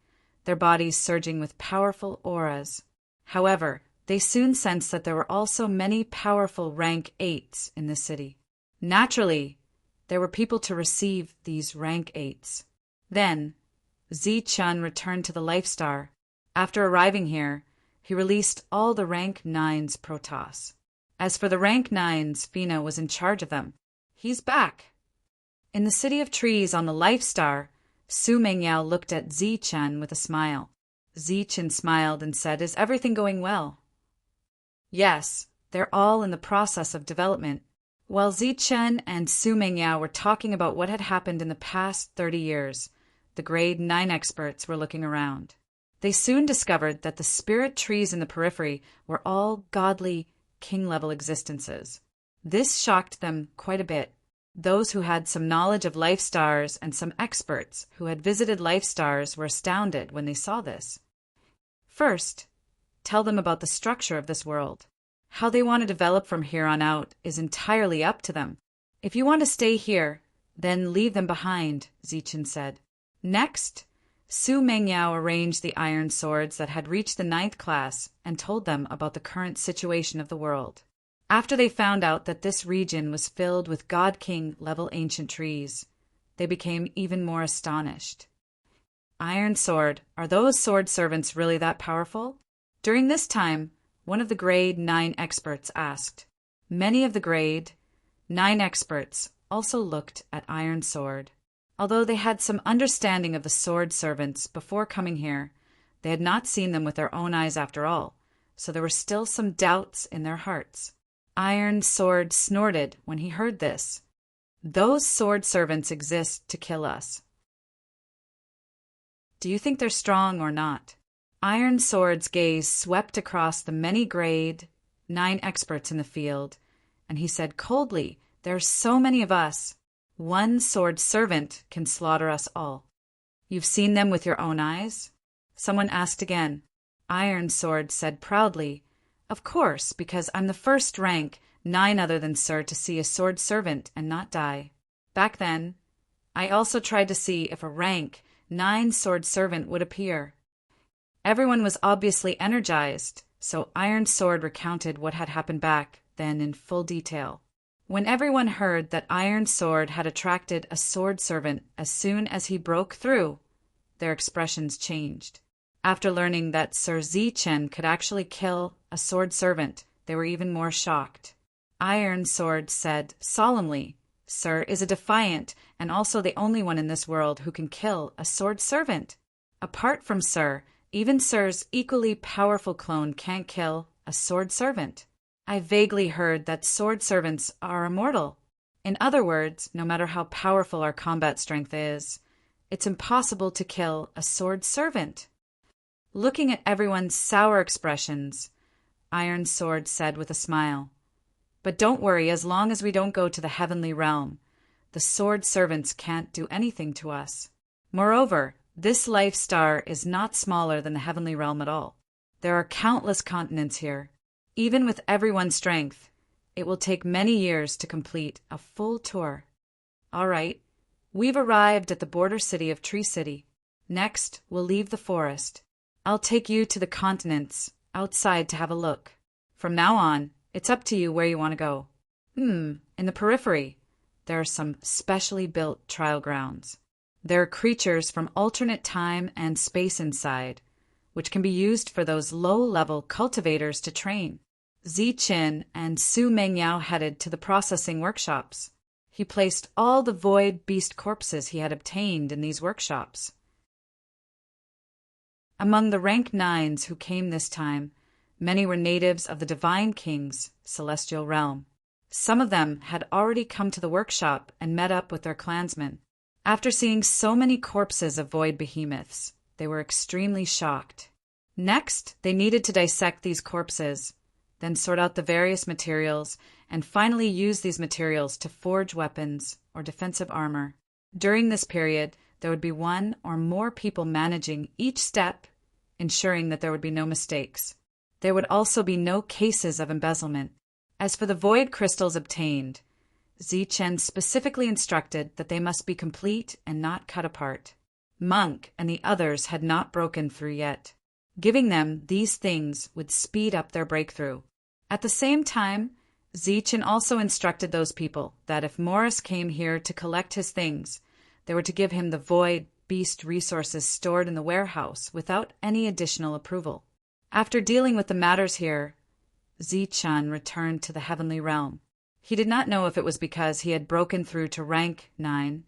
their bodies surging with powerful auras. However, they soon sensed that there were also many powerful rank 8s in the city. Naturally, there were people to receive these rank 8s. Then, Zichen returned to the Life Star. After arriving here, he released all the rank 9's Protoss. As for the rank 9's, Fina was in charge of them. He's back. In the City of Trees on the Life Star, Su Mengyao looked at Zichen with a smile. Zichen smiled and said, "Is everything going well?" "Yes, they're all in the process of development." While Zichen and Su Mengyao were talking about what had happened in the past 30 years, the grade 9 experts were looking around. They soon discovered that the spirit trees in the periphery were all godly, king-level existences. This shocked them quite a bit. Those who had some knowledge of life stars and some experts who had visited life stars were astounded when they saw this. First, tell them about the structure of this world. How they want to develop from here on out is entirely up to them. If you want to stay here, Then leave them behind, Zichen said. Next, Su Mengyao arranged the iron swords that had reached the 9th class and told them about the current situation of the world. After they found out that this region was filled with God King level ancient trees, they became even more astonished. Iron Sword, are those sword servants really that powerful? During this time, one of the grade 9 experts asked. Many of the grade 9 experts also looked at Iron Sword. Although they had some understanding of the sword servants before coming here, they had not seen them with their own eyes after all, so there were still some doubts in their hearts. Iron Sword snorted when he heard this. Those sword servants exist to kill us. Do you think they're strong or not? Iron Sword's gaze swept across the many grade 9 experts in the field, and he said coldly, there are so many of us. One sword servant can slaughter us all. You've seen them with your own eyes? Someone asked again. Iron Sword said proudly, of course, because I'm the first rank, 9 other than Sir, to see a sword servant and not die. Back then, I also tried to see if a rank 9 sword servant would appear. Everyone was obviously energized, so Iron Sword recounted what had happened back then in full detail. When everyone heard that Iron Sword had attracted a sword servant as soon as he broke through, their expressions changed. After learning that Sir Zichen could actually kill a sword servant, they were even more shocked. Iron Sword said solemnly, Sir is a defiant and also the only one in this world who can kill a sword servant. Apart from Sir, even Sir's equally powerful clone can't kill a sword servant. I vaguely heard that sword servants are immortal. In other words, no matter how powerful our combat strength is, it's impossible to kill a sword servant. Looking at everyone's sour expressions, Iron Sword said with a smile, but don't worry, as long as we don't go to the heavenly realm, the sword servants can't do anything to us. Moreover, this life star is not smaller than the heavenly realm at all. There are countless continents here. Even with everyone's strength, it will take many years to complete a full tour. All right, we've arrived at the border city of Tree City. Next, we'll leave the forest. I'll take you to the continents outside to have a look. From now on, it's up to you where you want to go. In the periphery, there are some specially built trial grounds. There are creatures from alternate time and space inside, which can be used for those low-level cultivators to train. Zichen and Su Mengyao headed to the processing workshops. He placed all the void beast corpses he had obtained in these workshops. Among the rank 9s who came this time, many were natives of the Divine King's celestial realm. Some of them had already come to the workshop and met up with their clansmen. After seeing so many corpses of void behemoths, they were extremely shocked. Next, they needed to dissect these corpses, then sort out the various materials, and finally use these materials to forge weapons or defensive armor. During this period, there would be one or more people managing each step, ensuring that there would be no mistakes. There would also be no cases of embezzlement. As for the void crystals obtained, Zichen specifically instructed that they must be complete and not cut apart. Monk and the others had not broken through yet. Giving them these things would speed up their breakthrough. At the same time, Zichen also instructed those people that if Morris came here to collect his things, they were to give him the void beast resources stored in the warehouse without any additional approval. After dealing with the matters here, Zichen returned to the heavenly realm. He did not know if it was because he had broken through to rank 9,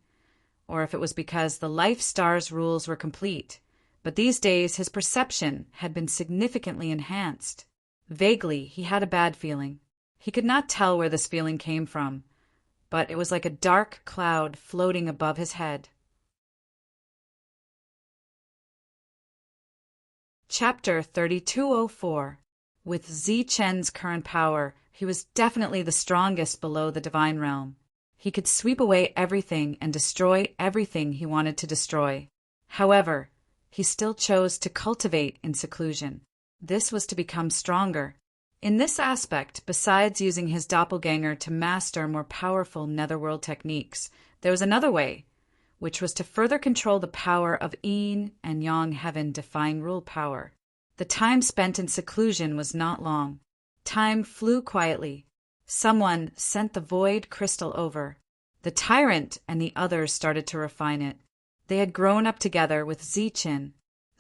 or if it was because the life star's rules were complete, but these days his perception had been significantly enhanced. Vaguely, he had a bad feeling. He could not tell where this feeling came from, but it was like a dark cloud floating above his head. Chapter 3204. With Zichen's current power, he was definitely the strongest below the divine realm. He could sweep away everything and destroy everything he wanted to destroy. However, he still chose to cultivate in seclusion. This was to become stronger. In this aspect, besides using his doppelganger to master more powerful netherworld techniques, there was another way, which was to further control the power of yin and yang heaven defying rule power. The time spent in seclusion was not long. Time flew quietly. Someone sent the void crystal over. The tyrant and the others started to refine it. They had grown up together with Ziqin.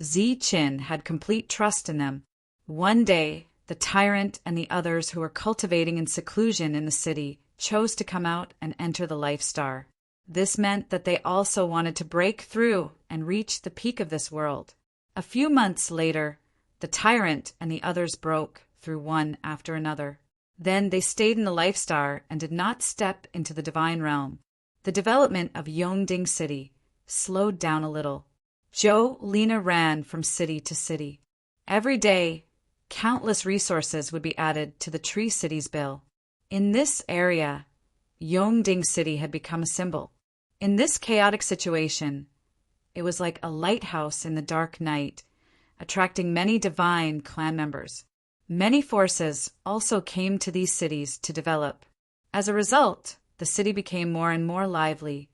Ziqin had complete trust in them. One day, the tyrant and the others who were cultivating in seclusion in the city chose to come out and enter the Life Star. This meant that they also wanted to break through and reach the peak of this world. A few months later, the tyrant and the others broke through one after another. Then they stayed in the Life Star and did not step into the divine realm. The development of Yongding City slowed down a little. Lina ran from city to city. Every day, countless resources would be added to the Tree City's bill. In this area, Yongding City had become a symbol. In this chaotic situation, it was like a lighthouse in the dark night, attracting many divine clan members. Many forces also came to these cities to develop. As a result, the city became more and more lively,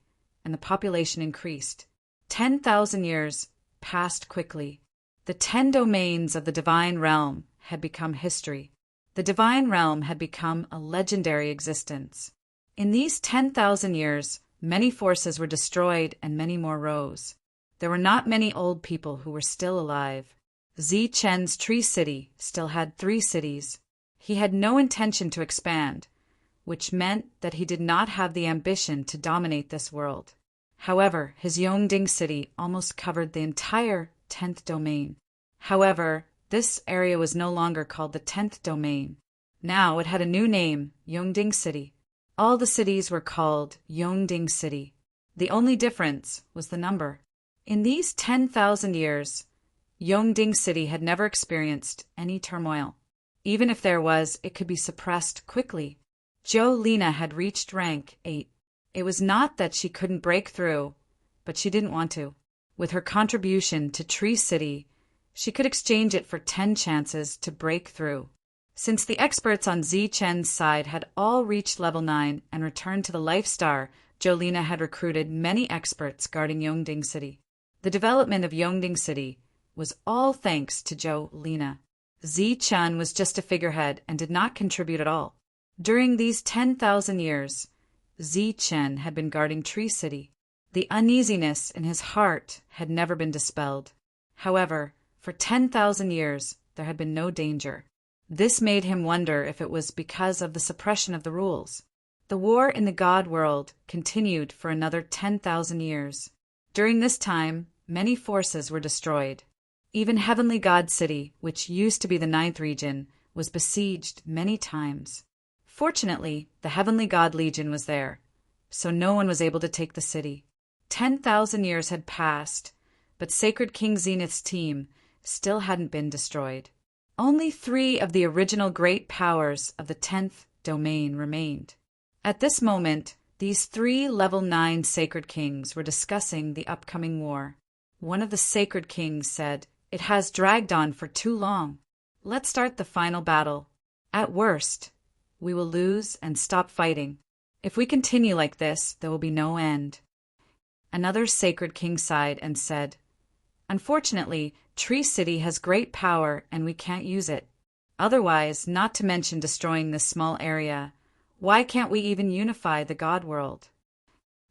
and the population increased. 10,000 years passed quickly. The 10 domains of the divine realm had become history. The divine realm had become a legendary existence. In these 10,000 years, many forces were destroyed and many more rose. There were not many old people who were still alive. Zichen's Tree City still had 3 cities. He had no intention to expand, which meant that he did not have the ambition to dominate this world. However, his Yongding City almost covered the entire 10th domain. However, this area was no longer called the 10th domain. Now it had a new name, Yongding City. All the cities were called Yongding City. The only difference was the number. In these 10,000 years, Yongding City had never experienced any turmoil. Even if there was, it could be suppressed quickly. Lina had reached rank 8. It was not that she couldn't break through, but she didn't want to. With her contribution to Tree City, she could exchange it for 10 chances to break through. Since the experts on Zichen's side had all reached level 9 and returned to the Life Star, Lina had recruited many experts guarding Yongding City. The development of Yongding City was all thanks to Lina. Zichen was just a figurehead and did not contribute at all. During these 10,000 years, Zichen had been guarding Tree City. The uneasiness in his heart had never been dispelled. However, for 10,000 years, there had been no danger. This made him wonder if it was because of the suppression of the rules. The war in the God world continued for another 10,000 years. During this time, many forces were destroyed. Even Heavenly God City, which used to be the 9th region, was besieged many times. Fortunately, the Heavenly God Legion was there, so no one was able to take the city. 10,000 years had passed, but Sacred King Zenith's team still hadn't been destroyed. Only 3 of the original great powers of the 10th domain remained. At this moment, these 3 level 9 Sacred Kings were discussing the upcoming war. One of the Sacred Kings said, "It has dragged on for too long. Let's start the final battle. At worst, we will lose and stop fighting. If we continue like this, there will be no end." Another Sacred King sighed and said, "Unfortunately, Tree City has great power and we can't use it. Otherwise, not to mention destroying this small area, why can't we even unify the God world?"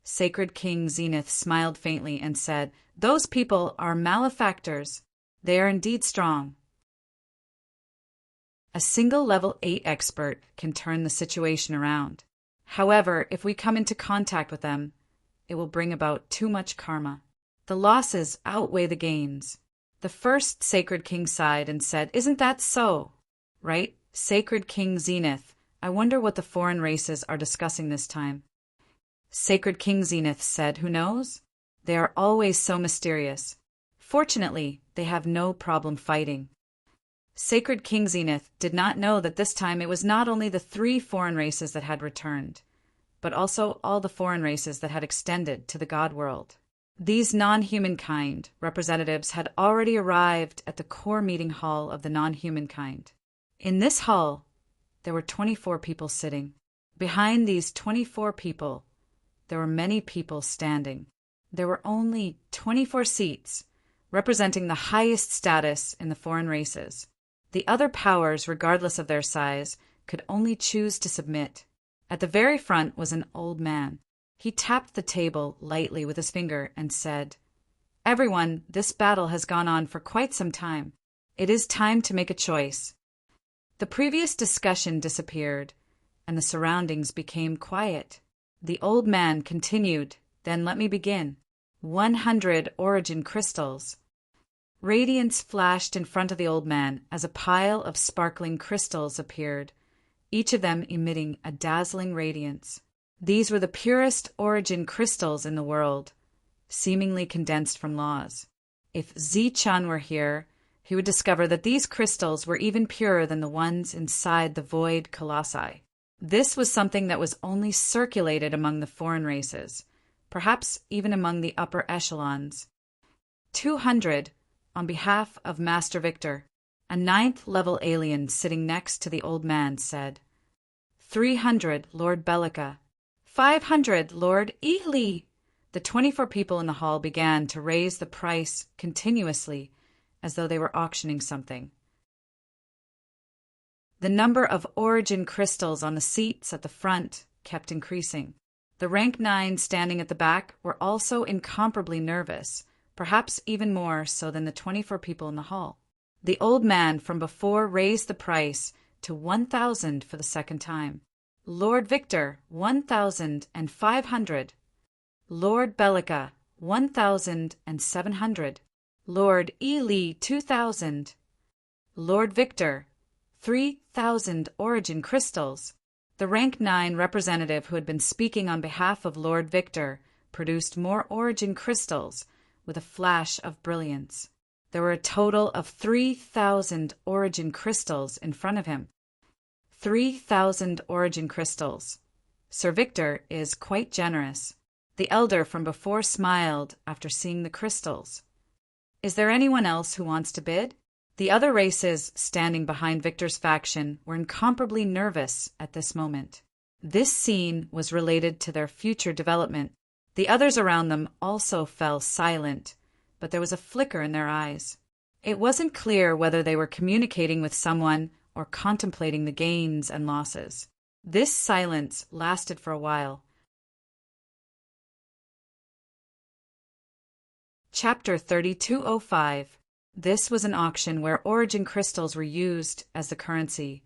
Sacred King Zenith smiled faintly and said, "Those people are malefactors. They are indeed strong. A single level 8 expert can turn the situation around. However, if we come into contact with them, it will bring about too much karma. The losses outweigh the gains." The first Sacred King sighed and said, "Isn't that so? Right, Sacred King Zenith, I wonder what the foreign races are discussing this time." Sacred King Zenith said, "Who knows? They are always so mysterious. Fortunately, they have no problem fighting." Sacred King Zenith did not know that this time it was not only the 3 foreign races that had returned, but also all the foreign races that had extended to the God world. These non-humankind representatives had already arrived at the core meeting hall of the non-humankind. In this hall, there were 24 people sitting. Behind these 24 people, there were many people standing. There were only 24 seats, representing the highest status in the foreign races. The other powers, regardless of their size, could only choose to submit. At the very front was an old man. He tapped the table lightly with his finger and said, "Everyone, this battle has gone on for quite some time. It is time to make a choice." The previous discussion disappeared, and the surroundings became quiet. The old man continued, "Then let me begin. 100 origin crystals." Radiance flashed in front of the old man as a pile of sparkling crystals appeared, each of them emitting a dazzling radiance. These were the purest origin crystals in the world, seemingly condensed from laws. If Zi-chan were here, he would discover that these crystals were even purer than the ones inside the void colossi. This was something that was only circulated among the foreign races, perhaps even among the upper echelons. 200 on behalf of Master Victor. A 9th-level alien sitting next to the old man said, 300 Lord Bellica. 500 Lord Ely. The 24 people in the hall began to raise the price continuously, as though they were auctioning something. The number of origin crystals on the seats at the front kept increasing. The rank 9 standing at the back were also incomparably nervous, perhaps even more so than the 24 people in the hall. The old man from before raised the price to 1,000 for the second time. Lord Victor, 1,500. Lord Bellica, 1,700. Lord Ely, 2,000. Lord Victor, 3,000 origin crystals. The rank 9 representative who had been speaking on behalf of Lord Victor produced more origin crystals with a flash of brilliance. There were a total of 3,000 origin crystals in front of him. 3,000 origin crystals. Sir Victor is quite generous. The elder from before smiled after seeing the crystals. Is there anyone else who wants to bid? The other races standing behind Victor's faction were incomparably nervous at this moment. This scene was related to their future development. The others around them also fell silent, but there was a flicker in their eyes. It wasn't clear whether they were communicating with someone or contemplating the gains and losses. This silence lasted for a while. Chapter 3205. This was an auction where origin crystals were used as the currency,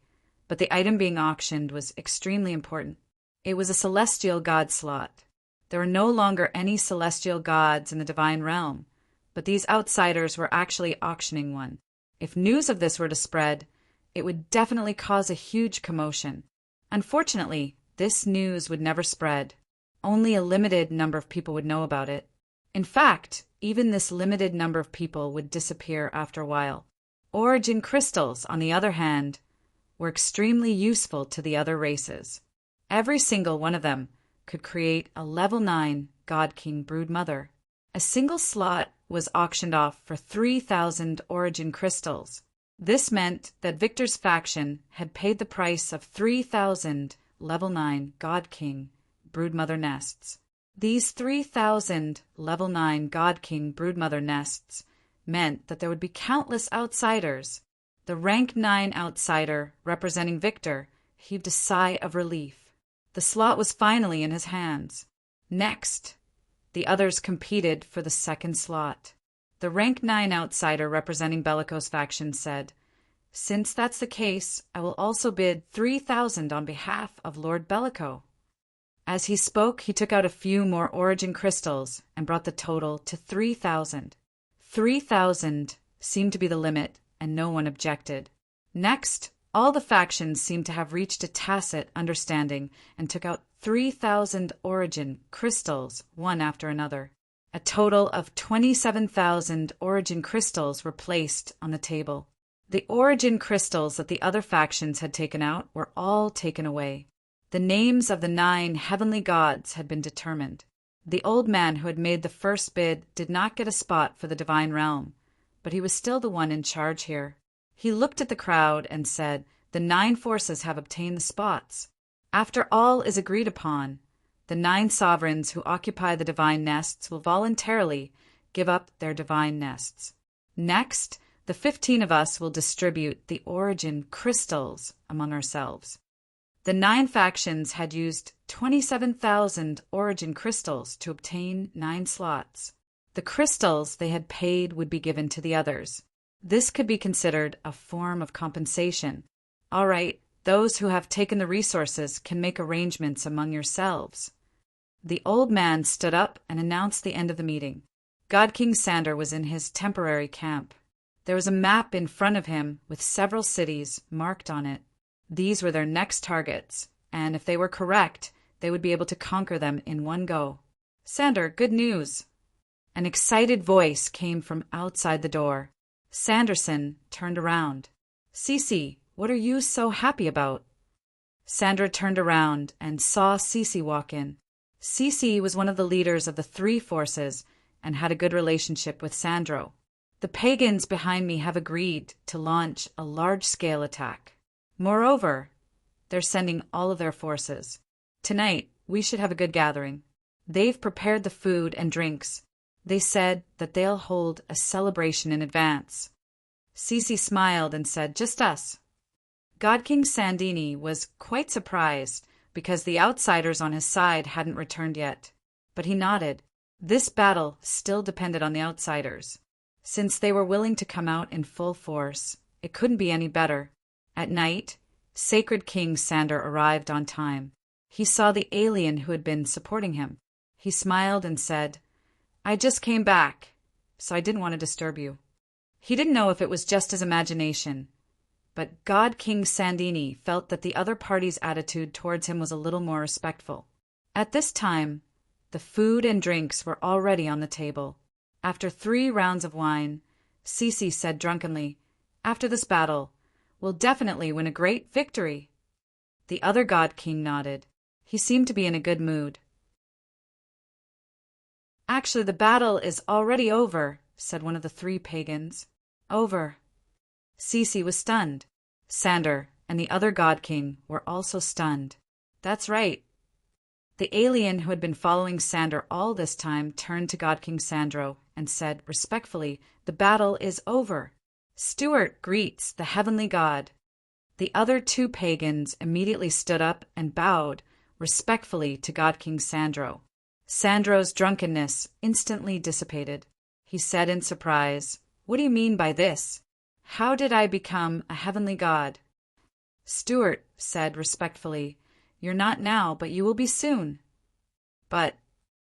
but the item being auctioned was extremely important. It was a celestial god slot. There were no longer any celestial gods in the divine realm, but these outsiders were actually auctioning one. If news of this were to spread, it would definitely cause a huge commotion. Unfortunately, this news would never spread. Only a limited number of people would know about it. In fact, even this limited number of people would disappear after a while. Origin crystals, on the other hand, were extremely useful to the other races. Every single one of them could create a level 9 God King Broodmother. A single slot was auctioned off for 3,000 origin crystals. This meant that Victor's faction had paid the price of 3,000 level 9 God King Broodmother nests. These 3,000 level 9 God King Broodmother nests meant that there would be countless outsiders. The rank 9 outsider, representing Victor, heaved a sigh of relief. The slot was finally in his hands. Next, the others competed for the second slot. The rank 9 outsider, representing Bellico's faction, said, "Since that's the case, I will also bid 3,000 on behalf of Lord Bellico." As he spoke, he took out a few more origin crystals and brought the total to 3,000. 3,000 seemed to be the limit, and no one objected. Next, all the factions seemed to have reached a tacit understanding and took out 3,000 origin crystals, one after another. A total of 27,000 origin crystals were placed on the table. The origin crystals that the other factions had taken out were all taken away. The names of the 9 heavenly gods had been determined. The old man who had made the first bid did not get a spot for the divine realm, but he was still the one in charge here. He looked at the crowd and said, The 9 forces have obtained the spots. After all is agreed upon, the 9 sovereigns who occupy the divine nests will voluntarily give up their divine nests. Next, the 15 of us will distribute the origin crystals among ourselves. The 9 factions had used 27,000 origin crystals to obtain 9 slots. The crystals they had paid would be given to the others. This could be considered a form of compensation. All right, those who have taken the resources can make arrangements among yourselves. The old man stood up and announced the end of the meeting. God King Sander was in his temporary camp. There was a map in front of him with several cities marked on it. These were their next targets, and if they were correct, they would be able to conquer them in one go. Sander, good news! An excited voice came from outside the door. Sanderson turned around. Cece, what are you so happy about? Sandra turned around and saw Cece walk in. Cece was one of the leaders of the 3 forces and had a good relationship with Sandro. The pagans behind me have agreed to launch a large-scale attack. Moreover, they're sending all of their forces. Tonight, we should have a good gathering. They've prepared the food and drinks. They said that they'll hold a celebration in advance. Cece smiled and said, just us. God King Sandini was quite surprised because the outsiders on his side hadn't returned yet. But he nodded. This battle still depended on the outsiders. Since they were willing to come out in full force, it couldn't be any better. At night, Sacred King Sander arrived on time. He saw the alien who had been supporting him. He smiled and said, I just came back, so I didn't want to disturb you. He didn't know if it was just his imagination, but God King Sandini felt that the other party's attitude towards him was a little more respectful. At this time, the food and drinks were already on the table. After 3 rounds of wine, Cece said drunkenly, after this battle, we'll definitely win a great victory. The other God King nodded. He seemed to be in a good mood. Actually, the battle is already over, said one of the 3 pagans. Over. Cece was stunned. Sander and the other God King were also stunned. That's right. The alien who had been following Sander all this time turned to God King Sandro and said respectfully, the battle is over. Stuart greets the heavenly god. The other 2 pagans immediately stood up and bowed respectfully to God King Sandro. Sandro's drunkenness instantly dissipated. He said in surprise, what do you mean by this? How did I become a heavenly god? Stuart said respectfully, you're not now, but you will be soon. But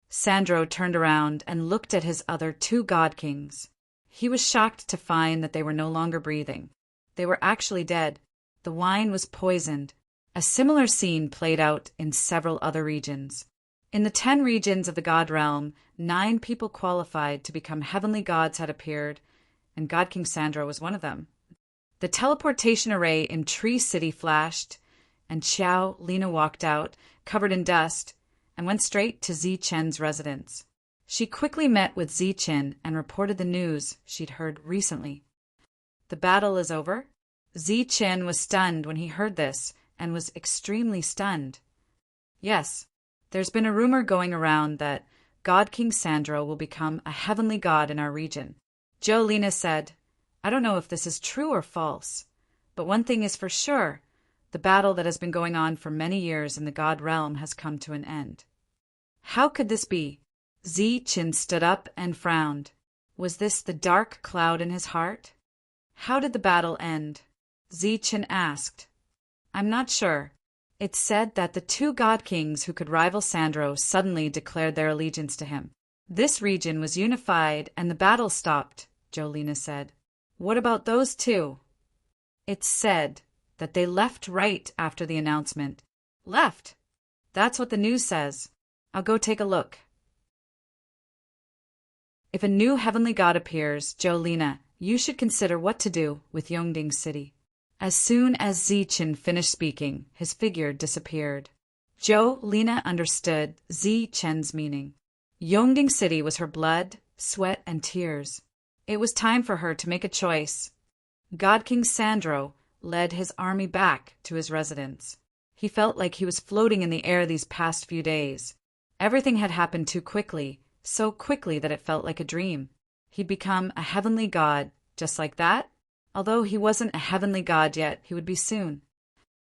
Sandro turned around and looked at his other 2 god kings. He was shocked to find that they were no longer breathing. They were actually dead. The wine was poisoned. A similar scene played out in several other regions. In the 10 regions of the god realm, 9 people qualified to become heavenly gods had appeared, and God King Sandro was one of them. The teleportation array in Tree City flashed, and Xiao Lina walked out, covered in dust, and went straight to Zi Chen's residence. She quickly met with Zi Chen and reported the news she'd heard recently. The battle is over? Zi Chen was stunned when he heard this, and was extremely stunned. Yes, there's been a rumor going around that God King Sandro will become a heavenly god in our region. Jolina said, I don't know if this is true or false, but one thing is for sure, the battle that has been going on for many years in the god realm has come to an end. How could this be? Zi Chen stood up and frowned. Was this the dark cloud in his heart? How did the battle end? Zi Chen asked. I'm not sure. It's said that the 2 god kings who could rival Sandro suddenly declared their allegiance to him. This region was unified and the battle stopped, Jolina said. What about those 2? It's said that they left right after the announcement. Left? That's what the news says. I'll go take a look. If a new heavenly god appears, Jolina, you should consider what to do with Yongding City. As soon as Zi Chen finished speaking, his figure disappeared. Jolina understood Zi Chen's meaning. Yongding City was her blood, sweat, and tears. It was time for her to make a choice. God King Sandro led his army back to his residence. He felt like he was floating in the air these past few days. Everything had happened too quickly, so quickly that it felt like a dream. He'd become a heavenly god, just like that? Although he wasn't a heavenly god yet, he would be soon.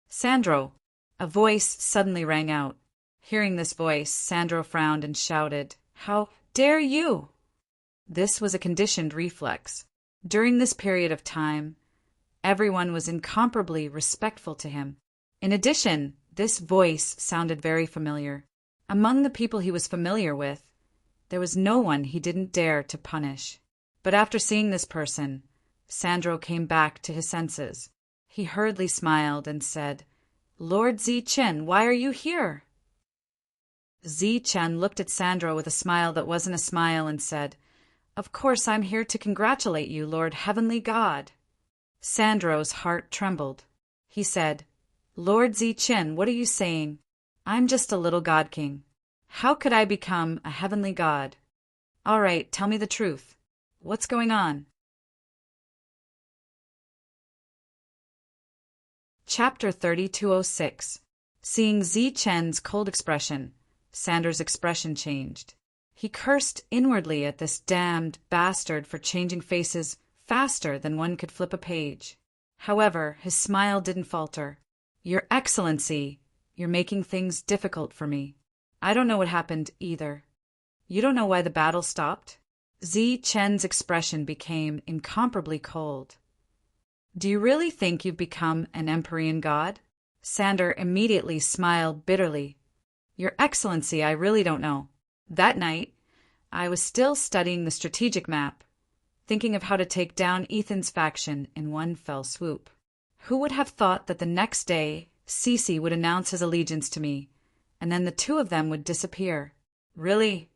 Sandro! A voice suddenly rang out. Hearing this voice, Sandro frowned and shouted, "How dare you!" This was a conditioned reflex. During this period of time, everyone was incomparably respectful to him. In addition, this voice sounded very familiar. Among the people he was familiar with, there was no one he didn't dare to punish. But after seeing this person, Sandro came back to his senses. He hurriedly smiled and said, "Lord Zichen, why are you here?" Zichen looked at Sandro with a smile that wasn't a smile and said, "Of course I'm here to congratulate you, Lord Heavenly God." Sandro's heart trembled. He said, "Lord Zichen, what are you saying? I'm just a little god king. How could I become a heavenly god? All right, tell me the truth. What's going on?" Chapter 3206. Seeing Zichen's cold expression, Sandor's expression changed. He cursed inwardly at this damned bastard for changing faces faster than one could flip a page. However, his smile didn't falter. "Your Excellency, you're making things difficult for me. I don't know what happened either. You don't know why the battle stopped?" Zichen's expression became incomparably cold. "Do you really think you've become an Empyrean god?" Sandor immediately smiled bitterly. "Your Excellency, I really don't know. That night, I was still studying the strategic map, thinking of how to take down Ethan's faction in one fell swoop. Who would have thought that the next day Sisi would announce his allegiance to me, and then the two of them would disappear? Really?"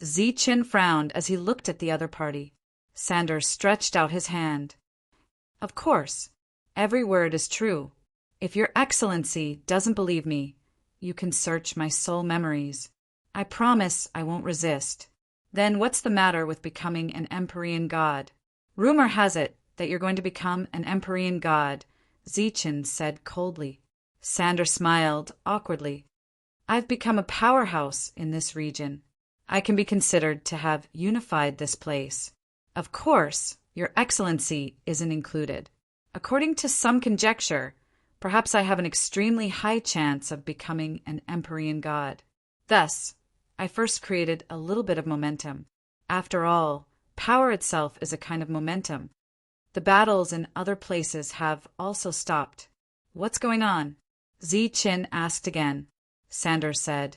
Zichen frowned as he looked at the other party. Sandor stretched out his hand. "Of course, every word is true. If your Excellency doesn't believe me, you can search my soul memories. I promise I won't resist. Then what's the matter with becoming an Empyrean god?" "Rumor has it that you're going to become an Empyrean god," Zichen said coldly. Sandor smiled awkwardly. "I've become a powerhouse in this region. I can be considered to have unified this place. Of course, your Excellency isn't included. According to some conjecture, perhaps I have an extremely high chance of becoming an Empyrean god. Thus, I first created a little bit of momentum. After all, power itself is a kind of momentum. The battles in other places have also stopped." "What's going on?" Zichen asked again. Sandor said,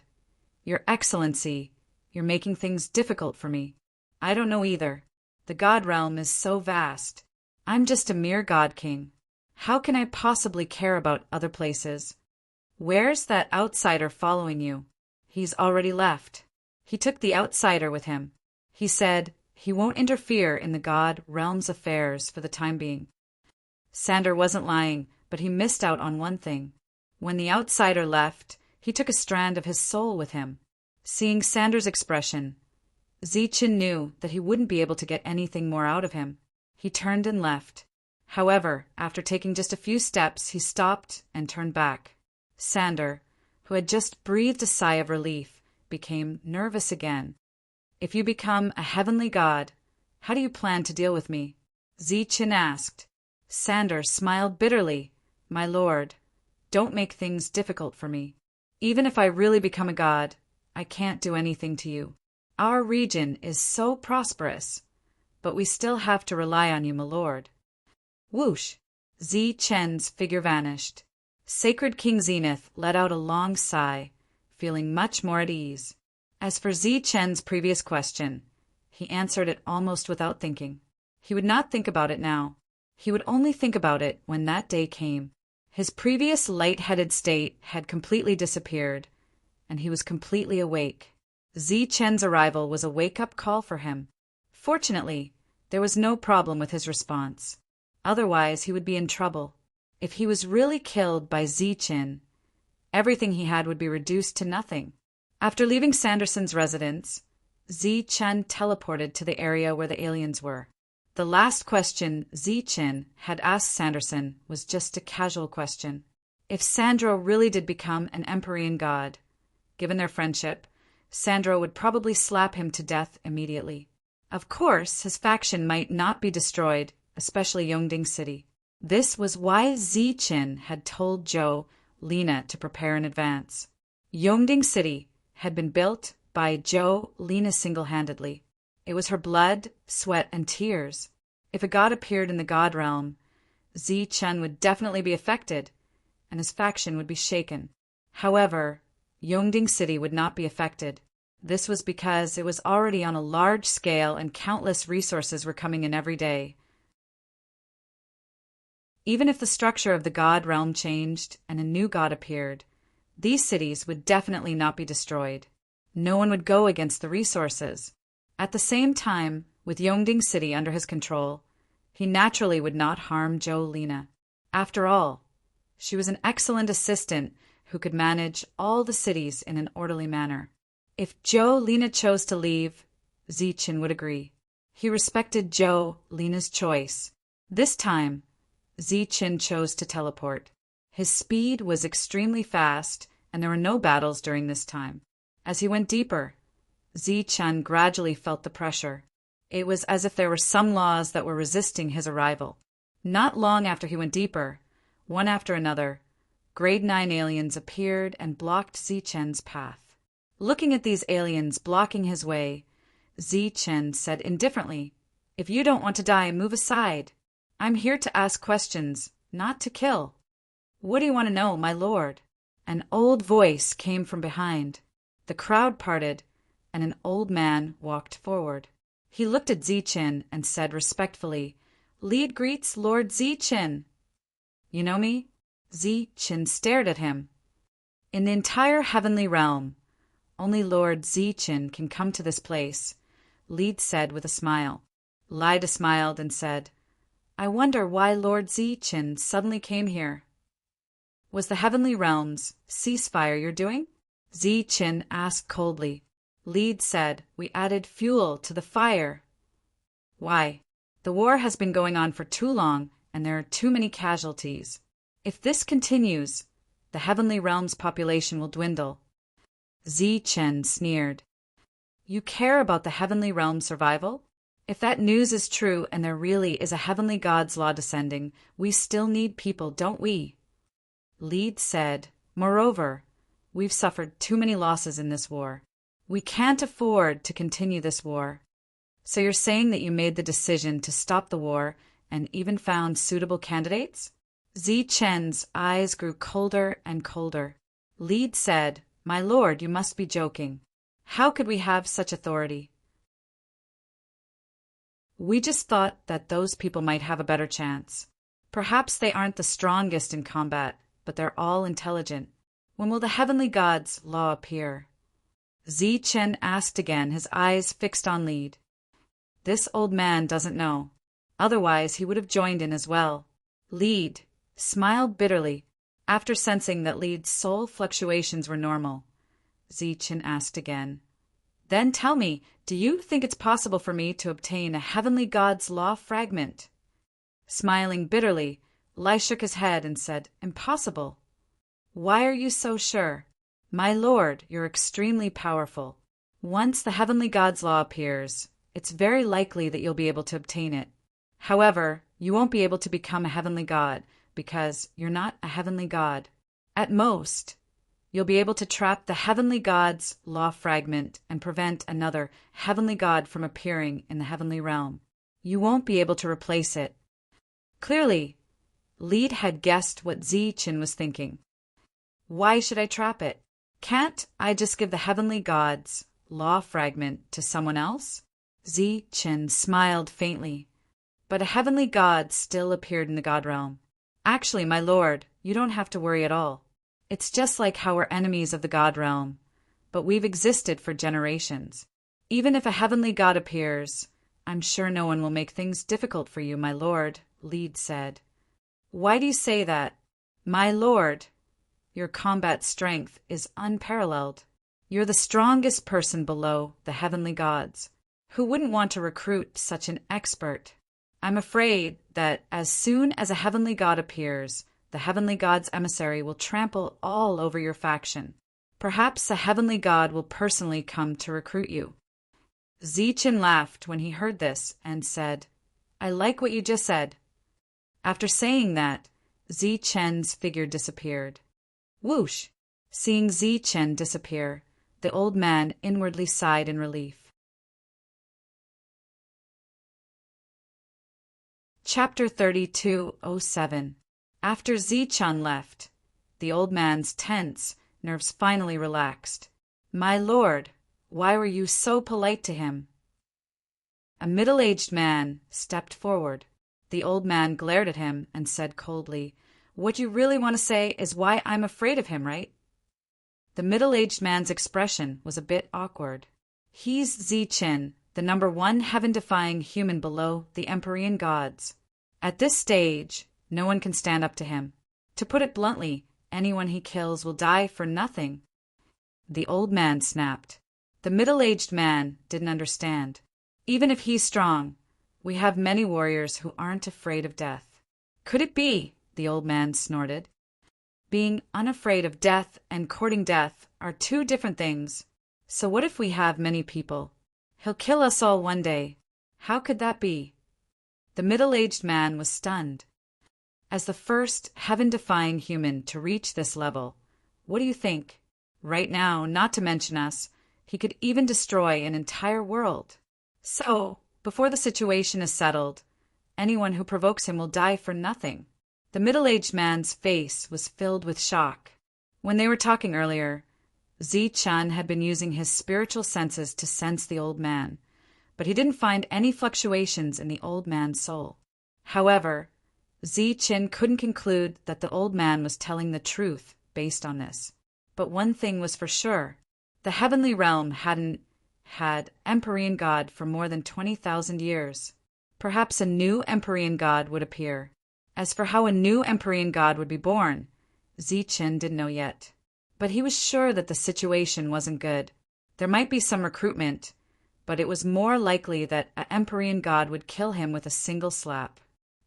"Your Excellency, you're making things difficult for me. I don't know either. The god realm is so vast. I'm just a mere god king. How can I possibly care about other places? Where's that outsider following you?" "He's already left. He took the outsider with him. He said he won't interfere in the god realm's affairs for the time being." Sandor wasn't lying, but he missed out on one thing. When the outsider left, he took a strand of his soul with him. Seeing Sandor's expression, Zichen knew that he wouldn't be able to get anything more out of him. He turned and left. However, after taking just a few steps, he stopped and turned back. Sandor, who had just breathed a sigh of relief, became nervous again. "If you become a heavenly god, how do you plan to deal with me?" Zichen asked. Sandor smiled bitterly. "My lord, don't make things difficult for me. Even if I really become a god, I can't do anything to you. Our region is so prosperous, but we still have to rely on you, my lord." Whoosh! Zichen's figure vanished. Sacred King Zenith let out a long sigh, feeling much more at ease. As for Zichen's previous question, he answered it almost without thinking. He would not think about it now. He would only think about it when that day came. His previous light-headed state had completely disappeared, and he was completely awake. Zichen's arrival was a wake-up call for him. Fortunately, there was no problem with his response. Otherwise, he would be in trouble. If he was really killed by Zichen, everything he had would be reduced to nothing. After leaving Sanderson's residence, Zichen teleported to the area where the aliens were. The last question Zichen had asked Sanderson was just a casual question. If Sandro really did become an Empyrean god, given their friendship, Sandro would probably slap him to death immediately. Of course, his faction might not be destroyed, especially Yongding City. This was why Zichen had told Zhou Lina to prepare in advance. Yongding City had been built by Zhou Lina single-handedly. It was her blood, sweat, and tears. If a god appeared in the god realm, Zichen would definitely be affected, and his faction would be shaken. However, Yongding City would not be affected. This was because it was already on a large scale and countless resources were coming in every day. Even if the structure of the god realm changed and a new god appeared, these cities would definitely not be destroyed. No one would go against the resources. At the same time, with Yongding City under his control, he naturally would not harm Zhou Lina. After all, she was an excellent assistant who could manage all the cities in an orderly manner. If Zhou Lina chose to leave, Zichen would agree. He respected Zhou Lina's choice. This time, Zichen chose to teleport. His speed was extremely fast, and there were no battles during this time. As he went deeper, Zichen gradually felt the pressure. It was as if there were some laws that were resisting his arrival. Not long after he went deeper, one after another, Grade 9 aliens appeared and blocked Zichen's path. Looking at these aliens blocking his way, Zichen said indifferently, "If you don't want to die, move aside. I'm here to ask questions, not to kill." "What do you want to know, my lord?" An old voice came from behind. The crowd parted, and an old man walked forward. He looked at Zichen and said respectfully, "Lead greets Lord Zichen." "You know me?" Zichen stared at him. "In the entire heavenly realm, only Lord Zichen can come to this place," Lead said with a smile. Lyda smiled and said, "I wonder why Lord Zichen suddenly came here." "Was the heavenly realms ceasefire you're doing?" Zichen asked coldly. Lead said, "We added fuel to the fire." "Why?" "The war has been going on for too long, and there are too many casualties. If this continues, the heavenly realm's population will dwindle." Zichen sneered. "You care about the heavenly realm's survival? If that news is true and there really is a heavenly god's law descending, we still need people, don't we?" Lead said, "Moreover, we've suffered too many losses in this war. We can't afford to continue this war." "So you're saying that you made the decision to stop the war and even found suitable candidates?" Zichen's eyes grew colder and colder. Lead said, "My lord, you must be joking. How could we have such authority? We just thought that those people might have a better chance. Perhaps they aren't the strongest in combat, but they're all intelligent. When will the heavenly god's law appear?" Zichen asked again, his eyes fixed on Lead. This old man doesn't know. Otherwise, he would have joined in as well. Lead smiled bitterly. After sensing that Lead's soul fluctuations were normal, Zichen asked again, "Then tell me, do you think it's possible for me to obtain a heavenly god's law fragment?" Smiling bitterly, Lai shook his head and said, "Impossible." "Why are you so sure?" "My lord, you're extremely powerful. Once the heavenly god's law appears, it's very likely that you'll be able to obtain it. However, you won't be able to become a heavenly god, because you're not a heavenly god. At most, you'll be able to trap the heavenly god's law fragment and prevent another heavenly god from appearing in the heavenly realm. You won't be able to replace it." Clearly, Lead had guessed what Zichen was thinking. "Why should I trap it? Can't I just give the heavenly god's law fragment to someone else?" Zichen smiled faintly. But a heavenly god still appeared in the god realm. "Actually, my lord, you don't have to worry at all. It's just like how we're enemies of the god realm, but we've existed for generations. Even if a heavenly god appears, I'm sure no one will make things difficult for you, my lord," Lead said. "Why do you say that?" "My lord, your combat strength is unparalleled. You're the strongest person below the heavenly gods. Who wouldn't want to recruit such an expert?" I'm afraid that as soon as a heavenly god appears, the heavenly god's emissary will trample all over your faction. Perhaps a heavenly god will personally come to recruit you. Zichen laughed when he heard this and said, I like what you just said. After saying that, Zichen's figure disappeared. Whoosh! Seeing Zichen disappear, the old man inwardly sighed in relief. Chapter 32:07. After Zichen left, the old man's tense nerves finally relaxed. My lord, why were you so polite to him? A middle-aged man stepped forward. The old man glared at him and said coldly, What you really want to say is why I'm afraid of him, right? The middle-aged man's expression was a bit awkward. He's Zichen, the number one heaven-defying human below the Empyrean gods. At this stage, no one can stand up to him. To put it bluntly, anyone he kills will die for nothing. The old man snapped. The middle-aged man didn't understand. Even if he's strong, we have many warriors who aren't afraid of death. Could it be? The old man snorted. Being unafraid of death and courting death are two different things. So what if we have many people? He'll kill us all one day. How could that be? The middle-aged man was stunned. As the first heaven-defying human to reach this level, what do you think? Right now, not to mention us, he could even destroy an entire world. So, before the situation is settled, anyone who provokes him will die for nothing. The middle-aged man's face was filled with shock. When they were talking earlier, Zichen had been using his spiritual senses to sense the old man, but he didn't find any fluctuations in the old man's soul. However, Zichen couldn't conclude that the old man was telling the truth based on this. But one thing was for sure. The heavenly realm hadn't had Empyrean God for more than 20,000 years. Perhaps a new Empyrean God would appear. As for how a new Empyrean God would be born, Zichen didn't know yet. But he was sure that the situation wasn't good. There might be some recruitment, but it was more likely that an Empyrean God would kill him with a single slap.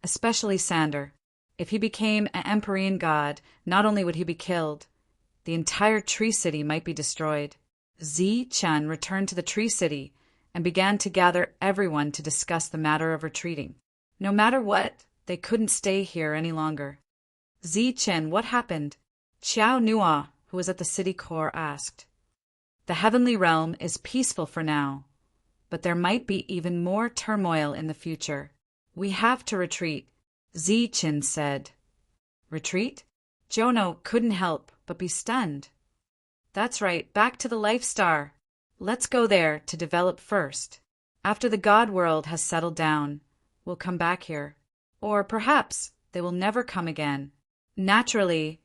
Especially Sander. If he became an Empyrean God, not only would he be killed, the entire Tree City might be destroyed. Zichen returned to the Tree City and began to gather everyone to discuss the matter of retreating. No matter what, they couldn't stay here any longer. Zichen, what happened? Xiao Nua, who was at the city core, asked. The heavenly realm is peaceful for now, but there might be even more turmoil in the future. We have to retreat, Zichen said. Retreat? Jono couldn't help but be stunned. That's right, back to the Life Star. Let's go there to develop first. After the God world has settled down, we'll come back here. Or perhaps they will never come again. Naturally,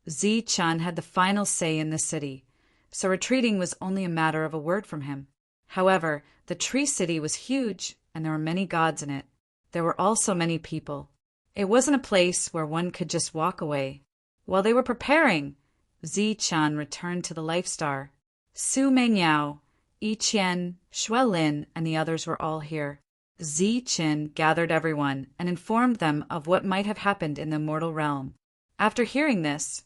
Zichen had the final say in the city, so retreating was only a matter of a word from him. However, the Tree City was huge, and there were many gods in it. There were also many people. It wasn't a place where one could just walk away. While they were preparing, Zichen returned to the Life Star. Su Mengyao, Yi Qian, Xuelin, and the others were all here. Zichen gathered everyone and informed them of what might have happened in the mortal realm. After hearing this,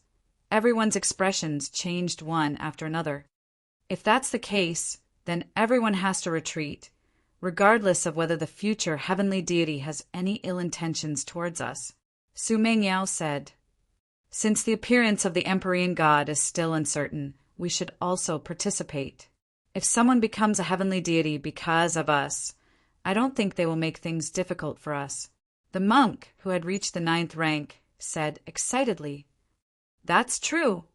everyone's expressions changed one after another. If that's the case, then everyone has to retreat, regardless of whether the future heavenly deity has any ill intentions towards us. Su Mengyao said, Since the appearance of the Empyrean God is still uncertain, we should also participate. If someone becomes a heavenly deity because of us, I don't think they will make things difficult for us. The monk, who had reached the 9th rank, said excitedly, That's true,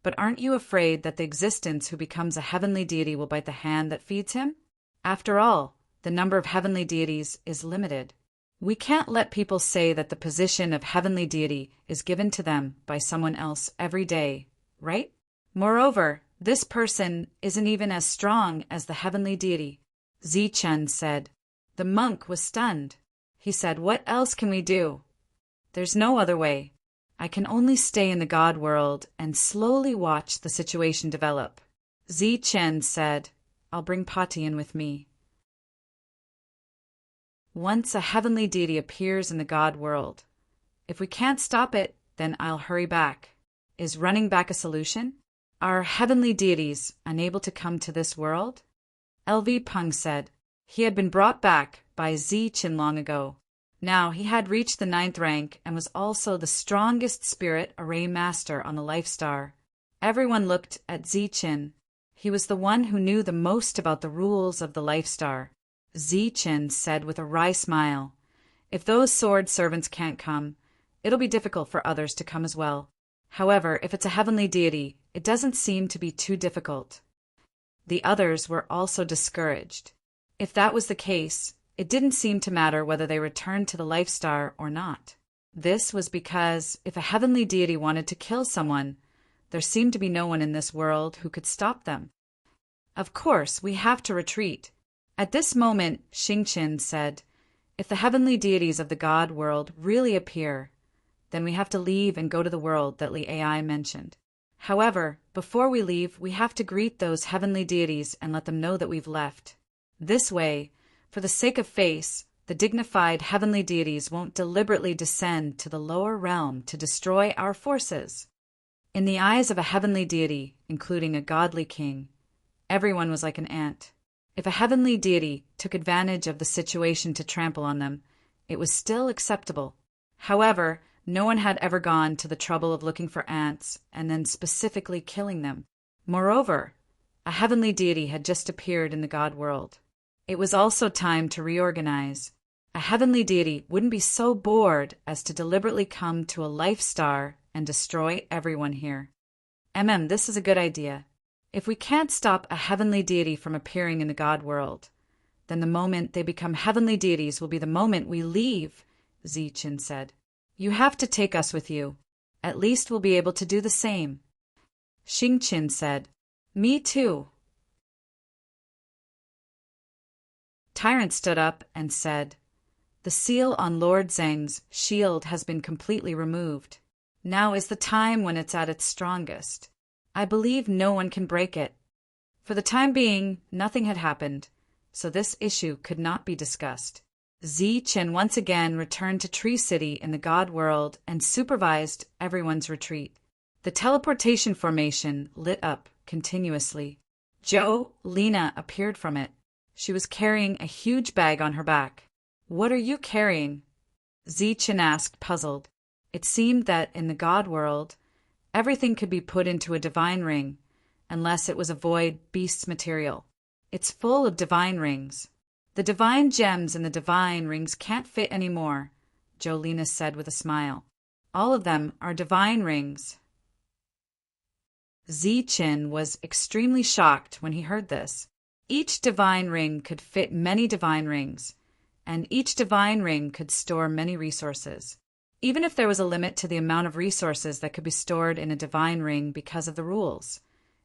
but aren't you afraid that the existence who becomes a heavenly deity will bite the hand that feeds him? After all, the number of heavenly deities is limited. We can't let people say that the position of heavenly deity is given to them by someone else every day, right? Moreover, this person isn't even as strong as the heavenly deity, Zichen said. The monk was stunned. He said, What else can we do? There's no other way. I can only stay in the God world and slowly watch the situation develop. Zichen said, I'll bring Pati in with me. Once a heavenly deity appears in the god world, if we can't stop it, then I'll hurry back. Is running back a solution? Are heavenly deities unable to come to this world? LV Peng said. He had been brought back by Zichen long ago. Now he had reached the 9th rank and was also the strongest spirit array master on the Life Star. Everyone looked at Zichen. He was the one who knew the most about the rules of the Life Star. Zichen said with a wry smile, "If those sword servants can't come, it'll be difficult for others to come as well. However, if it's a heavenly deity, it doesn't seem to be too difficult." The others were also discouraged. If that was the case, it didn't seem to matter whether they returned to the Life Star or not. This was because if a heavenly deity wanted to kill someone, there seemed to be no one in this world who could stop them. "Of course, we have to retreat." At this moment, Xingqian said, "If the heavenly deities of the god world really appear, then we have to leave and go to the world that Li Ai mentioned. However, before we leave, we have to greet those heavenly deities and let them know that we've left. This way, for the sake of face, the dignified heavenly deities won't deliberately descend to the lower realm to destroy our forces." In the eyes of a heavenly deity, including a godly king, everyone was like an ant. If a heavenly deity took advantage of the situation to trample on them, it was still acceptable. However, no one had ever gone to the trouble of looking for ants and then specifically killing them. Moreover, a heavenly deity had just appeared in the god world. It was also time to reorganize. A heavenly deity wouldn't be so bored as to deliberately come to a Life Star and destroy everyone here. This is a good idea. If we can't stop a heavenly deity from appearing in the god world, then the moment they become heavenly deities will be the moment we leave, Zichen said. "You have to take us with you. At least we'll be able to do the same." Xingqian said, "Me too." Tyrant stood up and said, "The seal on Lord Zheng's shield has been completely removed. Now is the time when it's at its strongest. I believe no one can break it." For the time being, nothing had happened, so this issue could not be discussed. Zichen once again returned to Tree City in the God World and supervised everyone's retreat. The teleportation formation lit up continuously. Lina appeared from it. She was carrying a huge bag on her back. "What are you carrying?" Zichen asked, puzzled. It seemed that in the God World, everything could be put into a divine ring, unless it was a void beast's material. "It's full of divine rings. The divine gems in the divine rings can't fit anymore," Jolina said with a smile. "All of them are divine rings." Zichen was extremely shocked when he heard this. Each divine ring could fit many divine rings, and each divine ring could store many resources. Even if there was a limit to the amount of resources that could be stored in a divine ring because of the rules,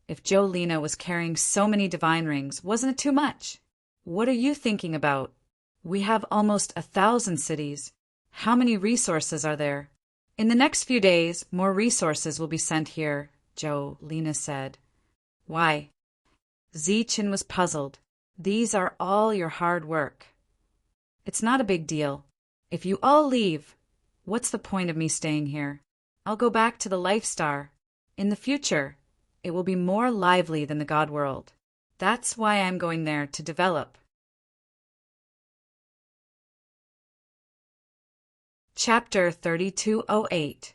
if Jolina was carrying so many divine rings, wasn't it too much? "What are you thinking about? We have almost 1,000 cities. How many resources are there?" "In the next few days, more resources will be sent here," Jolina said. "Why?" Zichen was puzzled. "These are all your hard work." "It's not a big deal. If you all leave, what's the point of me staying here? I'll go back to the Life Star. In the future, it will be more lively than the God World. That's why I'm going there to develop." Chapter 3208.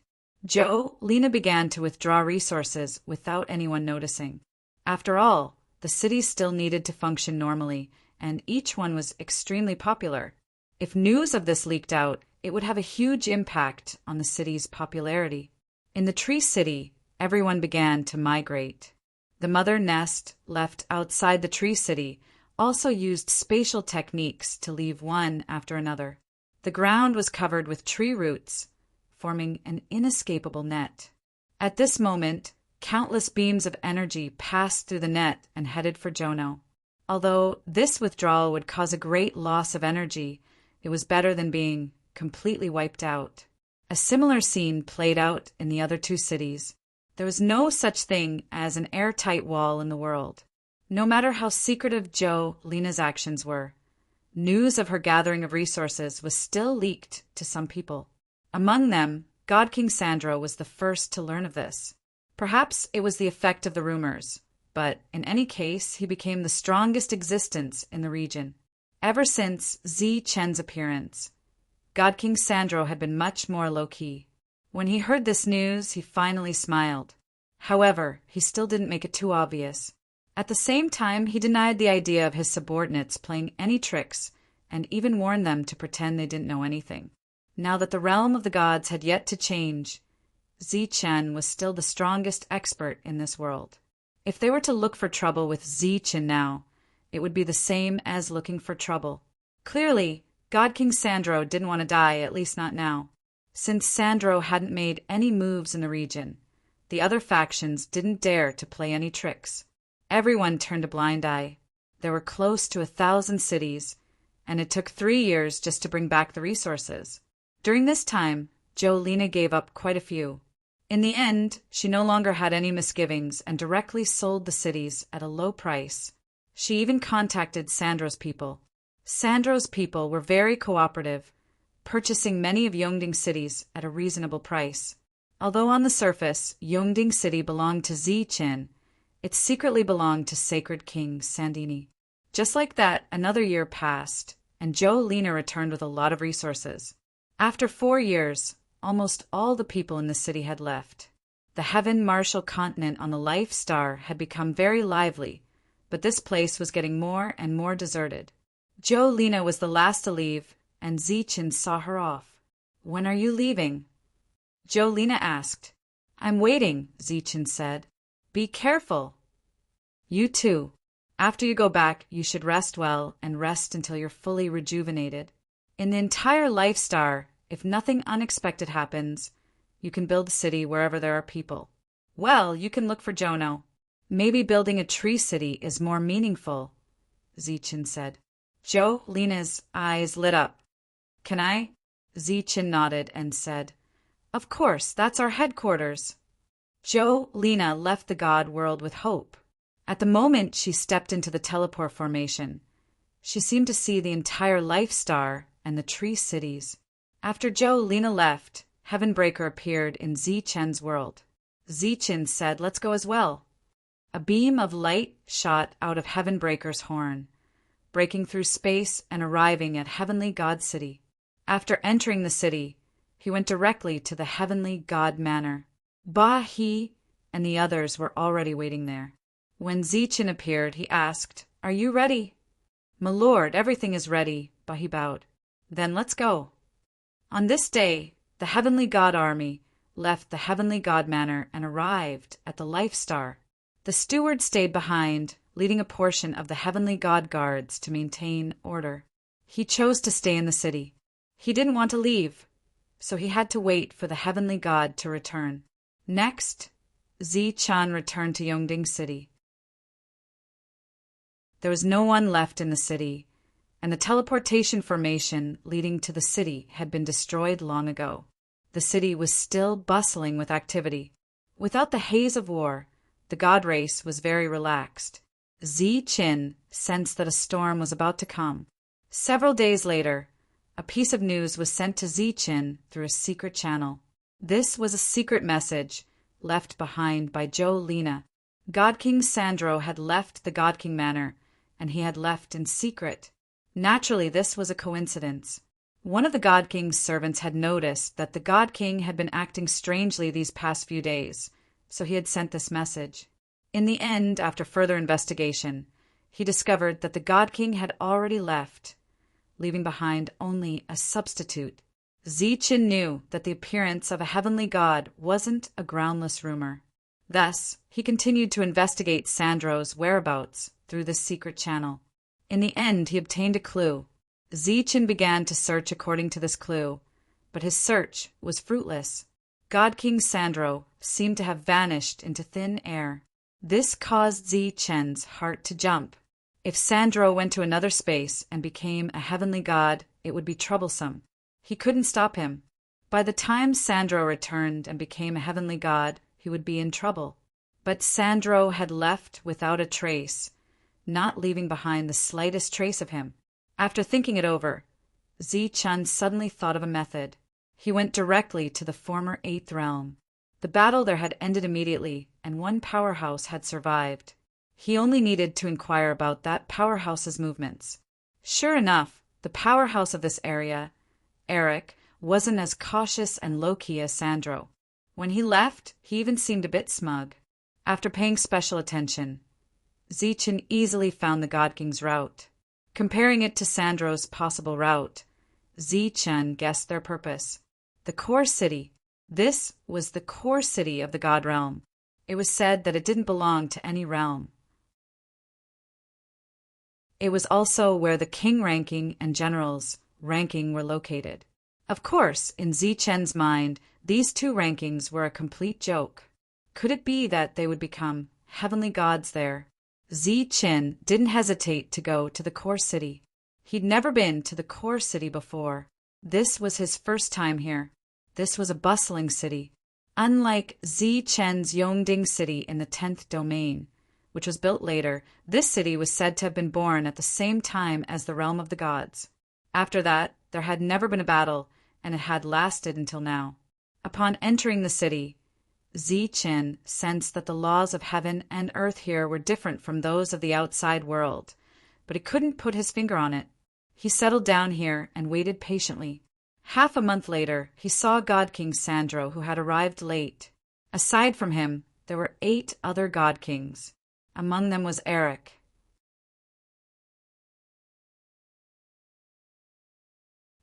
Lina began to withdraw resources without anyone noticing. After all, the cities still needed to function normally, and each one was extremely popular. If news of this leaked out, it would have a huge impact on the city's popularity. In the Tree City, everyone began to migrate. The mother nest, left outside the Tree City, also used spatial techniques to leave one after another. The ground was covered with tree roots, forming an inescapable net. At this moment, countless beams of energy passed through the net and headed for Jono. Although this withdrawal would cause a great loss of energy, it was better than being completely wiped out. A similar scene played out in the other two cities. There was no such thing as an airtight wall in the world. No matter how secretive Lina's actions were, News of her gathering of resources was still leaked to some people. Among them, God King Sandro was the first to learn of this. Perhaps it was the effect of the rumors, but in any case, he became the strongest existence in the region. Ever since Zi Chen's appearance, God King Sandro had been much more low-key. When he heard this news, he finally smiled. However, he still didn't make it too obvious. At the same time, he denied the idea of his subordinates playing any tricks and even warned them to pretend they didn't know anything. Now that the realm of the gods had yet to change, Zi Chen was still the strongest expert in this world. If they were to look for trouble with Zi Chen now, it would be the same as looking for trouble. Clearly, God King Sandro didn't want to die, at least not now. Since Sandro hadn't made any moves in the region, the other factions didn't dare to play any tricks. Everyone turned a blind eye. There were close to 1,000 cities, and it took 3 years just to bring back the resources. During this time, Jolina gave up quite a few. In the end, she no longer had any misgivings and directly sold the cities at a low price. She even contacted Sandro's people. Sandro's people were very cooperative, purchasing many of Yongding's cities at a reasonable price. Although on the surface, Yongding City belonged to Zi Chen, it secretly belonged to Sacred King Sandini. Just like that, another year passed, and Jolina returned with a lot of resources. After 4 years, almost all the people in the city had left. The Heaven Martial continent on the Life Star had become very lively, but this place was getting more and more deserted. Jolina was the last to leave, and Zi Chen saw her off. "When are you leaving?" Jolina asked. "I'm waiting," Zi Chen said. "Be careful." "You too. After you go back, you should rest well and rest until you're fully rejuvenated. In the entire Life Star, if nothing unexpected happens, you can build a city wherever there are people. Well, you can look for Jono. Maybe building a tree city is more meaningful," Zi Chen said. Jolina's eyes lit up. "Can I?" Zi Chen nodded and said, "Of course, that's our headquarters." Jolina left the god world with hope. At the moment she stepped into the teleport formation, she seemed to see the entire Life Star and the tree cities. After Jolina left, Heavenbreaker appeared in Zi Chen's world. Zi Chen said, "Let's go as well." A beam of light shot out of Heavenbreaker's horn, breaking through space and arriving at Heavenly God City. After entering the city, he went directly to the Heavenly God Manor. Ba He and the others were already waiting there. When Zi Chen appeared, he asked, "Are you ready?" "My lord, everything is ready," Ba He bowed. "Then let's go." On this day, the Heavenly God Army left the Heavenly God Manor and arrived at the Life Star. The steward stayed behind, leading a portion of the Heavenly God Guards to maintain order. He chose to stay in the city. He didn't want to leave, so he had to wait for the Heavenly God to return. Next, Zi Chen returned to Yongding City. There was no one left in the city, and the teleportation formation leading to the city had been destroyed long ago. The city was still bustling with activity. Without the haze of war, the god race was very relaxed. Zi Chen sensed that a storm was about to come. Several days later, a piece of news was sent to Zi Chen through a secret channel. This was a secret message left behind by Jolina. God King Sandro had left the God King Manor, and he had left in secret. Naturally, this was a coincidence. One of the God King's servants had noticed that the God King had been acting strangely these past few days, so he had sent this message. In the end, after further investigation, he discovered that the God King had already left, leaving behind only a substitute. Zi Chen knew that the appearance of a heavenly god wasn't a groundless rumor. Thus, he continued to investigate Sandro's whereabouts through this secret channel. In the end, he obtained a clue. Zi Chen began to search according to this clue, but his search was fruitless. God King Sandro seemed to have vanished into thin air. This caused Zi Chen's heart to jump. If Sandro went to another space and became a heavenly god, it would be troublesome. He couldn't stop him. By the time Sandro returned and became a heavenly god, he would be in trouble. But Sandro had left without a trace, not leaving behind the slightest trace of him. After thinking it over, Zi-Chun suddenly thought of a method. He went directly to the former Eighth Realm. The battle there had ended immediately, and one powerhouse had survived. He only needed to inquire about that powerhouse's movements. Sure enough, the powerhouse of this area, Eric, wasn't as cautious and low-key as Sandro. When he left, he even seemed a bit smug. After paying special attention, Zi-Chun easily found the God King's route. Comparing it to Sandro's possible route, Zi-Chun guessed their purpose. The core city. This was the core city of the God Realm. It was said that it didn't belong to any realm. It was also where the king ranking and generals ranking were located. Of course, in Zi-Chun's mind, these two rankings were a complete joke. Could it be that they would become heavenly gods there? Zi-Chun didn't hesitate to go to the core city. He'd never been to the core city before. This was his first time here. This was a bustling city. Unlike Zi-Chun's Yongding city in the 10th domain, which was built later, this city was said to have been born at the same time as the realm of the gods. After that, there had never been a battle, and it had lasted until now. Upon entering the city, Zi-Chun sensed that the laws of heaven and earth here were different from those of the outside world, but he couldn't put his finger on it. He settled down here and waited patiently. Half a month later, he saw God King Sandro, who had arrived late. Aside from him, there were 8 other God Kings. Among them was Eric.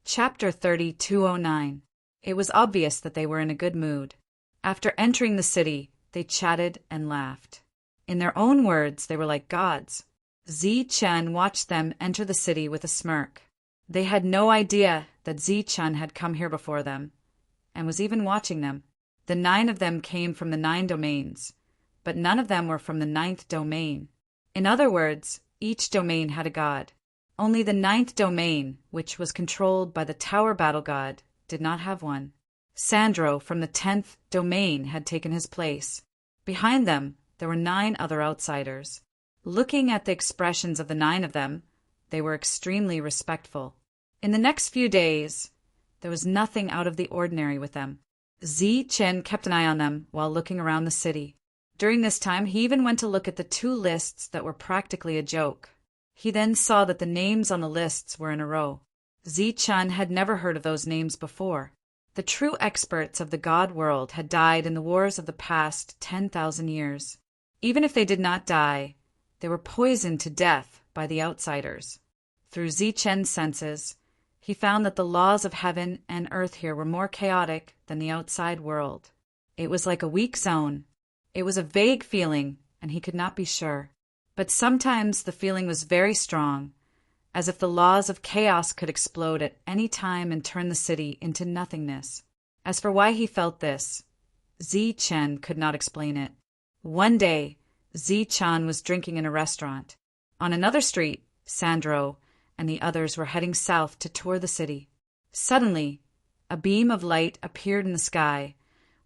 Chapter 3209. It was obvious that they were in a good mood. After entering the city, they chatted and laughed. In their own words, they were like gods. Zi-Chun watched them enter the city with a smirk. They had no idea that Zi-Chun had come here before them, and was even watching them. The 9 of them came from the 9 domains, but none of them were from the 9th domain. In other words, each domain had a god. Only the 9th domain, which was controlled by the Tower Battle God, did not have one. Sandro from the 10th domain had taken his place. Behind them, there were 9 other outsiders. Looking at the expressions of the 9 of them, they were extremely respectful. In the next few days, there was nothing out of the ordinary with them. Zi-Chun kept an eye on them while looking around the city. During this time, he even went to look at the 2 lists that were practically a joke. He then saw that the names on the lists were in a row. Zi-Chun had never heard of those names before. The true experts of the god world had died in the wars of the past 10,000 years. Even if they did not die, they were poisoned to death by the outsiders. Through Zi-Chun's senses, he found that the laws of heaven and earth here were more chaotic than the outside world. It was like a weak zone. It was a vague feeling, and he could not be sure. But sometimes the feeling was very strong, as if the laws of chaos could explode at any time and turn the city into nothingness. As for why he felt this, Zi-Chun could not explain it. One day, Zi-Chun was drinking in a restaurant. On another street, Sandro and the others were heading south to tour the city. Suddenly, a beam of light appeared in the sky,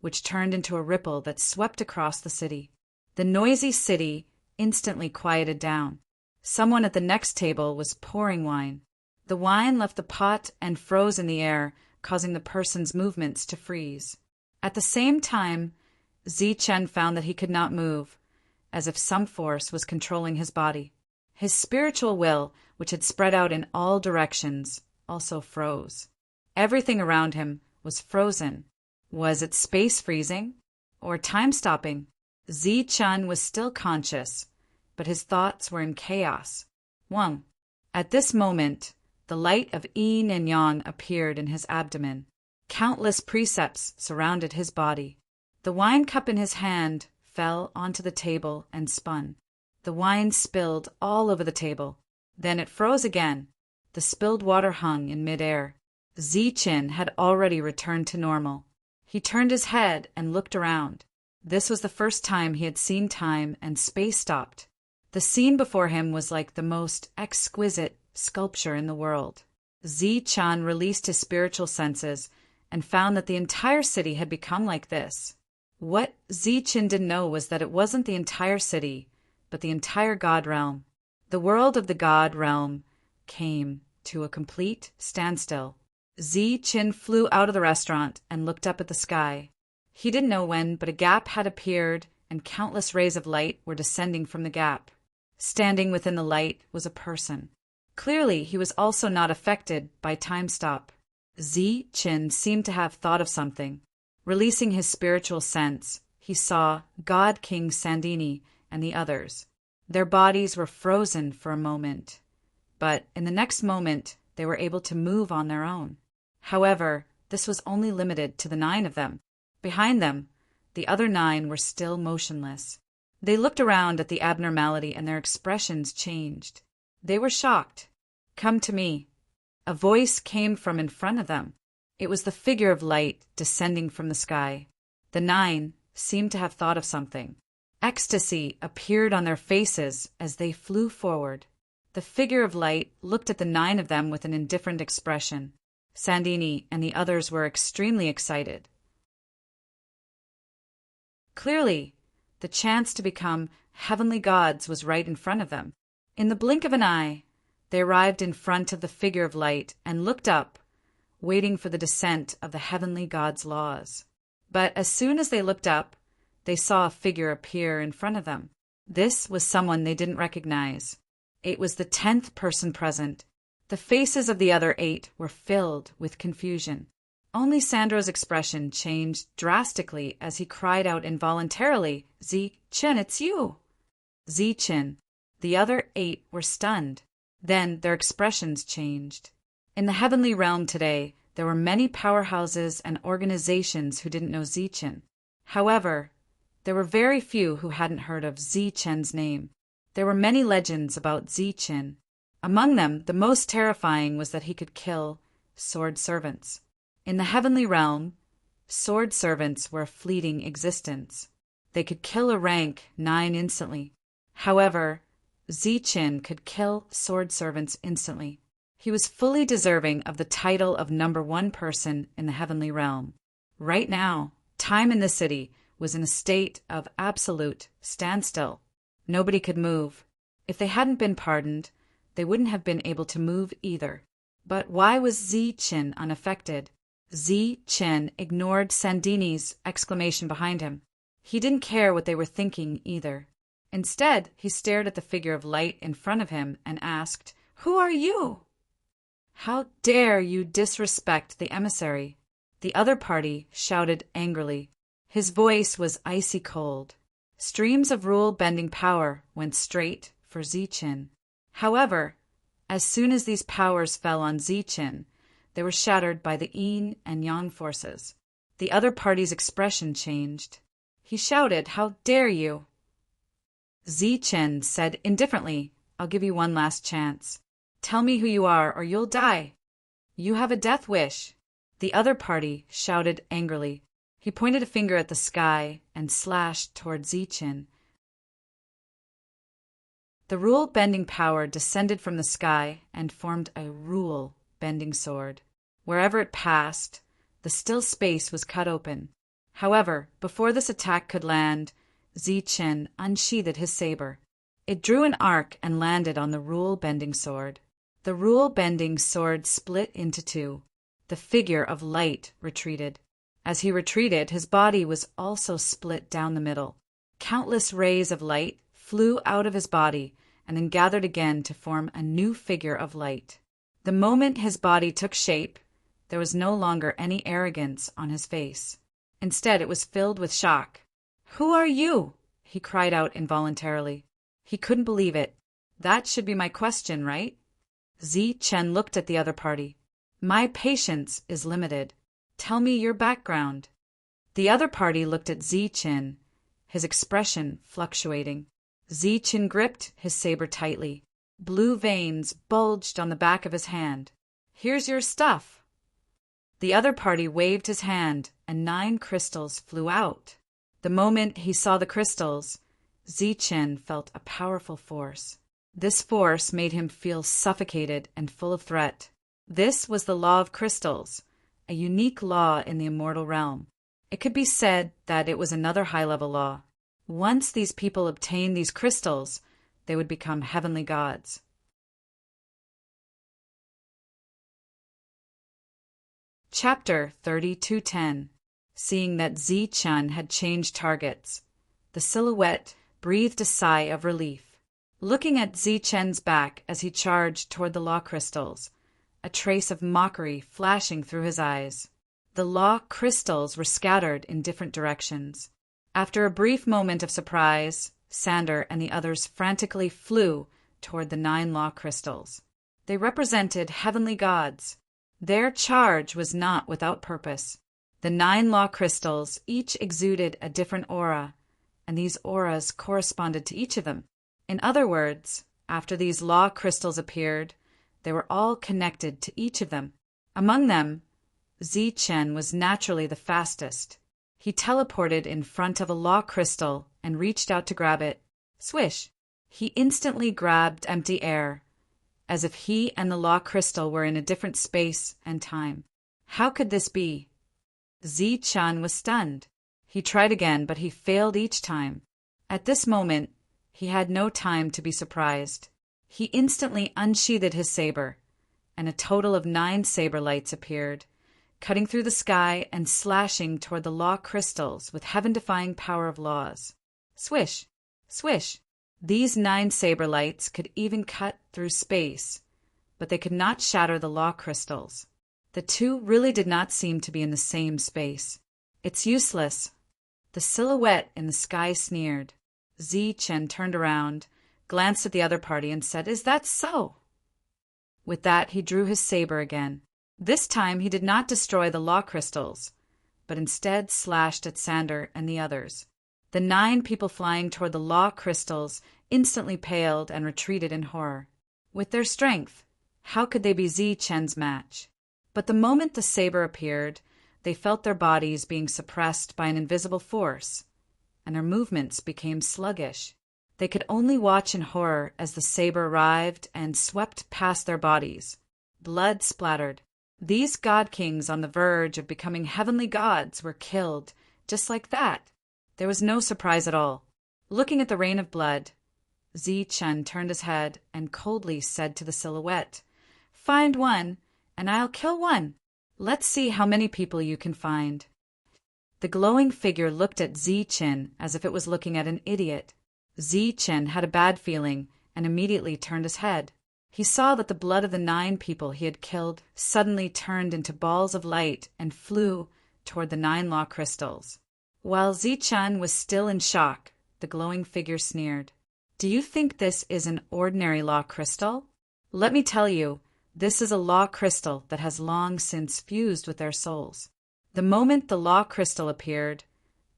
which turned into a ripple that swept across the city. The noisy city instantly quieted down. Someone at the next table was pouring wine. The wine left the pot and froze in the air, causing the person's movements to freeze. At the same time, Zi-Chun found that he could not move, as if some force was controlling his body. His spiritual will, which had spread out in all directions, also froze. Everything around him was frozen. Was it space freezing? Or time stopping? Zi-Chun was still conscious, but his thoughts were in chaos. 1. At this moment, the light of yin and yang appeared in his abdomen. Countless precepts surrounded his body. The wine cup in his hand fell onto the table and spun. The wine spilled all over the table. Then it froze again. The spilled water hung in midair. Zi-Chun had already returned to normal. He turned his head and looked around. This was the first time he had seen time and space stopped. The scene before him was like the most exquisite sculpture in the world. Zi-Chun released his spiritual senses and found that the entire city had become like this. What Zi-Chun didn't know was that it wasn't the entire city, but the entire God realm. The world of the God realm came to a complete standstill. Qin flew out of the restaurant and looked up at the sky. He didn't know when, but a gap had appeared and countless rays of light were descending from the gap. Standing within the light was a person. Clearly, he was also not affected by time stop. Qin seemed to have thought of something. Releasing his spiritual sense, he saw God King Sandini and the others. Their bodies were frozen for a moment, but in the next moment they were able to move on their own. However, this was only limited to the 9 of them. Behind them, the other 9 were still motionless. They looked around at the abnormality and their expressions changed. They were shocked. "Come to me." A voice came from in front of them. It was the figure of light descending from the sky. The 9 seemed to have thought of something. Ecstasy appeared on their faces as they flew forward. The figure of light looked at the 9 of them with an indifferent expression. Sandini and the others were extremely excited. Clearly, the chance to become heavenly gods was right in front of them. In the blink of an eye, they arrived in front of the figure of light and looked up, waiting for the descent of the heavenly god's laws. But as soon as they looked up, they saw a figure appear in front of them. This was someone they didn't recognize. It was the 10th person present. The faces of the other 8 were filled with confusion. Only Sandro's expression changed drastically as he cried out involuntarily, "Qin, it's you!" Qin. The other 8 were stunned. Then their expressions changed. In the heavenly realm today, there were many powerhouses and organizations who didn't know Qin. However, there were very few who hadn't heard of Qin's name. There were many legends about Qin. Among them, the most terrifying was that he could kill sword servants. In the heavenly realm, sword servants were a fleeting existence. They could kill a rank 9 instantly. However, Qin could kill sword servants instantly. He was fully deserving of the title of number 1 person in the heavenly realm. Right now, time in the city was in a state of absolute standstill. Nobody could move. If they hadn't been pardoned, they wouldn't have been able to move either. But why was Qin unaffected? Qin ignored Sandini's exclamation behind him. He didn't care what they were thinking either. Instead, he stared at the figure of light in front of him and asked, "Who are you?" "How dare you disrespect the emissary?" The other party shouted angrily. His voice was icy cold. Streams of rule-bending power went straight for Qin. However, as soon as these powers fell on Qin, they were shattered by the yin and yang forces. The other party's expression changed. He shouted, "How dare you?" Qin said indifferently, "I'll give you one last chance. Tell me who you are or you'll die. You have a death wish." The other party shouted angrily. He pointed a finger at the sky and slashed toward Qin. The rule-bending power descended from the sky and formed a rule-bending sword. Wherever it passed, the still space was cut open. However, before this attack could land, Qin unsheathed his saber. It drew an arc and landed on the rule-bending sword. The rule-bending sword split into 2. The figure of light retreated. As he retreated, his body was also split down the middle. Countless rays of light flew out of his body and then gathered again to form a new figure of light. The moment his body took shape, there was no longer any arrogance on his face. Instead, it was filled with shock. "Who are you?" he cried out involuntarily. He couldn't believe it. That should be my question, right? Qin looked at the other party. "My patience is limited. Tell me your background." The other party looked at Qin, his expression fluctuating. Qin gripped his saber tightly. Blue veins bulged on the back of his hand. "Here's your stuff." The other party waved his hand, and 9 crystals flew out. The moment he saw the crystals, Qin felt a powerful force. This force made him feel suffocated and full of threat. This was the law of crystals, a unique law in the immortal realm. It could be said that it was another high-level law. Once these people obtained these crystals, they would become heavenly gods. Chapter 32:10. Seeing that Zi-Chun had changed targets, the silhouette breathed a sigh of relief. Looking at Zi-Chun's back as he charged toward the law crystals, a trace of mockery flashing through his eyes. The law crystals were scattered in different directions. After a brief moment of surprise, Sander and the others frantically flew toward the 9 law crystals. They represented heavenly gods. Their charge was not without purpose. The 9 law crystals each exuded a different aura, and these auras corresponded to each of them. In other words, after these law crystals appeared, they were all connected to each of them. Among them, Zi-Chen was naturally the fastest. He teleported in front of a law crystal and reached out to grab it. Swish! He instantly grabbed empty air, as if he and the law crystal were in a different space and time. How could this be? Zi-Chun was stunned. He tried again, but he failed each time. At this moment, he had no time to be surprised. He instantly unsheathed his saber, and a total of 9 saber lights appeared, cutting through the sky and slashing toward the law crystals with heaven-defying power of laws. Swish! Swish! These 9 saber lights could even cut through space, but they could not shatter the law crystals. The two really did not seem to be in the same space. It's useless. The silhouette in the sky sneered. Zi-Chen turned around, glanced at the other party, and said, "Is that so?" With that, he drew his saber again. This time he did not destroy the law crystals, but instead slashed at Sander and the others. The 9 people flying toward the law crystals instantly paled and retreated in horror. With their strength, how could they be Zi-Chen's match? But the moment the saber appeared, they felt their bodies being suppressed by an invisible force, and their movements became sluggish. They could only watch in horror as the saber arrived and swept past their bodies. Blood splattered. These god kings on the verge of becoming heavenly gods were killed, just like that. There was no surprise at all. Looking at the rain of blood, Zi-Chun turned his head and coldly said to the silhouette, "Find one, and I'll kill one. Let's see how many people you can find." The glowing figure looked at Zi-Chen as if it was looking at an idiot. Zi-Chen had a bad feeling and immediately turned his head. He saw that the blood of the 9 people he had killed suddenly turned into balls of light and flew toward the 9 law crystals. While Zi-Chen was still in shock, the glowing figure sneered. "Do you think this is an ordinary law crystal? Let me tell you, this is a law crystal that has long since fused with their souls." The moment the law crystal appeared,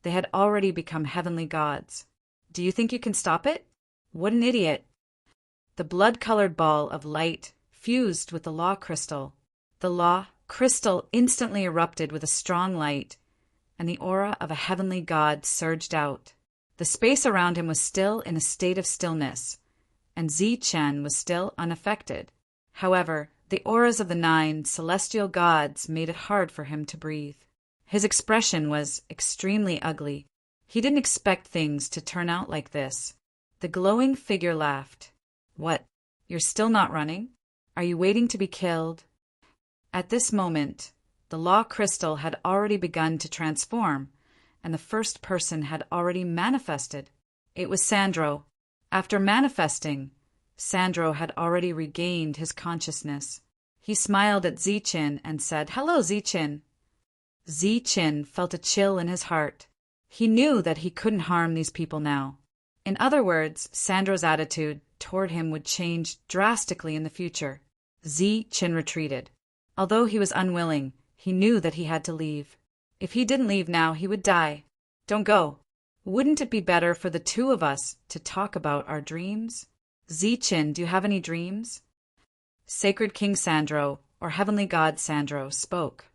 they had already become heavenly gods. Do you think you can stop it? What an idiot! The blood-colored ball of light fused with the law crystal. The law crystal instantly erupted with a strong light, and the aura of a heavenly god surged out. The space around him was still in a state of stillness, and Zi-Chen was still unaffected. However, the auras of the 9 celestial gods made it hard for him to breathe. His expression was extremely ugly. He didn't expect things to turn out like this. The glowing figure laughed. "What? You're still not running? Are you waiting to be killed?" At this moment, the law crystal had already begun to transform, and the first person had already manifested. It was Sandro. After manifesting, Sandro had already regained his consciousness. He smiled at Zi-Chen and said, "Hello, Zi-Chen." Zi-Chen felt a chill in his heart. He knew that he couldn't harm these people now. In other words, Sandro's attitude toward him would change drastically in the future. Zi-Chen retreated. Although he was unwilling, he knew that he had to leave. If he didn't leave now, he would die. "Don't go. Wouldn't it be better for the 2 of us to talk about our dreams? Zi-Chen, do you have any dreams?" Sacred King Sandro, or Heavenly God Sandro, spoke.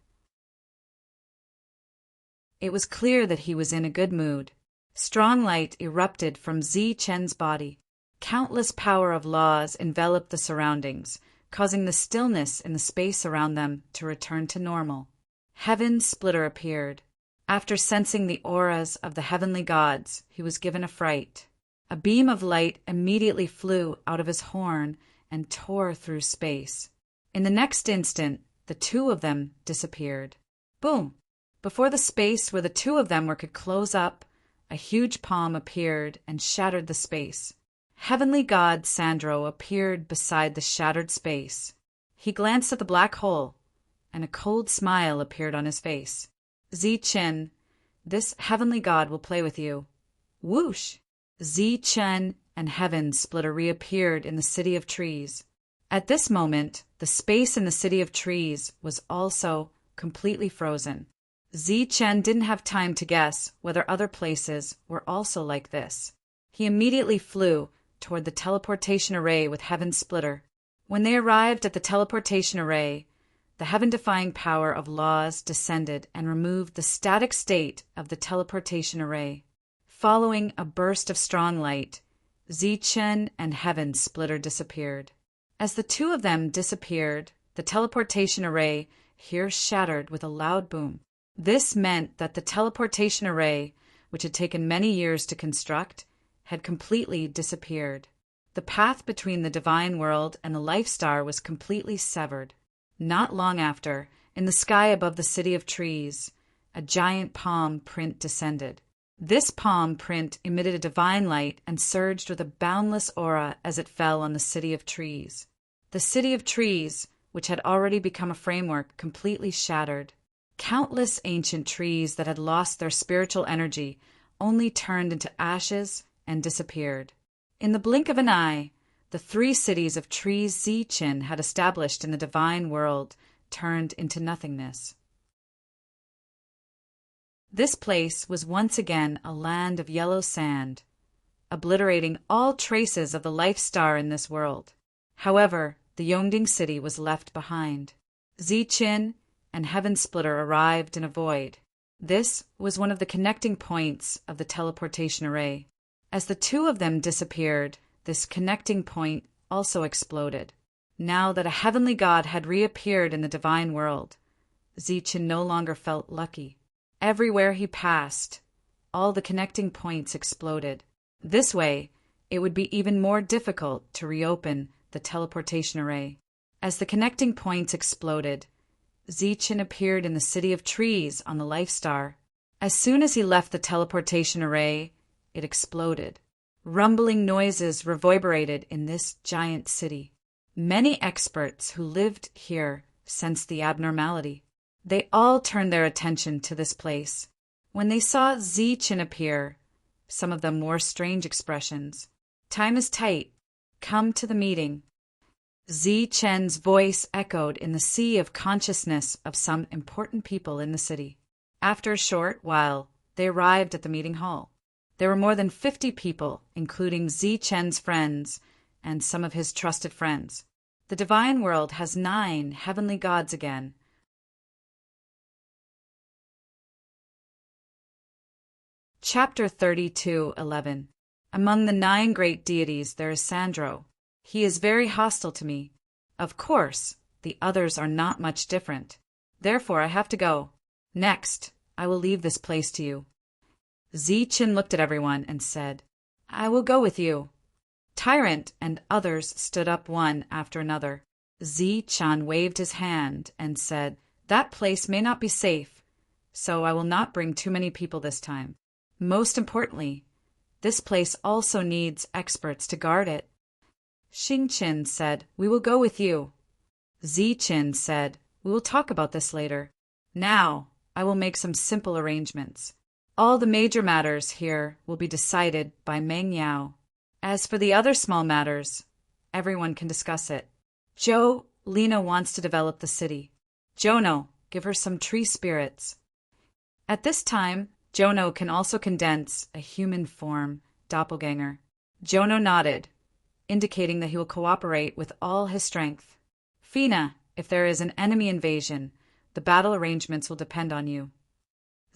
It was clear that he was in a good mood. Strong light erupted from Zi-Chen's body. Countless power of laws enveloped the surroundings, causing the stillness in the space around them to return to normal. Heaven Splitter appeared. After sensing the auras of the heavenly gods, he was given a fright. A beam of light immediately flew out of his horn and tore through space. In the next instant, the two of them disappeared. Boom! Before the space where the two of them could close up, a huge palm appeared and shattered the space. Heavenly God Sandro appeared beside the shattered space. He glanced at the black hole, and a cold smile appeared on his face. Zi-Chen, this heavenly God will play with you. Whoosh! Zi-Chen and Heaven Splitter reappeared in the City of Trees. At this moment, the space in the City of Trees was also completely frozen. Zi-Chen didn't have time to guess whether other places were also like this. He immediately flew toward the teleportation array with Heaven Splitter. When they arrived at the teleportation array, the heaven-defying power of laws descended and removed the static state of the teleportation array. Following a burst of strong light, Zi-Chen and Heaven Splitter disappeared. As the two of them disappeared, the teleportation array here shattered with a loud boom. This meant that the teleportation array, which had taken many years to construct, had completely disappeared. The path between the divine world and the life star was completely severed. Not long after, in the sky above the City of Trees, a giant palm print descended. This palm print emitted a divine light and surged with a boundless aura as it fell on the City of Trees. The City of Trees, which had already become a framework, completely shattered. Countless ancient trees that had lost their spiritual energy only turned into ashes and disappeared. In the blink of an eye, the 3 cities of trees Zi-Chen had established in the divine world turned into nothingness. This place was once again a land of yellow sand, obliterating all traces of the life star in this world. However, the Yongding city was left behind. Zi-Chen and Heaven Splitter arrived in a void. This was one of the connecting points of the teleportation array. As the two of them disappeared, this connecting point also exploded. Now that a heavenly god had reappeared in the divine world, Zi-Chen no longer felt lucky. Everywhere he passed, all the connecting points exploded. This way, it would be even more difficult to reopen the teleportation array. As the connecting points exploded, Zi-Chen appeared in the City of Trees on the Life Star. As soon as he left the teleportation array, it exploded. Rumbling noises reverberated in this giant city. Many experts who lived here sensed the abnormality. They all turned their attention to this place. When they saw Zi-Chen appear, some of them wore strange expressions. "Time is tight. Come to the meeting." Zi-Chen's voice echoed in the sea of consciousness of some important people in the city. After a short while, they arrived at the meeting hall. There were more than 50 people, including Zi-Chen's friends and some of his trusted friends. The divine world has 9 heavenly gods again. Chapter 32:11. Among the 9 great deities there is Sandro. He is very hostile to me. Of course, the others are not much different. Therefore, I have to go. Next, I will leave this place to you. Zi-Chen looked at everyone and said, "I will go with you." Tyrant and others stood up one after another. Zi-Chen waved his hand and said, "That place may not be safe, so I will not bring too many people this time. Most importantly, this place also needs experts to guard it." Xingqian said, "We will go with you." Zi-Chen said, "We will talk about this later. Now, I will make some simple arrangements. All the major matters here will be decided by Meng Yao. As for the other small matters, everyone can discuss it. Lena wants to develop the city. Jono, give her some tree spirits." At this time, Jono can also condense a human form, doppelganger. Jono nodded, indicating that he will cooperate with all his strength. "Fina, if there is an enemy invasion, the battle arrangements will depend on you."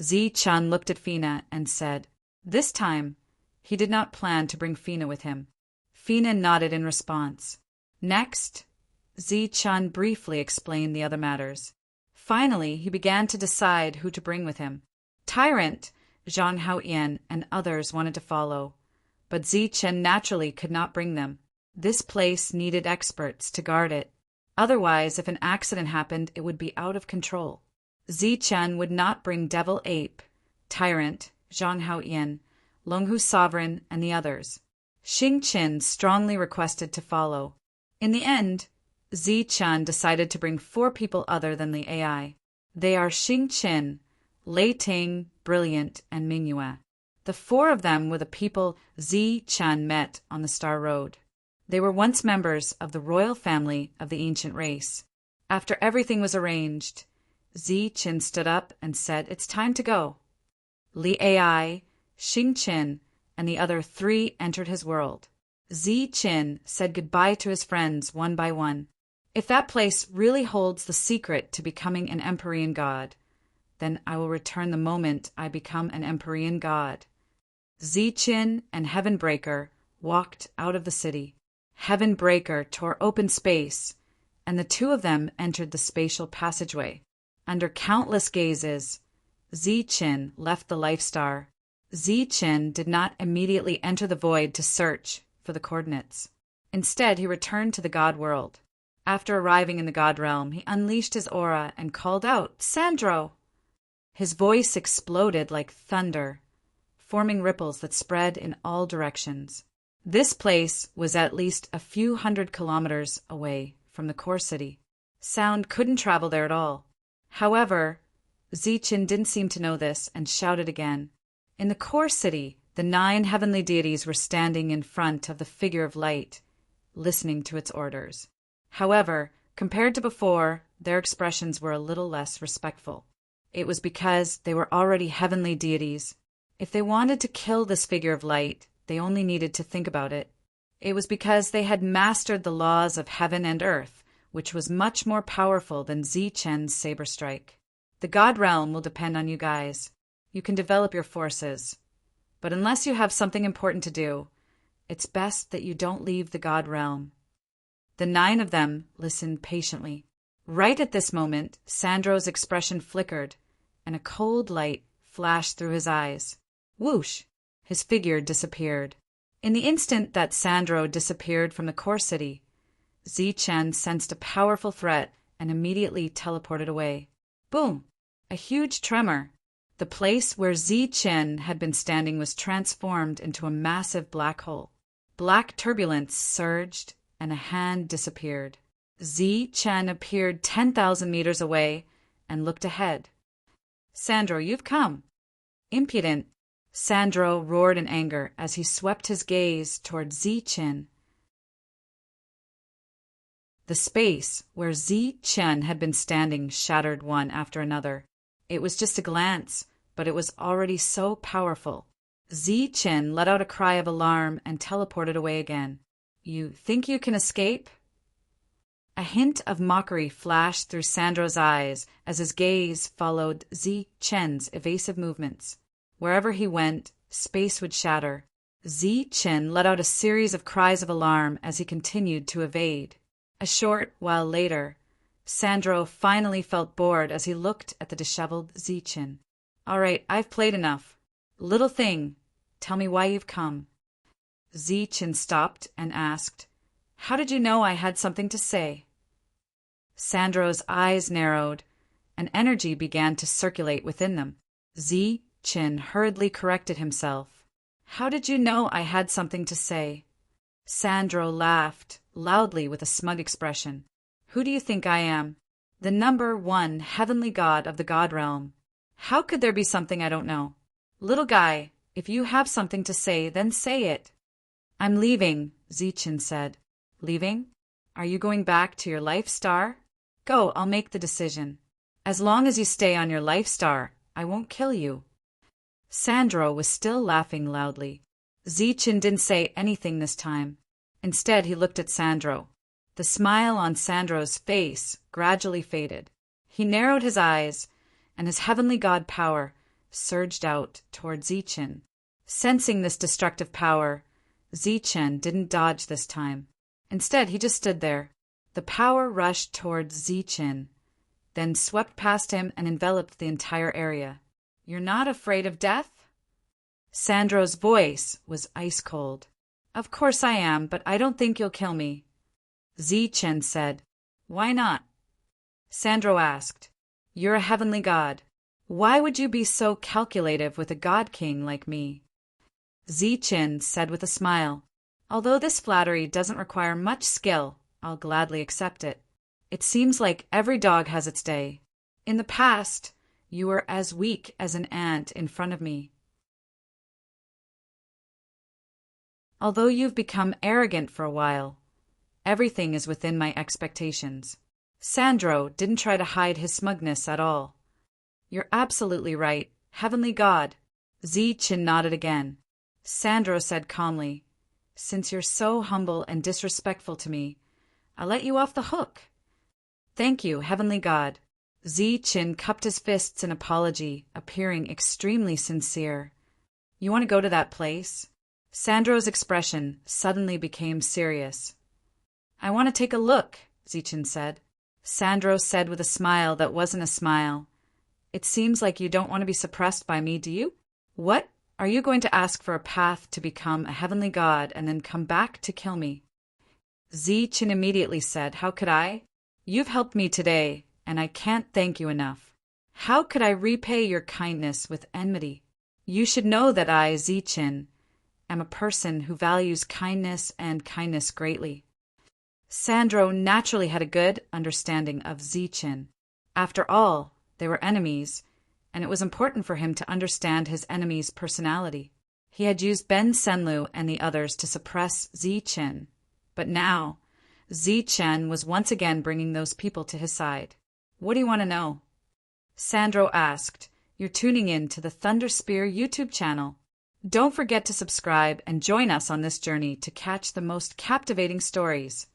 Zi-Chen looked at Fina and said, this time, he did not plan to bring Fina with him. Fina nodded in response. Next, Zi-Chen briefly explained the other matters. Finally, he began to decide who to bring with him. Tyrant, Zhang Haoyan, and others wanted to follow, but Zi-Chen naturally could not bring them. This place needed experts to guard it. Otherwise, if an accident happened, it would be out of control. Zichen would not bring Devil Ape, Tyrant, Zhang Haoyan, Longhu Sovereign, and the others. Xing Qin strongly requested to follow. In the end, Zichen decided to bring 4 people other than the AI. They are Xing Qin, Lei Ting, Brilliant, and Mingyue. The 4 of them were the people Zichen met on the Star Road. They were once members of the royal family of the ancient race. After everything was arranged, Zichen stood up and said, "It's time to go." Li Ai, Xing Qin, and the other 3 entered his world. Zichen said goodbye to his friends one by one. If that place really holds the secret to becoming an Empyrean god, then I will return the moment I become an Empyrean god. Zichen and Heavenbreaker walked out of the city. Heavenbreaker tore open space, and the 2 of them entered the spatial passageway. Under countless gazes, Zichen left the Life Star. Zichen did not immediately enter the void to search for the coordinates. Instead, he returned to the god world. After arriving in the god realm, he unleashed his aura and called out, "Sandro!" His voice exploded like thunder, forming ripples that spread in all directions. This place was at least a few hundred kilometers away from the core city. Sound couldn't travel there at all. However, Zichen didn't seem to know this and shouted again. In the core city, the 9 heavenly deities were standing in front of the figure of light, listening to its orders. However, compared to before, their expressions were a little less respectful. It was because they were already heavenly deities. If they wanted to kill this figure of light, they only needed to think about it. It was because they had mastered the laws of heaven and earth, which was much more powerful than Zichen's saber strike. The god realm will depend on you guys. You can develop your forces. But unless you have something important to do, it's best that you don't leave the god realm. The 9 of them listened patiently. Right at this moment, Sandro's expression flickered, and a cold light flashed through his eyes. Whoosh! His figure disappeared. In the instant that Sandro disappeared from the core city, Zichen sensed a powerful threat and immediately teleported away. Boom! A huge tremor. The place where Zichen had been standing was transformed into a massive black hole. Black turbulence surged, and a hand disappeared. Zichen appeared 10,000 meters away and looked ahead. "Sandro, you've come." "Impudent!" Sandro roared in anger as he swept his gaze toward Zichen. The space where Zichen had been standing shattered one after another. It was just a glance, but it was already so powerful. Zichen let out a cry of alarm and teleported away again. "You think you can escape?" A hint of mockery flashed through Sandro's eyes as his gaze followed Zichen's evasive movements. Wherever he went, space would shatter. Zichen let out a series of cries of alarm as he continued to evade. A short while later, Sandro finally felt bored as he looked at the disheveled Zichen. "All right, I've played enough. Little thing, tell me why you've come." Zichen stopped and asked, "How did you know I had something to say?" Sandro's eyes narrowed, and energy began to circulate within them. Zichen hurriedly corrected himself. "How did you know I had something to say?" Sandro laughed loudly with a smug expression. "Who do you think I am? The #1 heavenly god of the god realm. How could there be something I don't know? Little guy, if you have something to say, then say it." "I'm leaving," Zichen said. "Leaving? Are you going back to your life star?" "Go, I'll make the decision. As long as you stay on your life star, I won't kill you." Sandro was still laughing loudly. Zichen didn't say anything this time. Instead, he looked at Sandro. The smile on Sandro's face gradually faded. He narrowed his eyes, and his heavenly god power surged out toward Zichen. Sensing this destructive power, Zichen didn't dodge this time. Instead, he just stood there. The power rushed towards Zichen, then swept past him and enveloped the entire area. "You're not afraid of death?" Sandro's voice was ice cold. "Of course I am, but I don't think you'll kill me." Zichen said, Why not? Sandro asked. You're a heavenly god. Why would you be so calculative with a god king like me? Ziqin said with a smile. Although this flattery doesn't require much skill, I'll gladly accept it. It seems like every dog has its day. In the past, you were as weak as an ant in front of me. Although you've become arrogant for a while, everything is within my expectations. Sandro didn't try to hide his smugness at all. You're absolutely right, heavenly god. Ziqin nodded again. Sandro said calmly, Since you're so humble and disrespectful to me, I'll let you off the hook. Thank you, heavenly god. Ziqin cupped his fists in apology, appearing extremely sincere. You want to go to that place? Sandro's expression suddenly became serious. I want to take a look, Ziqin said. Sandro said with a smile that wasn't a smile. It seems like you don't want to be suppressed by me, do you? What? Are you going to ask for a path to become a heavenly god and then come back to kill me? Ziqin immediately said, How could I? You've helped me today, and I can't thank you enough. How could I repay your kindness with enmity? You should know that I, Ziqin, am a person who values kindness and kindness greatly. Sandro naturally had a good understanding of Ziqin. After all, they were enemies, and it was important for him to understand his enemy's personality. He had used Ben Senlu and the others to suppress Ziqin, but now Ziqin was once again bringing those people to his side. What do you want to know? Sandro asked. You're tuning in to the Thunder Spear YouTube channel. Don't forget to subscribe and join us on this journey to catch the most captivating stories.